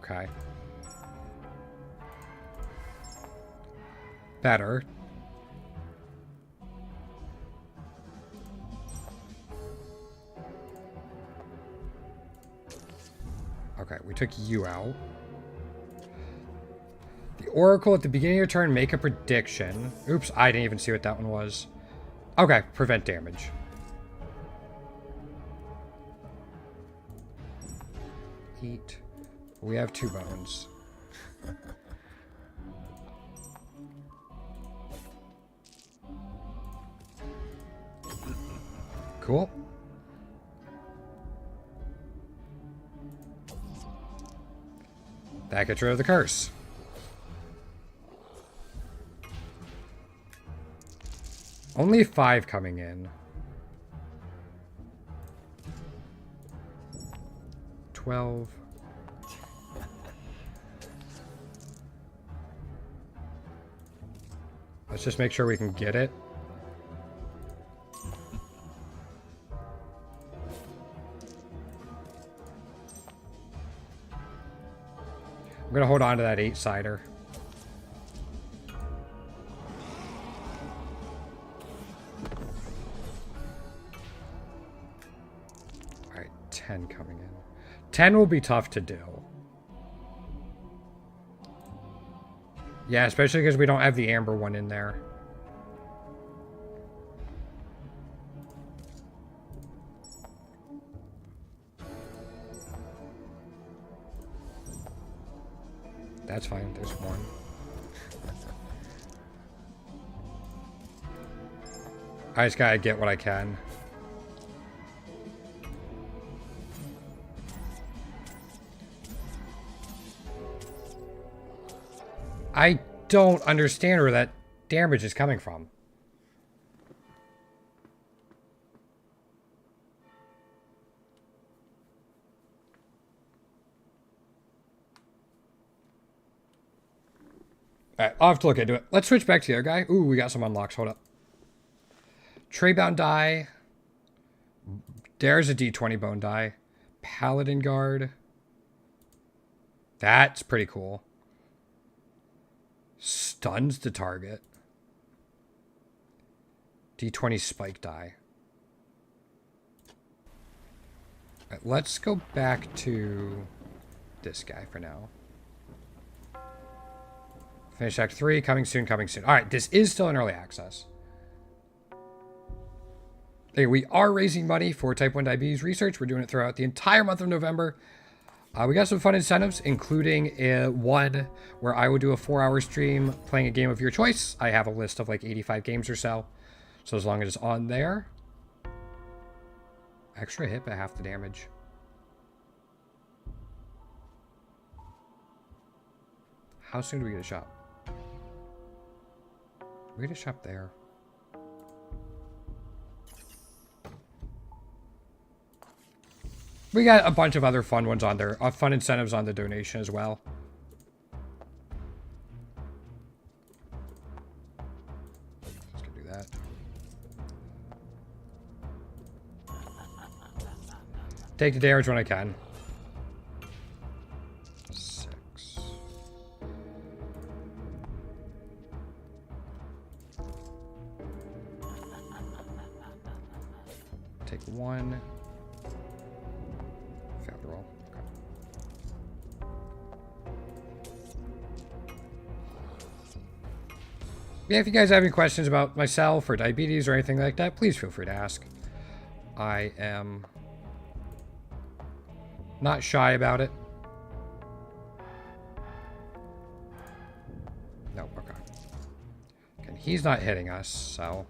Okay. Better. Okay, we took you out. The Oracle at the beginning of your turn, make a prediction. Oops, I didn't even see what that one was. Okay, prevent damage. Eat. We have 2 bones. Cool. That gets rid of the curse. Only 5 coming in. 12. Let's just make sure we can get it. I'm gonna hold on to that 8-sider. Alright, 10 coming in. 10 will be tough to do. Yeah, especially because we don't have the amber one in there. That's fine. There's one. I just gotta get what I can. I don't understand where that damage is coming from. Alright, I'll have to look into it. Let's switch back to the other guy. Ooh, we got some unlocks. Hold up. Traybound die. There's a D20 bone die. Paladin guard. That's pretty cool. Stuns the target. D20 spike die. Right, let's go back to this guy for now. Finish Act 3. Coming soon, coming soon. Alright, this is still in early access. Hey, we are raising money for type 1 diabetes research. We're doing it throughout the entire month of November. We got some fun incentives, including one where I will do a 4-hour stream playing a game of your choice. I have a list of like 85 games or so. So as long as it's on there. Extra hit, but half the damage. How soon do we get a shop? We get a shop there. We got a bunch of other fun ones on there. Fun incentives on the donation as well. Let's go do that. Take the damage when I can. 6. Take 1. Failed the roll. Okay. Yeah, if you guys have any questions about myself or diabetes or anything like that, please feel free to ask. I am not shy about it. No, okay. And he's not hitting us, so...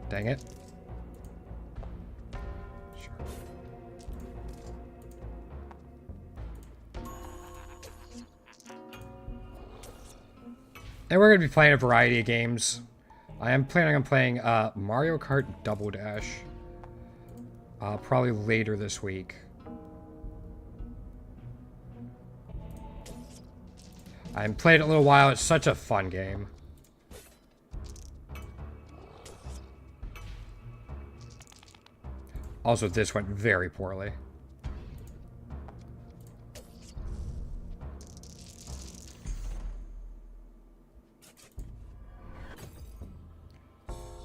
Dang it. Sure. And we're going to be playing a variety of games. I am planning on playing Mario Kart Double Dash. Probably later this week. I haven't played it in a little while. It's such a fun game. Also, this went very poorly.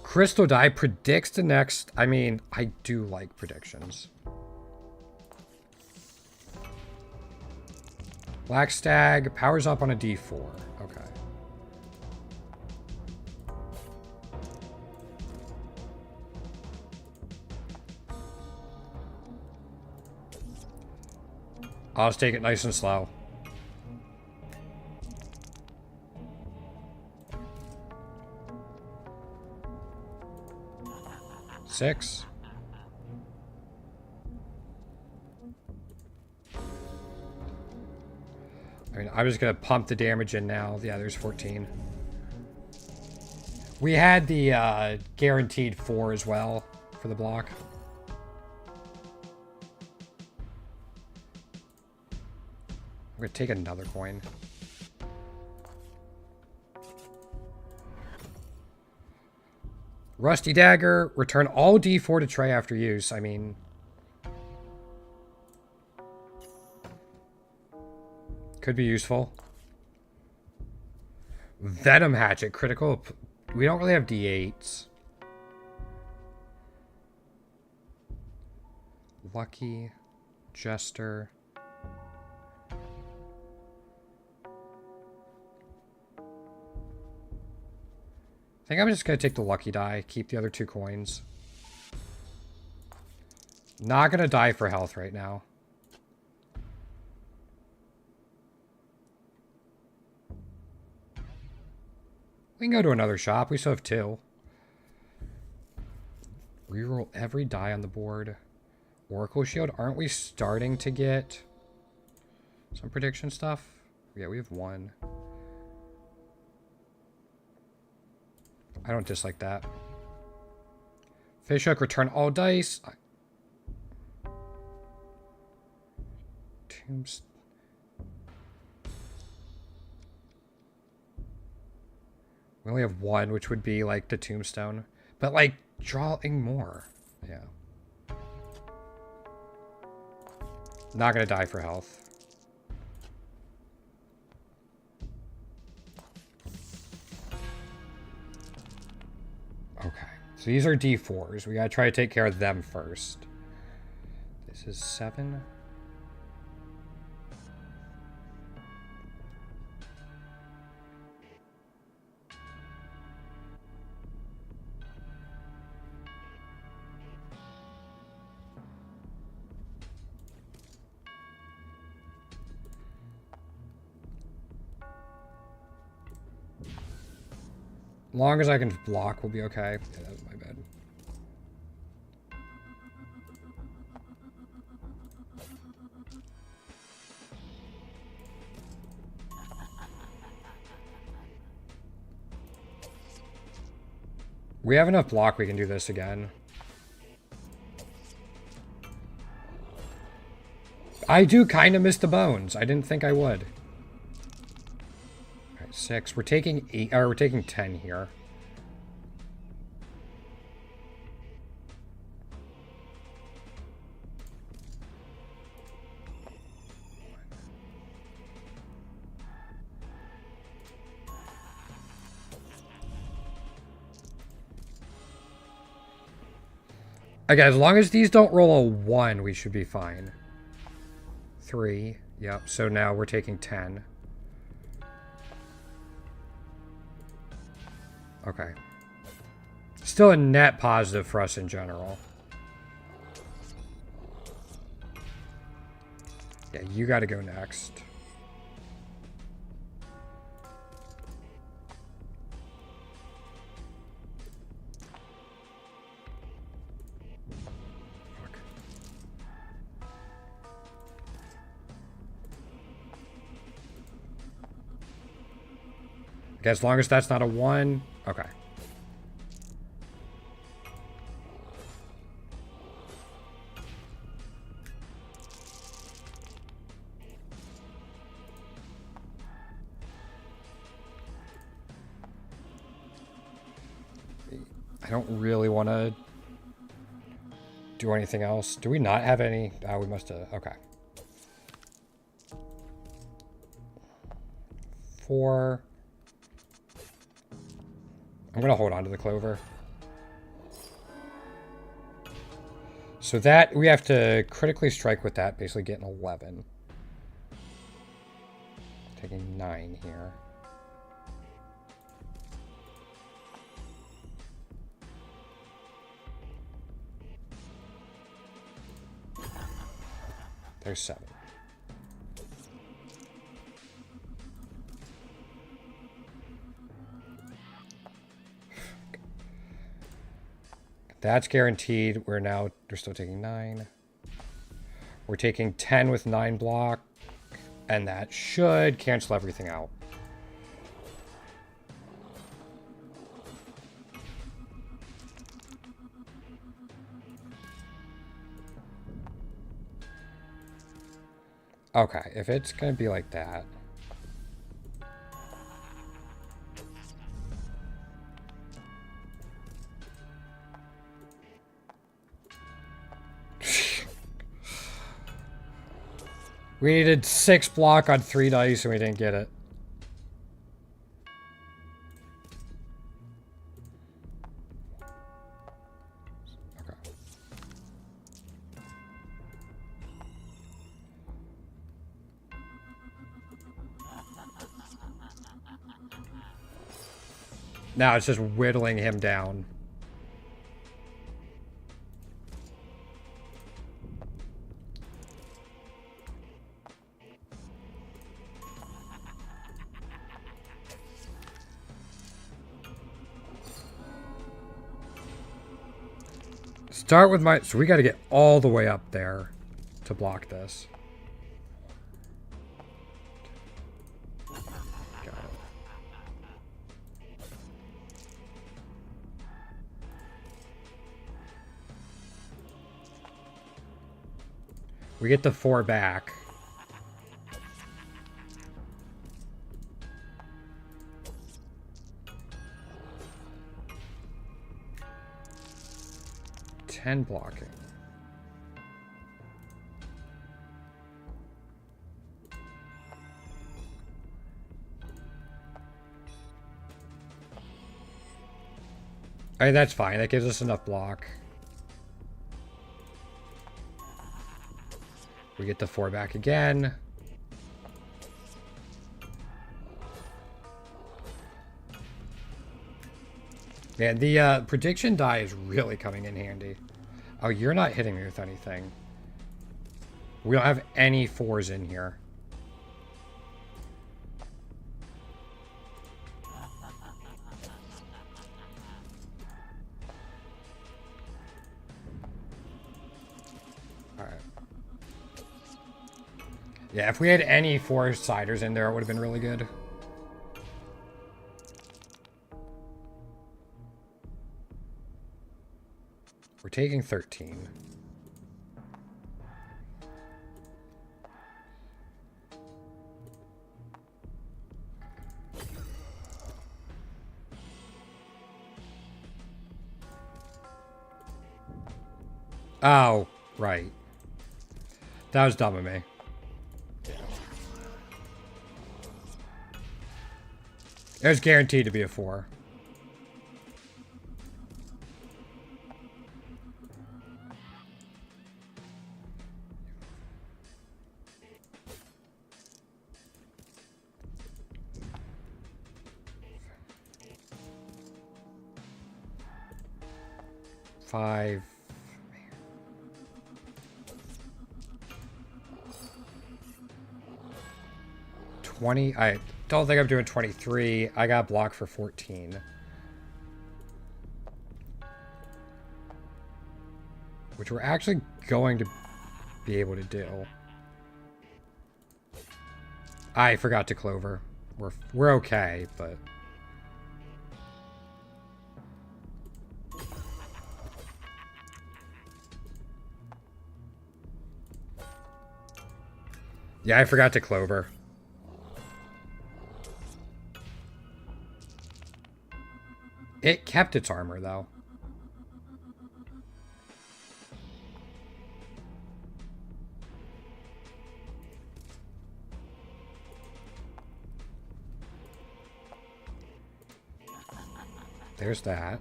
Crystal Die predicts the next... I mean, I do like predictions. Black Stag powers up on a D4. Okay. I'll just take it nice and slow. Six. I mean, I'm just going to pump the damage in now. Yeah, there's 14. We had the guaranteed 4 as well for the block. I'm going to take another coin. Rusty Dagger. Return all D4 to tray after use. I mean... could be useful. Venom Hatchet. Critical. We don't really have D8s. Lucky. Jester. I think I'm just going to take the lucky die, keep the other 2 coins. Not going to die for health right now. We can go to another shop. We still have 2. Reroll every die on the board. Oracle Shield. Aren't we starting to get some prediction stuff? Yeah, we have 1. I don't dislike that. Fishhook, return all dice. Tombstone. We only have 1, which would be like the tombstone. But like, drawing more. Yeah. Not gonna die for health. Okay. So these are D4s. We gotta try to take care of them first. This is 7. Long as I can block, we'll be okay. Yeah, that was my bad. We have enough block, we can do this again. I do kind of miss the bones. I didn't think I would. All right, 6. We're taking 8, or we're taking 10 here. Again, as long as these don't roll a 1, we should be fine. 3. Yep, so now we're taking 10. Okay. Still a net positive for us in general. Yeah, you gotta go next. Okay, as long as that's not a 1. Okay. I don't really want to do anything else. Do we not have any? Oh, we must have. Okay. 4. I'm going to hold on to the clover. So that, we have to critically strike with that, basically get an 11. Taking 9 here. There's 7. That's guaranteed. We're still taking 9. We're taking 10 with 9 block. And that should cancel everything out. Okay, if it's going to be like that. We needed 6 block on 3 dice and we didn't get it. Okay. Now it's just whittling him down. Start with my... So we got to get all the way up there to block this. Got it. We get the 4 back. Blocking. Alright, that's fine. That gives us enough block. We get the 4 back again. Man, the prediction die is really coming in handy. Oh, you're not hitting me with anything. We don't have any 4s in here. Alright. Yeah, if we had any 4-siders in there, it would have been really good. We're taking 13. Oh, right. That was dumb of me. It was guaranteed to be a 4. Five. 20. I don't think I'm doing 23. I got blocked for 14. Which we're actually going to be able to do. I forgot to clover. We're okay, but... Yeah, I forgot to clover. It kept its armor, though. There's that.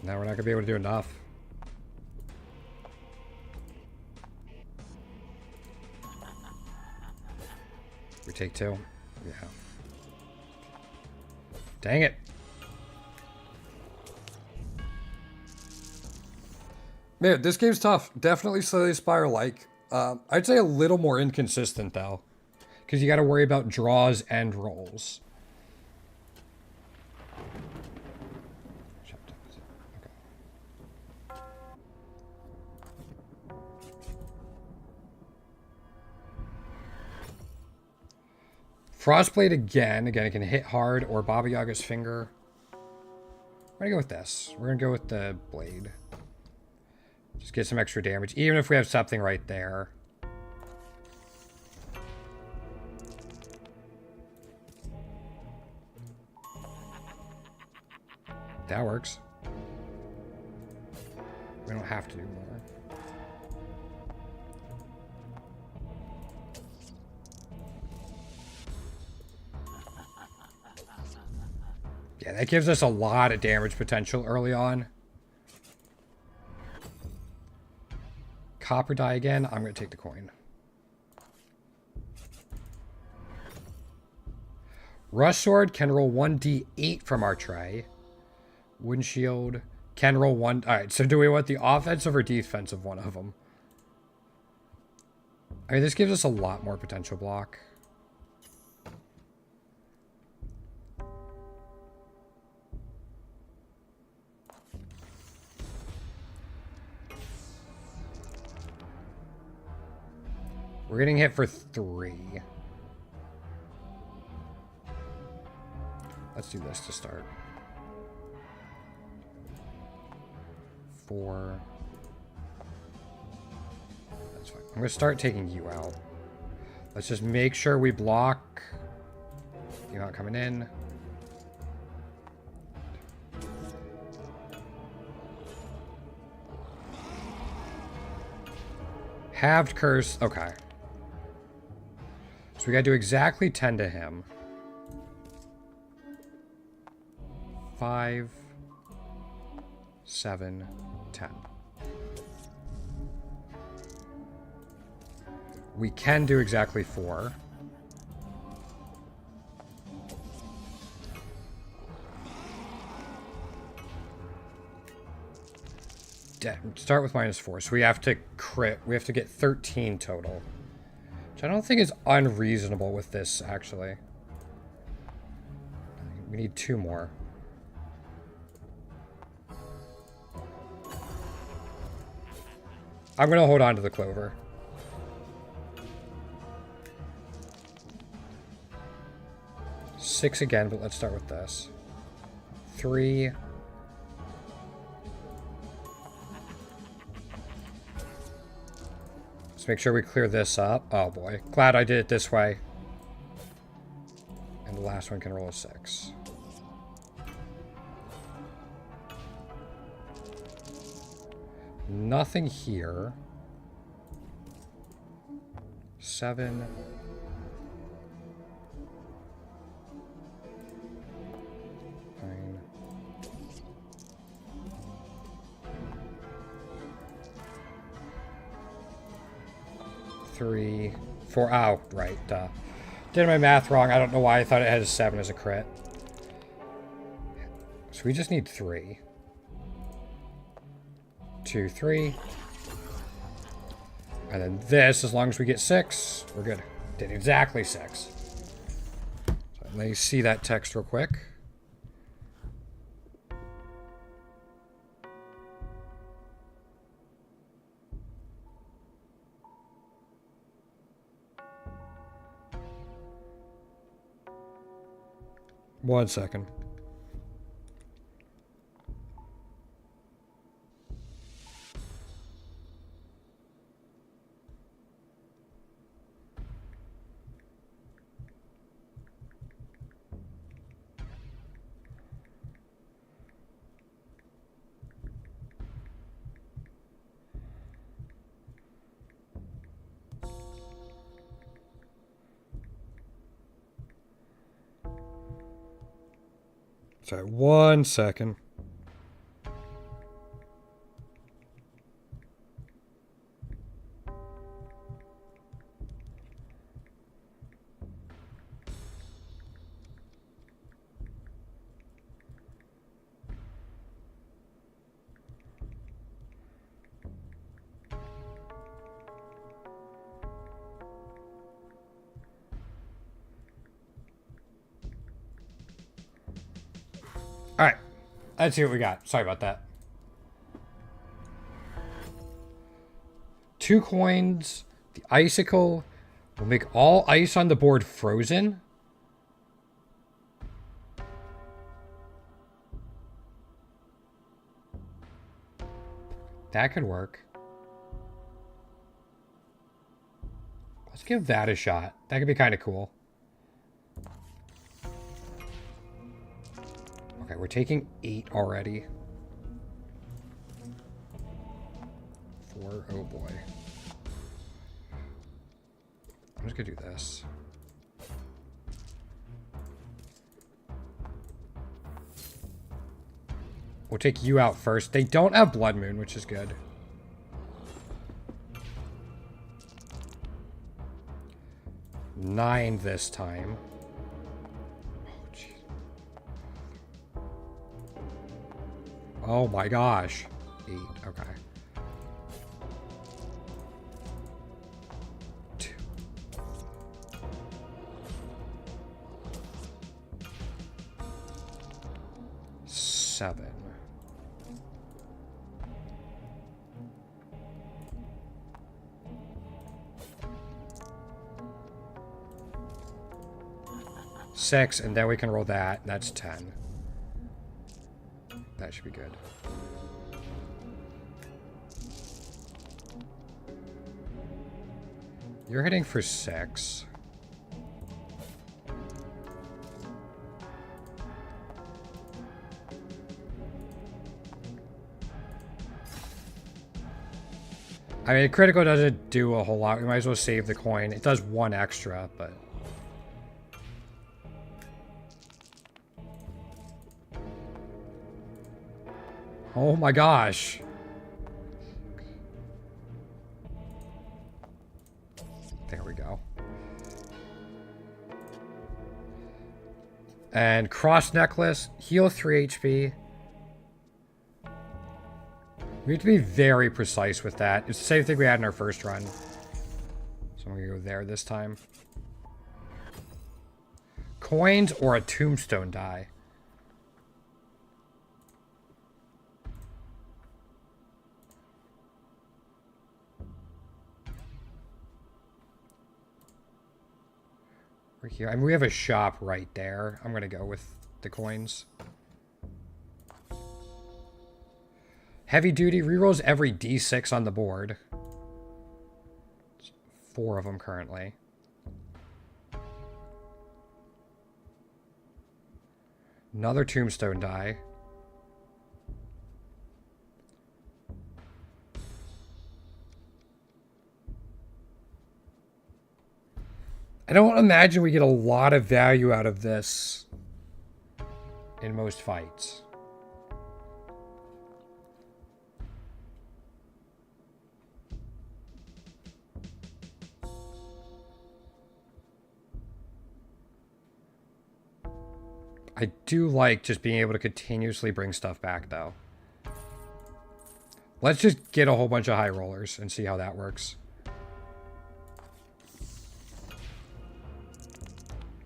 Now we're not going to be able to do enough. We take 2. Yeah. Dang it. Man, this game's tough. Definitely Slay Spire-like. I'd say a little more inconsistent, though. Because you got to worry about draws and rolls. Frostblade again. Again, it can hit hard, or Baba Yaga's finger. We're going to go with this. We're going to go with the blade. Just get some extra damage, even if we have something right there. That works. We don't have to do more. Yeah, that gives us a lot of damage potential early on. Copper die again. I'm going to take the coin. Rush Sword can roll 1d8 from our tray. Wooden Shield can roll 1... Alright, so do we want the offensive or defensive one of them? I mean, this gives us a lot more potential block. We're getting hit for 3. Let's do this to start. 4. That's fine. I'm going to start taking you out. Let's just make sure we block. You're not coming in. Halved curse. Okay. So we gotta do exactly 10 to him. 5, 7, 10. We can do exactly 4. Start with -4. So we have to crit. We have to get 13 total. Which I don't think is unreasonable with this, actually. We need 2 more. I'm going to hold on to the clover. Six again, but let's start with this. 3. Let's make sure we clear this up. Oh boy. Glad I did it this way. And the last one can roll a 6. Nothing here. 7. 9. 3, 4. Oh, right. Did my math wrong. I don't know why I thought it had a 7 as a crit. So we just need 3. 2, 3. And then this, as long as we get 6, we're good. Did exactly 6. So let me see that text real quick. One second. Sorry, 1 second. Alright, let's see what we got. Sorry about that. 2 coins. The icicle will make all ice on the board frozen. That could work. Let's give that a shot. That could be kind of cool. Okay, we're taking 8 already. 4, oh boy. I'm just gonna do this. We'll take you out first. They don't have Blood Moon, which is good. 9 this time. Oh, jeez. Oh my gosh. 8, okay. 2. 7. 6, and then we can roll that. That's 10. That should be good. You're hitting for 6. I mean, critical doesn't do a whole lot. We might as well save the coin. It does 1 extra, but... Oh my gosh. There we go. And cross necklace, heal 3 HP. We have to be very precise with that. It's the same thing we had in our first run. So I'm going to go there this time. Coins or a tombstone die. We're here. I mean, we have a shop right there. I'm going to go with the coins. Heavy duty rerolls every D6 on the board. 4 of them currently. Another tombstone die. I don't imagine we get a lot of value out of this in most fights. I do like just being able to continuously bring stuff back, though. Let's just get a whole bunch of high rollers and see how that works.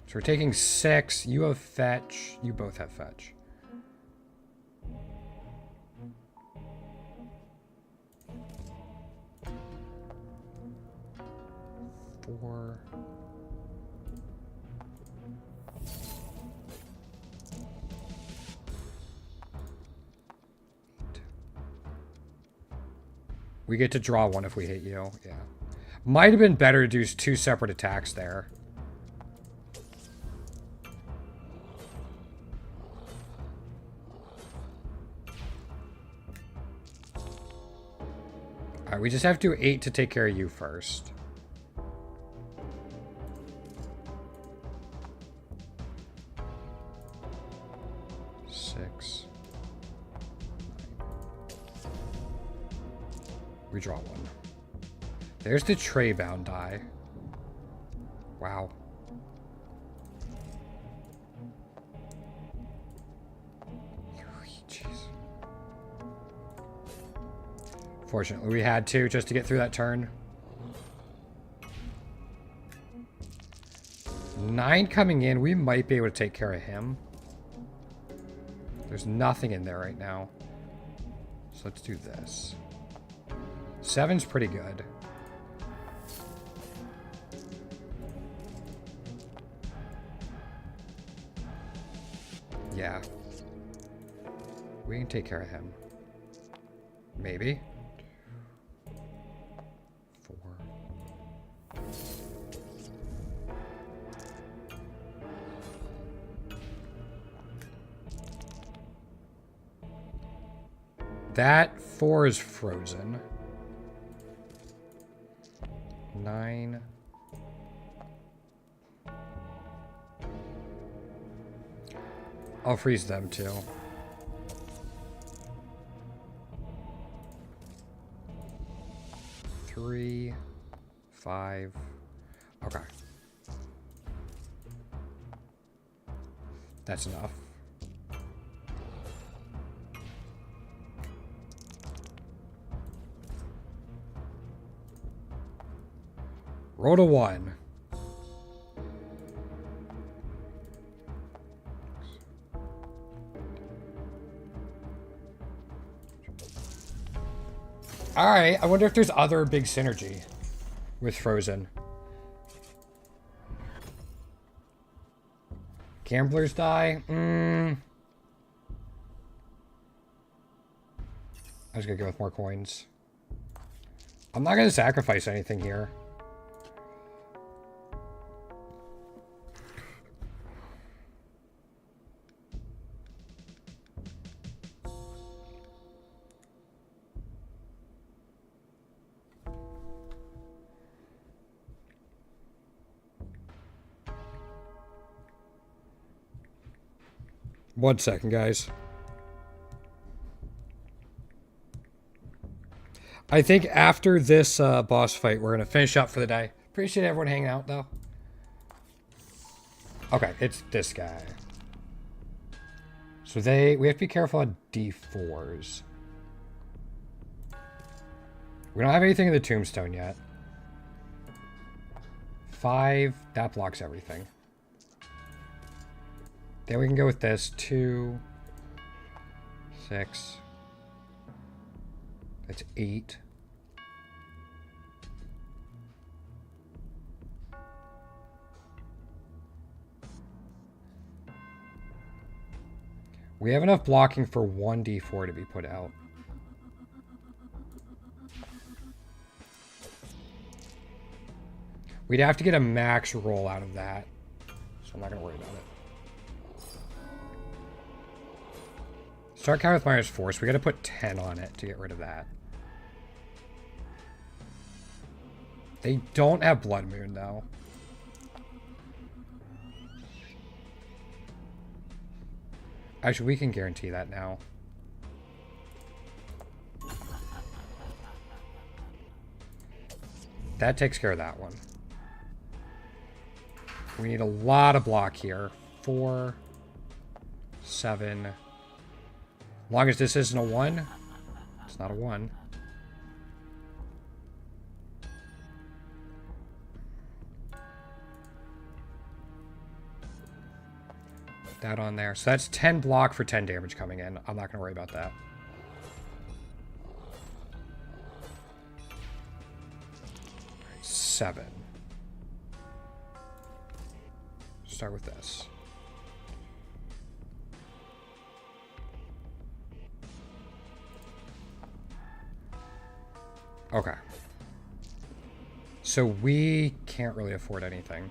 So we're taking 6. You have fetch. You both have fetch. Four. We get to draw 1 if we hit you. Yeah. Might have been better to do 2 separate attacks there. Alright, we just have to do 8 to take care of you first. We draw 1. There's the tray bound die. Wow. Jeez. Fortunately, we had to just to get through that turn. 9 coming in. We might be able to take care of him. There's nothing in there right now. So let's do this. 7's pretty good. Yeah. We can take care of him. Maybe. 4. That 4 is frozen. 9. I'll freeze them too. 3, 5. Okay. That's enough. Roll to 1. Alright, I wonder if there's other big synergy with Frozen. Gamblers die? I was gonna go with more coins. I'm not gonna sacrifice anything here. One second, guys. I think after this boss fight, we're going to finish up for the day. Appreciate everyone hanging out, though. Okay, it's this guy. So we have to be careful on D4s. We don't have anything in the tombstone yet. 5, that blocks everything. Then we can go with this. 2, 6. That's 8. We have enough blocking for 1d4 to be put out. We'd have to get a max roll out of that. So I'm not going to worry about it. Start count with -4, so we gotta put 10 on it to get rid of that. They don't have Blood Moon, though. Actually, we can guarantee that now. That takes care of that one. We need a lot of block here. 4, 7... As long as this isn't a 1, it's not a 1. Put that on there. So that's 10 block for 10 damage coming in. I'm not going to worry about that. Right, 7. Start with this. Okay. So we can't really afford anything.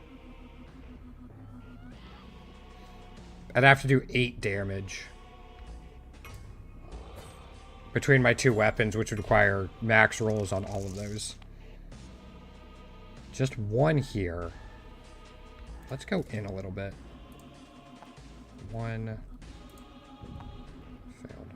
I'd have to do 8 damage between my 2 weapons, which would require max rolls on all of those. Just 1 here. Let's go in a little bit. 1. Failed.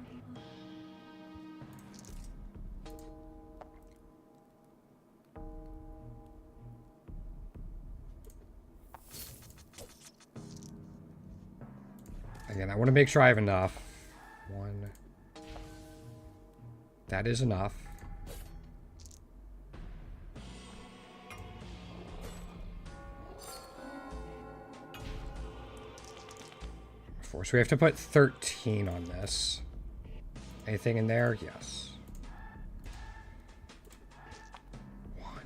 Again, I want to make sure I have enough. 1. That is enough. So we have to put 13 on this. Anything in there? Yes. 1.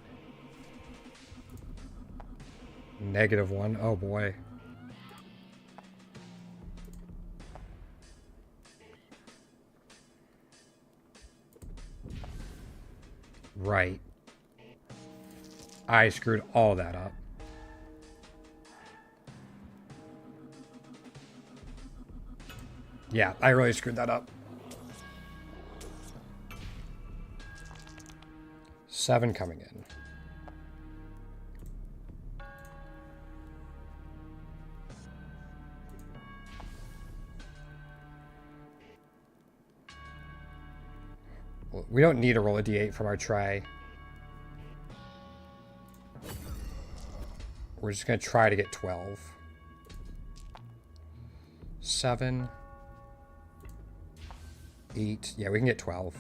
-1. Oh boy. Right. I screwed all that up. Yeah, I really screwed that up. 7 coming in. Well, we don't need to roll a d8 from our tray. We're just going to try to get 12. 7, 8. Yeah, we can get 12.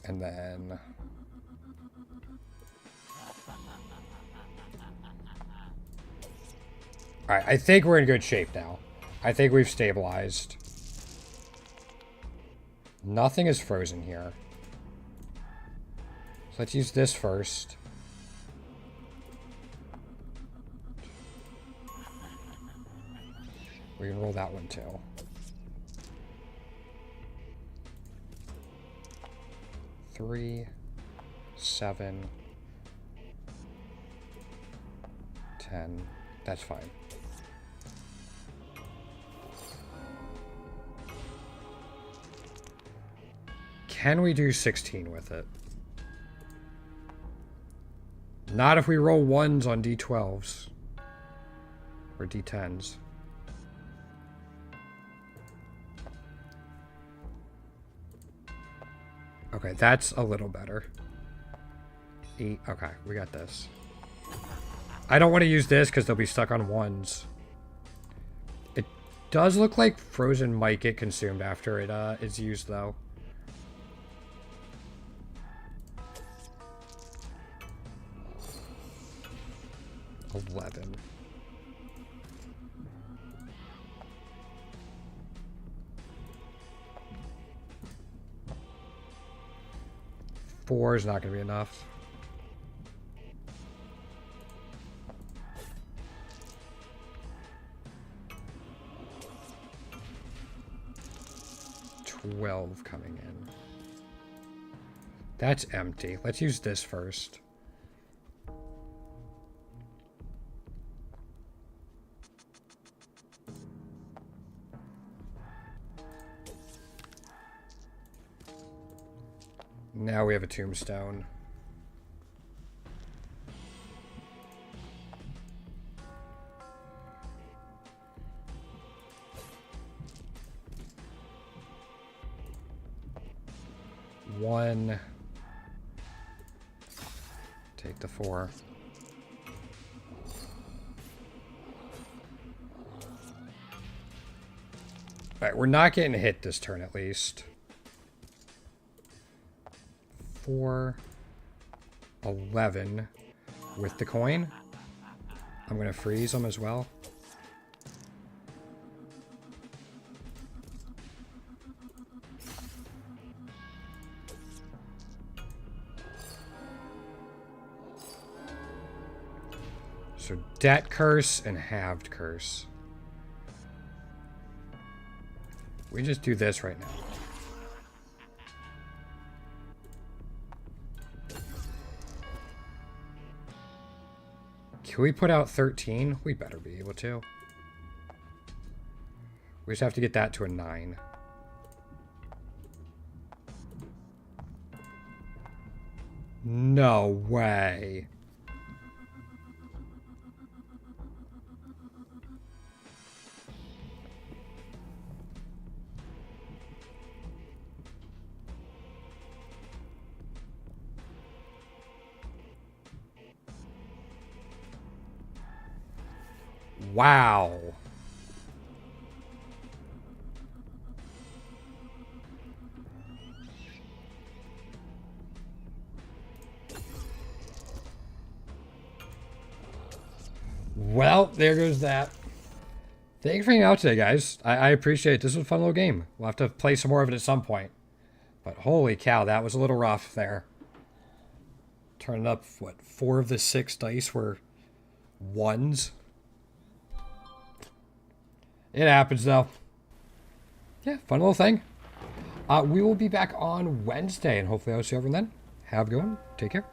And then... Alright, I think we're in good shape now. I think we've stabilized. Nothing is frozen here. So let's use this first. We can roll that one too. Three, 7, 10. That's fine. Can we do 16 with it? Not if we roll 1s on D12s. Or D10s. Okay, that's a little better. 8. Okay, we got this. I don't want to use this because they'll be stuck on 1s. It does look like Frozen might get consumed after it is used, though. $11. $4 is not going to be enough. $12 coming in. That's empty. Let's use this first. Now we have a tombstone. One. Take the 4. Alright, we're not getting hit this turn at least. 4, 11 with the coin. I'm going to freeze them as well. So debt curse and halved curse. We just do this right now. Can we put out 13? We better be able to. We just have to get that to a 9. No way. Wow. Well, there goes that. Thanks for hanging out today, guys. I appreciate it. This was a fun little game. We'll have to play some more of it at some point. But holy cow, that was a little rough there. Turning up, what, 4 of the 6 dice were 1s? It happens, though. Yeah, fun little thing. We will be back on Wednesday, and hopefully I'll see everyone then. Have a good one. Take care.